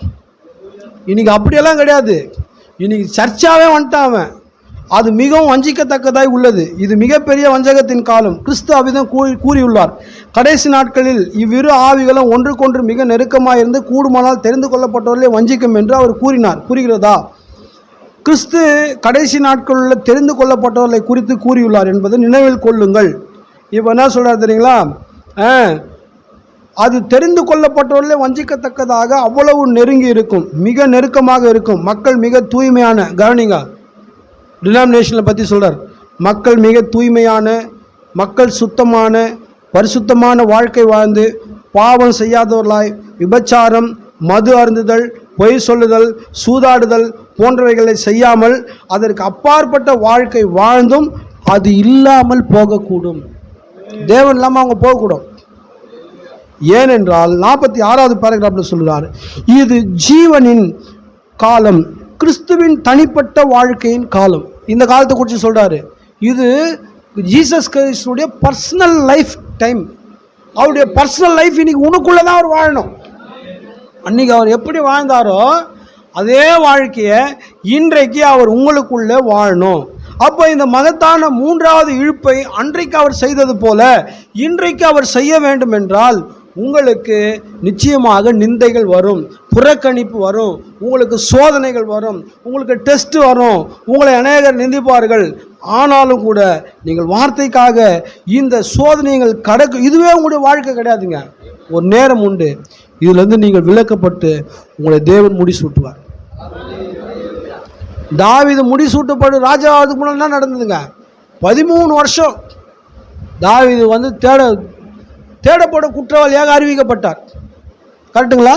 இன்னைக்கு அப்படியெல்லாம் கிடையாது. இன்னைக்கு சர்ச்சாவே வந்துட்டான் அவன். அது மிகவும் வஞ்சிக்கத்தக்கதாய் உள்ளது. இது மிகப்பெரிய வஞ்சகத்தின் காலம். கிறிஸ்து அவ்விதம் கூறியுள்ளார். கடைசி நாட்களில் இவ்விரு ஆவிகளும் ஒன்றுக்கொன்று மிக நெருக்கமாக இருந்து கூடுமானால் தெரிந்து கொள்ளப்பட்டவர்களே வஞ்சிக்கும் என்று அவர் கூறினார். புரிகிறதா? கிறிஸ்து கடைசி நாட்களில் தெரிந்து கொள்ளப்பட்டவர்களை குறித்து கூறியுள்ளார் என்பதை நினைவில் கொள்ளுங்கள். இப்போ என்ன சொல்கிறார் தெரியுங்களா? அது தெரிந்து கொள்ளப்பட்டவர்களே வஞ்சிக்கத்தக்கதாக அவ்வளவு நெருங்கி இருக்கும், மிக நெருக்கமாக இருக்கும். மக்கள் மிக தூய்மையான, கவனிங்க, டினாமினேஷனை பற்றி சொல்கிறார். மக்கள் மிக தூய்மையான, மக்கள் சுத்தமான பரிசுத்தமான வாழ்க்கை வாழ்ந்து பாவம் செய்யாதவர்களாய் விபச்சாரம், மது அருந்துதல், பொய் சொல்லுதல், சூதாடுதல் போன்றவைகளை செய்யாமல் அதற்கு அப்பாற்பட்ட வாழ்க்கை வாழ்ந்தும் அது இல்லாமல் போகக்கூடும். தேவன் இல்லாமல் அவங்க போகக்கூடும். ஏனென்றால் 46வது பேராகிராஃபில் சொல்கிறார், இது ஜீவனின் காலம், கிறிஸ்துவின் தனிப்பட்ட வாழ்க்கையின் காலம். இந்த காலத்தை குறித்து சொல்கிறாரு. இது ஜீசஸ் கிறிஸ்துடைய பர்சனல் லைஃப் டைம். அவருடைய பர்சனல் லைஃப் இன்னைக்கு உனக்குள்ளே தான் அவர் வாழணும். அன்றைக்கி அவர் எப்படி வாழ்ந்தாரோ அதே வாழ்க்கையை இன்றைக்கு அவர் உங்களுக்குள்ளே வாழணும். அப்போ இந்த மகத்தான 3வது இழுப்பை அன்றைக்கு அவர் செய்தது போல இன்றைக்கு அவர் செய்ய வேண்டும் என்றால் உங்களுக்கு நிச்சயமாக நிந்தைகள் வரும், புறக்கணிப்பு வரும், உங்களுக்கு சோதனைகள் வரும், உங்களுக்கு டெஸ்ட் வரும், உங்களை அநேகர் நிந்திப்பார்கள். ஆனாலும் கூட நீங்கள் வார்த்தைக்காக இந்த சோதனைகள் இதுவே உங்களுடைய வாழ்க்கை கிடையாதுங்க. ஒரு நேரம் உண்டு, இதிலிருந்து நீங்கள் விலக்கப்பட்டு உங்களை தேவன் முடிசூட்டுவார். தாவீது முடிசூட்டப்பட்டு ராஜாவுக்கு முன்னாடி என்ன நடந்ததுங்க? 13 வருஷம் தாவீது வந்து தேடப்பட குற்றவாளியாக அறிவிக்கப்பட்டார். கரெக்டுங்களா?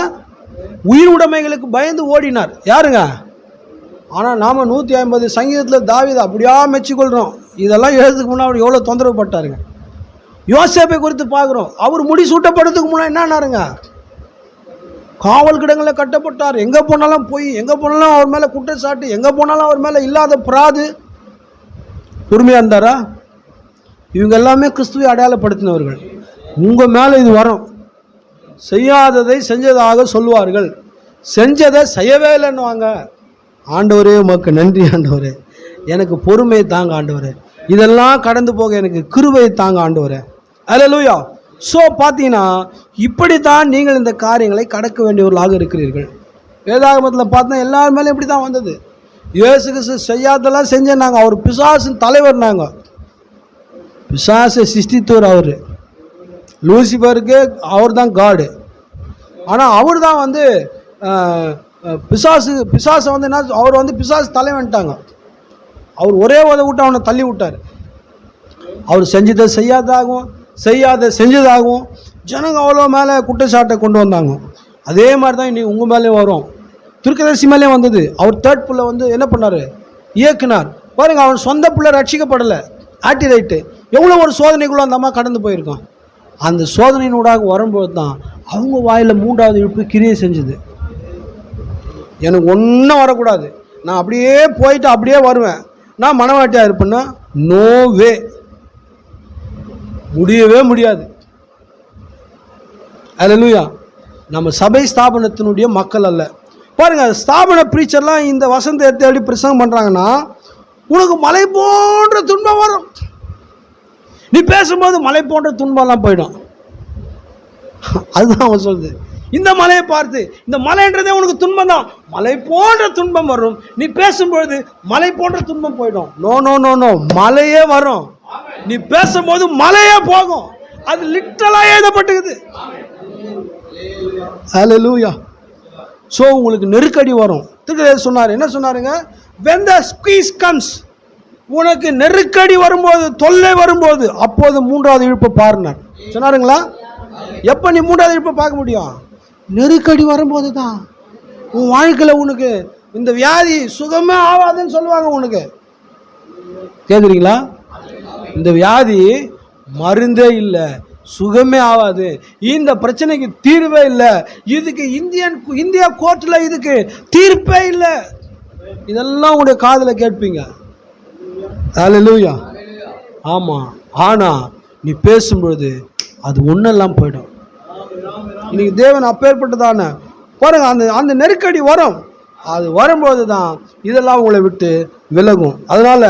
உயிர் உடைமைகளுக்கு பயந்து ஓடினார். யாருங்க? ஆனால் நாம் 150 சங்கீதத்தில் தாவீது அப்படியா மெச்சிக்கொள்கிறோம். இதெல்லாம் எழுதுக்கு முன்னாடி எவ்வளோ தொந்தரவு பட்டாருங்க. யோசேப்பை குறித்து பார்க்குறோம். அவர் முடிசூட்டப்படுறதுக்கு முன்னாடி என்னன்னாருங்க? காவல் கிடங்களில் கட்டப்பட்டார். எங்கே போனாலும் போய், எங்கே போனாலும் அவர் மேலே குற்றச்சாட்டு, எங்கே போனாலும் அவர் மேலே இல்லாத பிராது. பொறுமையாக இருந்தாரா? இவங்க எல்லாமே கிறிஸ்துவை அடையாளப்படுத்தினவர்கள். உங்கள் மேலே இது வரும். செய்யாததை செஞ்சதாக சொல்லுவார்கள், செஞ்சதை செய்யவே இல்லைன்னுவாங்க. ஆண்டவரே உமக்கு நன்றி ஆண்டவரே, எனக்கு பொறுமை தாங்க ஆண்டவரே, இதெல்லாம் கடந்து போக எனக்கு கிருபை தாங்க ஆண்டவரே. அல்லேலூயா. ஸோ பார்த்தீங்கன்னா இப்படித்தான் நீங்கள் இந்த காரியங்களை கடக்க வேண்டியவர்களாக இருக்கிறீர்கள். வேதாகமத்தில் பார்த்தா எல்லார் மேலேயும் இப்படி தான் வந்தது. இயேசு கிறிஸ்து செய்யாதெல்லாம் செஞ்சேன்னாங்க. அவர் பிசாசின் தலைவர். நாங்கள் பிசாசை சிருஷ்டித்தவர் அவர். லூசிபருக்கு அவர் தான் காடு. ஆனால் அவர் தான் வந்து பிசாசை வந்து என்ன, அவர் வந்து பிசாசு தலைவன்ட்டாங்க. அவர் ஒரே விட்டு அவனை தள்ளி விட்டார். அவர் செஞ்சதை செய்யாதாகவும் செய்யாத செஞ்சதாகவும் ஜனங்க அவ்வளோ மேலே குற்றச்சாட்டை கொண்டு வந்தாங்க. அதே மாதிரி தான் இன்னைக்கு உங்கள் மேலேயும் வரும். திருக்கதரிசி மேலேயும் வந்தது. அவர் தேர்ட் பிள்ளை வந்து என்ன பண்ணார்? இயக்குனார். பாருங்க, அவன் சொந்த பிள்ளை ரட்சிக்கப்படலை. ரைட்டு எவ்வளோ ஒரு சோதனைக்குள்ளே அந்த அம்மா கடந்து போயிருக்கோம். அந்த சோதனையினூடாக வரும்போது தான் அவங்க வாயில் 3வது இழுப்பு கிரியை செஞ்சுது. எனக்கு ஒன்றும் வரக்கூடாது, நான் அப்படியே போயிட்டு அப்படியே வருவேன், நான் மனவாட்டியாக இருப்பேன்னா நோ வே, முடியவே முடியாது. அல்லேலூயா. நம்ம சபை ஸ்தாபனத்தினுடைய மக்கள் அல்ல. பாருங்க, ஸ்தாபன பிரீச்சர்லாம் இந்த வசந்தத்தை தேடி பிரசங்கம் பண்ணுறாங்கன்னா, உனக்கு மலை போன்ற துன்பம் வரும். நீ பேசும்போது மலை போன்ற துன்பம்லாம் போயிடும். அதுதான் அவன் சொல்லுது. இந்த மலையை பார்த்து, இந்த மலைன்றதே உனக்கு துன்பம் தான், மலை போன்ற துன்பம் வரும். நீ பேசும்பொழுது மலை போன்ற துன்பம் போயிடும். நோ நோ நோ நோ, மலையே வரும். நீ பேசும்போது மலையே போகும். அது லிட்டரலாக எழுதப்பட்டிருக்குது. ஹல்லேலூயா. ஸோ உங்களுக்கு நெருக்கடி வரும். சொன்னார், என்ன சொன்னாருங்க? when the squeeze comes, உனக்கு நெருக்கடி வரும்போது, தொல்லை வரும்போது, அப்போது 3வது இழுப்பை பாருனார் சொன்னாருங்களா? எப்போ நீ 3வது இழுப்பை பார்க்க முடியும்? நெருக்கடி வரும்போது தான். உன் வாழ்க்கையில் உனக்கு இந்த வியாதி சுகமே ஆகாதுன்னு சொல்லுவாங்க. உனக்கு கேட்குறீங்களா? இந்த வியாதி மருந்தே இல்லை, சுகமே ஆகாது, இந்த பிரச்சனைக்கு தீர்வே இல்லை, இதுக்கு இந்தியா கோர்ட்டில் இதுக்கு தீர்ப்பே இல்லை, இதெல்லாம் உங்களுடைய காதில் கேட்பீங்க. ஹல்லேலூயா. ஆமாம். ஆனால் நீ பேசும்பொழுது அது ஒன்றெல்லாம் போயிடும். இன்னைக்கு தேவன் அப்பேற்பட்டதான பாருங்க, அந்த நெருக்கடி வரும். அது வரும்போது தான் இதெல்லாம் உங்களை விட்டு விலகும். அதனால்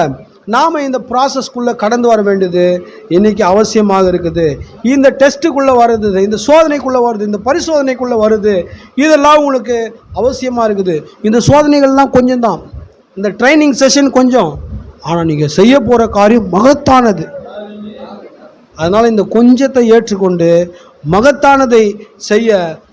நாம் இந்த ப்ராசஸ்க்குள்ளே கடந்து வர வேண்டியது இன்றைக்கி அவசியமாக இருக்குது. இந்த டெஸ்ட்டுக்குள்ளே வருது, இந்த சோதனைக்குள்ளே வருது, இந்த பரிசோதனைக்குள்ளே வருது, இதெல்லாம் உங்களுக்கு அவசியமாக இருக்குது. இந்த சோதனைகள்லாம் கொஞ்சம் தான், இந்த ட்ரைனிங் செஷன் கொஞ்சம், ஆனால் நீங்கள் செய்ய போகிற காரியம் மகத்தானது. அதனால் இந்த கொஞ்சத்தை ஏற்றுக்கொண்டு மகத்தானதை செய்ய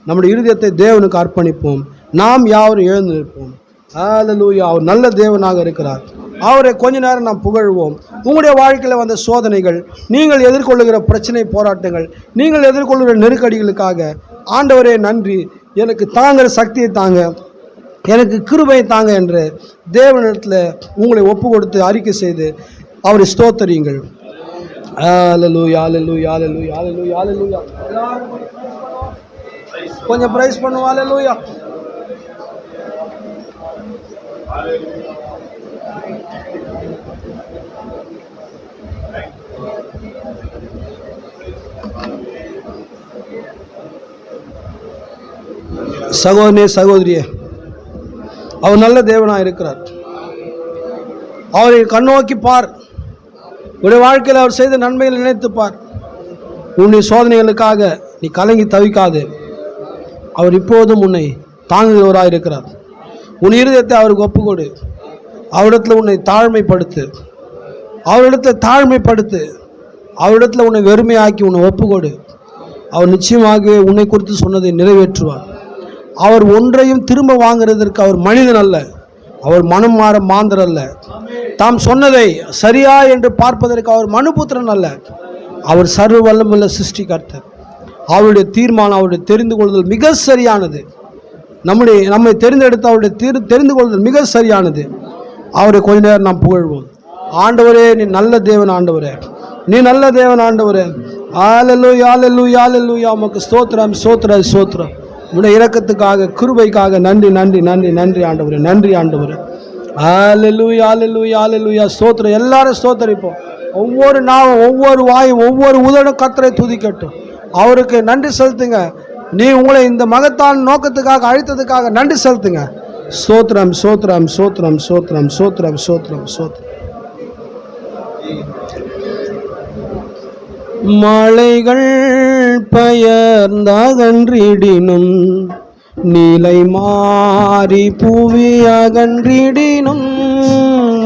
நம்முடைய இருதயத்தை தேவனுக்கு அர்ப்பணிப்போம். நாம் யாவரும் எழுந்து நிற்போம். ஹல்லேலூயா. அவர் நல்ல தேவனாக இருக்கிறார். அவரை கொஞ்ச நேரம் நாம் புகழ்வோம். உங்களுடைய வாழ்க்கையில் வந்த சோதனைகள், நீங்கள் எதிர்கொள்ளுகிற பிரச்சனை போராட்டங்கள், நீங்கள் எதிர்கொள்ளுகிற நெருக்கடிகளுக்காக ஆண்டவரே நன்றி, எனக்கு தாங்கிற சக்தியை தாங்க, எனக்கு கிருபை தாங்க என்று தேவனிடத்தில் உங்களை ஒப்பு கொடுத்து அறிக்கை செய்து அவரை ஸ்தோத்தரியுங்கள். ஹல்லேலூயா, ஹல்லேலூயா, ஹல்லேலூயா, ஹல்லேலூயா, ஹல்லேலூயா. கொஞ்சம் பிரைஸ் பண்ணுவோம். ஹல்லேலூயா. சகோதரனே, சகோதரியே, அவர் நல்ல தேவனாக இருக்கிறார். அவரை கண்ணோக்கி பார். உடைய வாழ்க்கையில் அவர் செய்த நன்மைகளை நினைத்து பார். உன்னுடைய சோதனைகளுக்காக நீ கலங்கி தவிக்காதே. அவர் இப்போதும் உன்னை தாங்குகிறவராக இருக்கிறார். உன் இருதயத்தை அவருக்கு ஒப்புக்கொடு. அவரிடத்தில் உன்னை தாழ்மைப்படுத்து. அவரிடத்தில் உன்னை வெறுமையாக்கி உன்னை ஒப்புக்கொடு. அவர் நிச்சயமாக உன்னை குறித்து சொன்னதை நிறைவேற்றுவார். அவர் ஒன்றையும் திரும்ப வாங்குறதற்கு அவர் மனிதன் அல்ல. அவர் மனம் மாற மாந்தர் அல்ல. தாம் சொன்னதை சரியா என்று பார்ப்பதற்கு அவர் மனுபுத்திரன் அல்ல. அவர் சர்வ வல்லமுள்ள சிருஷ்டிகர்த்தர். அவருடைய தீர்மானம், அவருடைய தெரிந்து கொள்ளுதல் மிக சரியானது. நம்மை தெரிந்தெடுத்து அவருடைய தெரிந்து கொள்ளுதல் மிக சரியானது. அவரை கொஞ்ச நேரம் நாம் புகழ்வோம். ஆண்டவரே, நீ நல்ல தேவன் ஆண்டவரே, நீ நல்ல தேவன் ஆண்டவரே. ஹல்லேலூயா, ஹல்லேலூயா, ஹல்லேலூயா. உமக்கு ஸ்தோத்திரம், ஸ்தோத்திரம், ஸ்தோத்திரம். உடைய இரக்கத்துக்காக, கிருபைக்காக நன்றி, நன்றி, நன்றி, நன்றி ஆண்டவரே, நன்றி ஆண்டவரே. ஹல்லேலூயா, ஹல்லேலூயா, ஹல்லேலூயா. ஸ்தோத்திரம். எல்லாரும் ஸ்தோத்திரிப்போம். ஒவ்வொரு நாவும், ஒவ்வொரு வாயும், ஒவ்வொரு உதடும் கர்த்தரை துதிக்கட்டும். அவருக்கு நன்றி செலுத்துங்க. நீ உங்களை இந்த மகத்தான நோக்கத்துக்காக அழைத்ததுக்காக நன்றி செலுத்துங்க. ஸ்தோத்திரம், ஸ்தோத்திரம், ஸ்தோத்திரம், ஸ்தோத்திரம், ஸ்தோத்திரம், ஸ்தோத்திரம், ஸ்தோத்திரம். மலைகள் பெயர்ந்தகன்றிடினும், நீலை மாறி புவி அகன்றிடினும்,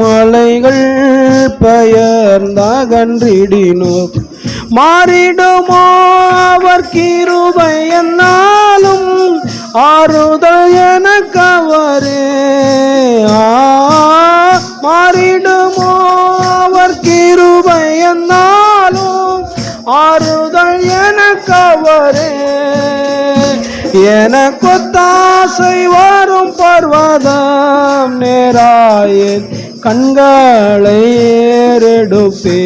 மலைகள் பெயர்ந்தகன்றிடினும், மாறிடுமோ அவர் கிருபை என்னாலும், ஆறுதல் எனக்கவரே. மாறிடுமோ அவர் கிருபை என்னாலும், ஆறுதல் எனக்கவரே. எனக்கொத்தாசை வரும் பர்வதம் நேராயின் கண்களை ஏறெடுப்பே.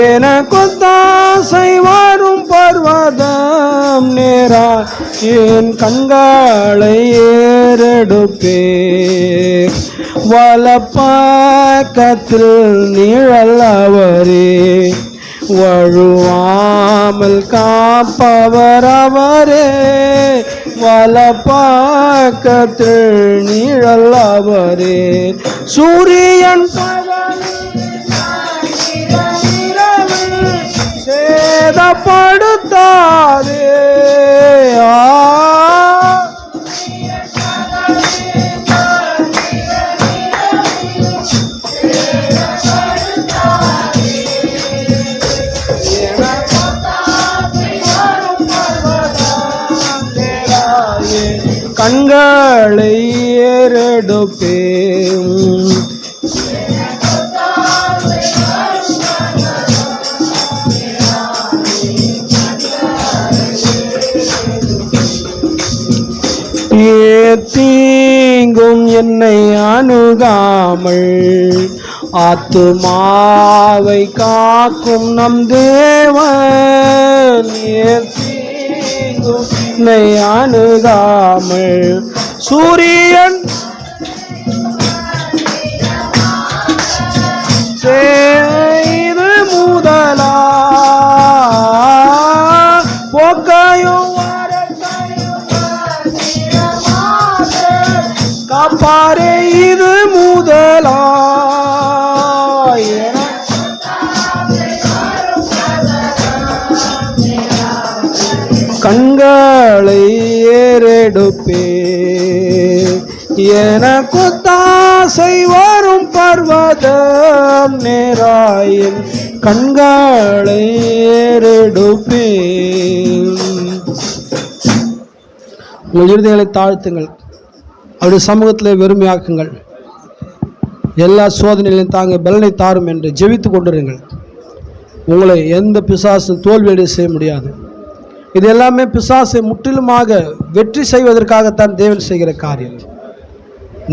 எனக்கொத்தாசை வரும் பர்வதம் நேராயின் கண்களை ஏறெடுப்பே. வலப்பக்கத்தில் நிழல் அவரே, வழுவாமல் காப்பவர் அவரே. வலப்பக்கத்தில் நிழல் அவரே. சூரியன் சேதப்படுத்தாதே. கண்களை ஏறெடுப்பே. தீங்கும் என்னை அணுகாமல், ஆத்துமாவை காக்கும் நம் தேவன். தீங்கும் என்னை அணுகாமல், சூரியன் செய்து முதலா போக்கையும் காப்பாரே இது முதலா. கண்களை ஏறெடுப்பே. எனக்கொத்தாசை வரும் பர்வதம் நேராயின் கண்களை ஏறெடுப்பே. உங்கள் இருதயங்களை தாழ்த்துங்கள். அவருடைய சமூகத்தில் வெறுமையாக்குங்கள். எல்லா சோதனைகளையும் தாங்க பலனை தாரும் என்று ஜெபித்து கொண்டிருங்கள். உங்களை எந்த பிசாசும் தோல்வியடைய செய்ய முடியாது. இது எல்லாமே பிசாசை முற்றிலுமாக வெற்றி செய்வதற்காகத்தான் தேவன் செய்கிற காரியம்.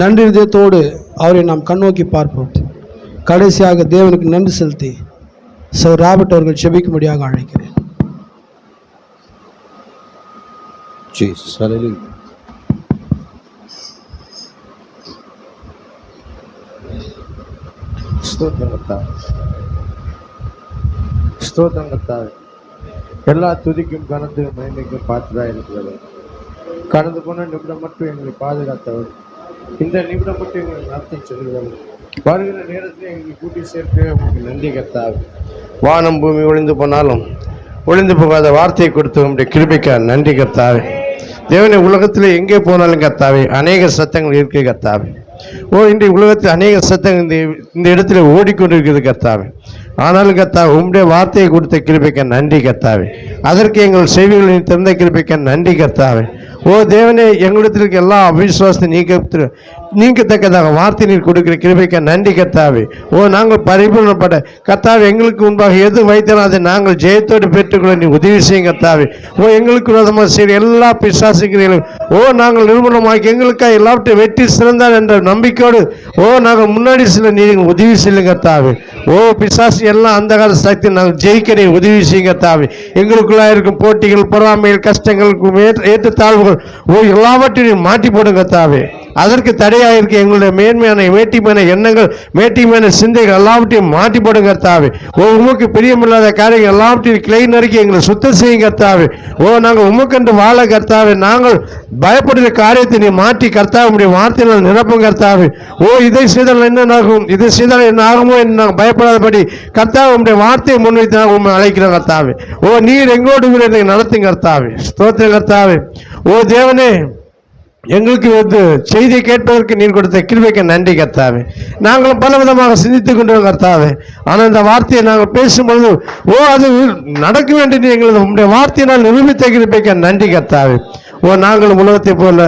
நன்றி இதயத்தோடு அவரை நாம் கண்ணோக்கி பார்ப்போம். கடைசியாக தேவனுக்கு நன்றி செலுத்தி சர் ராபர்ட் அவர்கள் ஜெபிக்கும்படியாக அழைக்கிறேன். ஸ்தோத்திரம். எல்லா துதிக்கும் கனத்துக்கும் மகிமைக்கும் பார்த்துதான் இருக்கிறது. கடந்து போன நிமிடம் மட்டும் எங்களை பாதுகாத்தவர், இந்த நிமிடம் மட்டும் எங்களை நடத்தி செல்கிறவர், வருகிற நேரத்தில் எங்களை கூட்டி சேர்க்க உங்களுக்கு நன்றி கர்த்தாவே. வானம் பூமி ஒழிந்து போனாலும் ஒளிந்து போகாத வார்த்தையை கொடுத்து உங்களுடைய கிருபைக்கு நன்றி கர்த்தாவே. தேவனே, உலகத்தில் எங்கே போனாலும் கர்த்தாவே அநேக சத்தங்கள் இருக்கு கர்த்தாவே. இன்றைய உலகத்தில் அநேக சத்தங்கள் இந்த இடத்துல ஓடிக்கொண்டிருக்கிறது கர்த்தாவே. ஆனாலும் கர்த்தாவே, உம்முடைய வார்த்தையை கொடுத்த கிருபைக்கு நன்றி கர்த்தாவே. அதற்கு எங்கள் செவிகளை திறந்த கிருபைக்கு நன்றி கர்த்தாவே. தேவனே, எங்களிடத்தில் இருக்க எல்லா அவிசுவாசத்தை நீக்கத்தக்கதாக வார்த்தை நீர் கொடுக்கிற கிருபைக்கு நன்றி கர்த்தாவே. நாங்கள் பரிபூர்ணப்பட கர்த்தாவே, எங்களுக்கு முன்பாக எது வைத்தாலும் அதை நாங்கள் ஜெயத்தோடு பெற்றுக்கொள்ள நீ உதவி செய்யும் கர்த்தாவே. எங்களுக்கு விரோதமாக செய்கிற எல்லா பிசாசுகிறீர்களும் நாங்கள் நிர்மூலமாக்கி எங்களுக்காக எல்லாவற்றையும் வெற்றி சிறந்தார் என்ற நம்பிக்கையோடு நாங்கள் முன்னாடி செல்ல நீங்க உதவி செய்யுங்க கர்த்தாவே. பிசாசு எல்லாம் அந்த கால சக்தி நாங்கள் ஜெயிக்க நீ உதவி செய்யுங்க கர்த்தாவே. எங்களுக்குள்ளா இருக்கும் போட்டிகள், பொறாமைகள், கஷ்டங்கள், ஏற்றத்தாழ்வுகள் எல்லாவற்றையும் மாற்றி போடுங்க கர்த்தாவே. அதற்கு தடையாக இருக்க எங்களுடைய மேட்டிமையான எண்ணங்கள், மேட்டிமையான சிந்தைகள் எல்லாவற்றையும் மாற்றி போடுங்க கர்த்தாவே. உமக்கு பிரியமில்லாத காரியங்கள் எல்லாவற்றையும் கிளை நறுக்கி எங்களை சுத்தம் செய்யும் கர்த்தாவே. நாங்கள் உமக்கென்று வாழ கர்த்தாவே. நாங்கள் பயப்படுகிற காரியத்தை நீ மாற்றி கர்த்தாவே உடைய வார்த்தையினால் நிரப்பும் கர்த்தாவே. இதை செய்தால் என்ன ஆகும், இதை செய்தால் என்ன ஆகுமோ என்று நாங்கள் பயப்படாதபடி கர்த்தாவே உடைய வார்த்தையை முன்வைத்து நாங்கள் உண்மை அழைக்கிறோம் கர்த்தாவே. நீர் எங்களோடு நடத்தும் கர்த்தாவே. ஸ்தோத்திரம் கர்த்தாவே. தேவனே, எங்களுக்கு செய்தியை கேட்பதற்கு நீர் கொடுத்த கிருபைக்கு நன்றி கர்த்தாவே. நாங்களும் பல விதமாக சிந்தித்துக் கொண்டோம் கர்த்தாவே. ஆனால் இந்த வார்த்தையை நாங்கள் பேசும்பொழுது அது நடக்க வேண்டும் எங்களது உங்களுடைய வார்த்தையினால் நிரூபித்த கிருபைக்கு நன்றி கர்த்தாவே. நாங்களும் உலகத்தை போல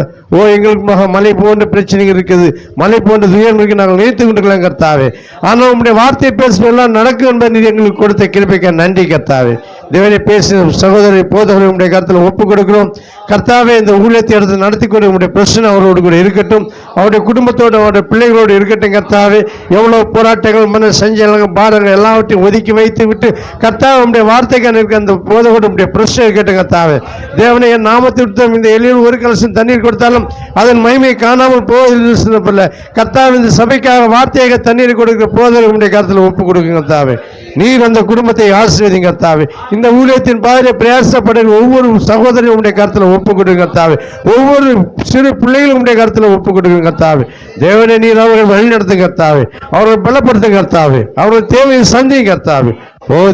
எங்களுக்கு மலை போன்ற பிரச்சனைகள் இருக்குது, மலை போன்ற துயரங்களுக்கு நாங்கள் நினைத்துக் கொண்டிருக்கலாம் கர்த்தாவே. ஆனால் உங்களுடைய வார்த்தையை பேசுவதெல்லாம் நடக்கும் என்பதை நீர் எங்களுக்கு கொடுத்த கிருபைக்கு நன்றி கர்த்தாவே. தேவனை பேசின சகோதரி போதவரை உங்களுடைய கருத்தில் ஒப்புக் கொடுக்கிறோம் கர்த்தாவே. இந்த ஊழியத்தை எடுத்து நடத்தி கொண்டு உங்களுடைய பிரச்சனை அவரோடு கூட இருக்கட்டும், அவருடைய குடும்பத்தோடு அவருடைய பிள்ளைகளோடு இருக்கட்டும் கர்த்தாவே. எவ்வளவு போராட்டங்கள், மன சஞ்சலங்கள், பாரங்கள் எல்லாவற்றையும் ஒதுக்கி வைத்து விட்டு கர்த்தாவே உங்களுடைய வார்த்தைக்கான இருக்க அந்த போதவோடு உங்களுடைய பிரச்சனை இருக்கட்டும் கர்த்தாவே. தேவனை என் நாமத்தை இந்த எளிய ஒரு கலசம் தண்ணீர் கொடுத்தாலும் அதன் மகிமையை காணாமல் போவதில்லை கர்த்தாவே. இந்த சபைக்காக வார்த்தையாக தண்ணீர் கொடுக்கிற போதவரை உங்களுடைய கருத்தில் ஒப்புக் கொடுக்குங்க கர்த்தாவே. நீர் அந்த குடும்பத்தை ஆசீர்வதிங்க கர்த்தாவே. இந்த ஊழியத்தின் பாதையை பிரயாசப்படுகிற ஒவ்வொரு சகோதரியும் உடைய கருத்தில் ஒப்புக் கொடுங்க கர்த்தாவே. ஒவ்வொரு சிறு பிள்ளைகளும் உடைய கருத்தில் ஒப்புக் கொடுங்க கர்த்தாவே. தேவனை நீர் அவர்கள் வழிநடத்தும் கர்த்தாவே. அவர்கள் பலப்படுத்தும் கர்த்தாவே. அவர்கள் தேவையை சந்தியும் கர்த்தாவே.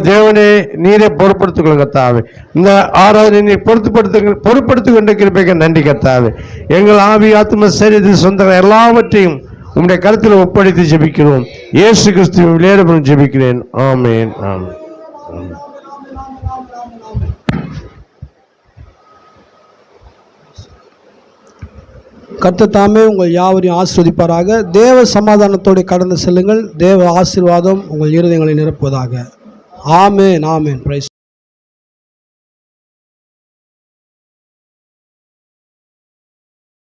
தேவனே, நீரை பொறுப்படுத்திக் கொள்ளுங்க கர்த்தாவே. இந்த ஆராதனை நீர் பொறுப்படுத்திக் கொண்ட கிருபைக்கு நன்றி கர்த்தாவே. எங்கள் ஆவி, ஆத்ம, சரீரத்தில் சொந்த எல்லாவற்றையும் உங்களுடைய கருத்தில் ஒப்படைத்து ஜெபிக்கிறோம். இயேசு கிறிஸ்துவின் விளையாட ஜெபிக்கிறேன். ஆமென், ஆமென். கர்த்தர் தாமே உங்கள் யாவரையும் ஆசீர்வதிப்பாராக. தேவ சமாதானத்தோடு கடந்து செல்லுங்கள். தேவ ஆசீர்வாதம் உங்கள் இருதயங்களை நிரப்புவதாக. ஆமென், ஆமென். பிரைஸ்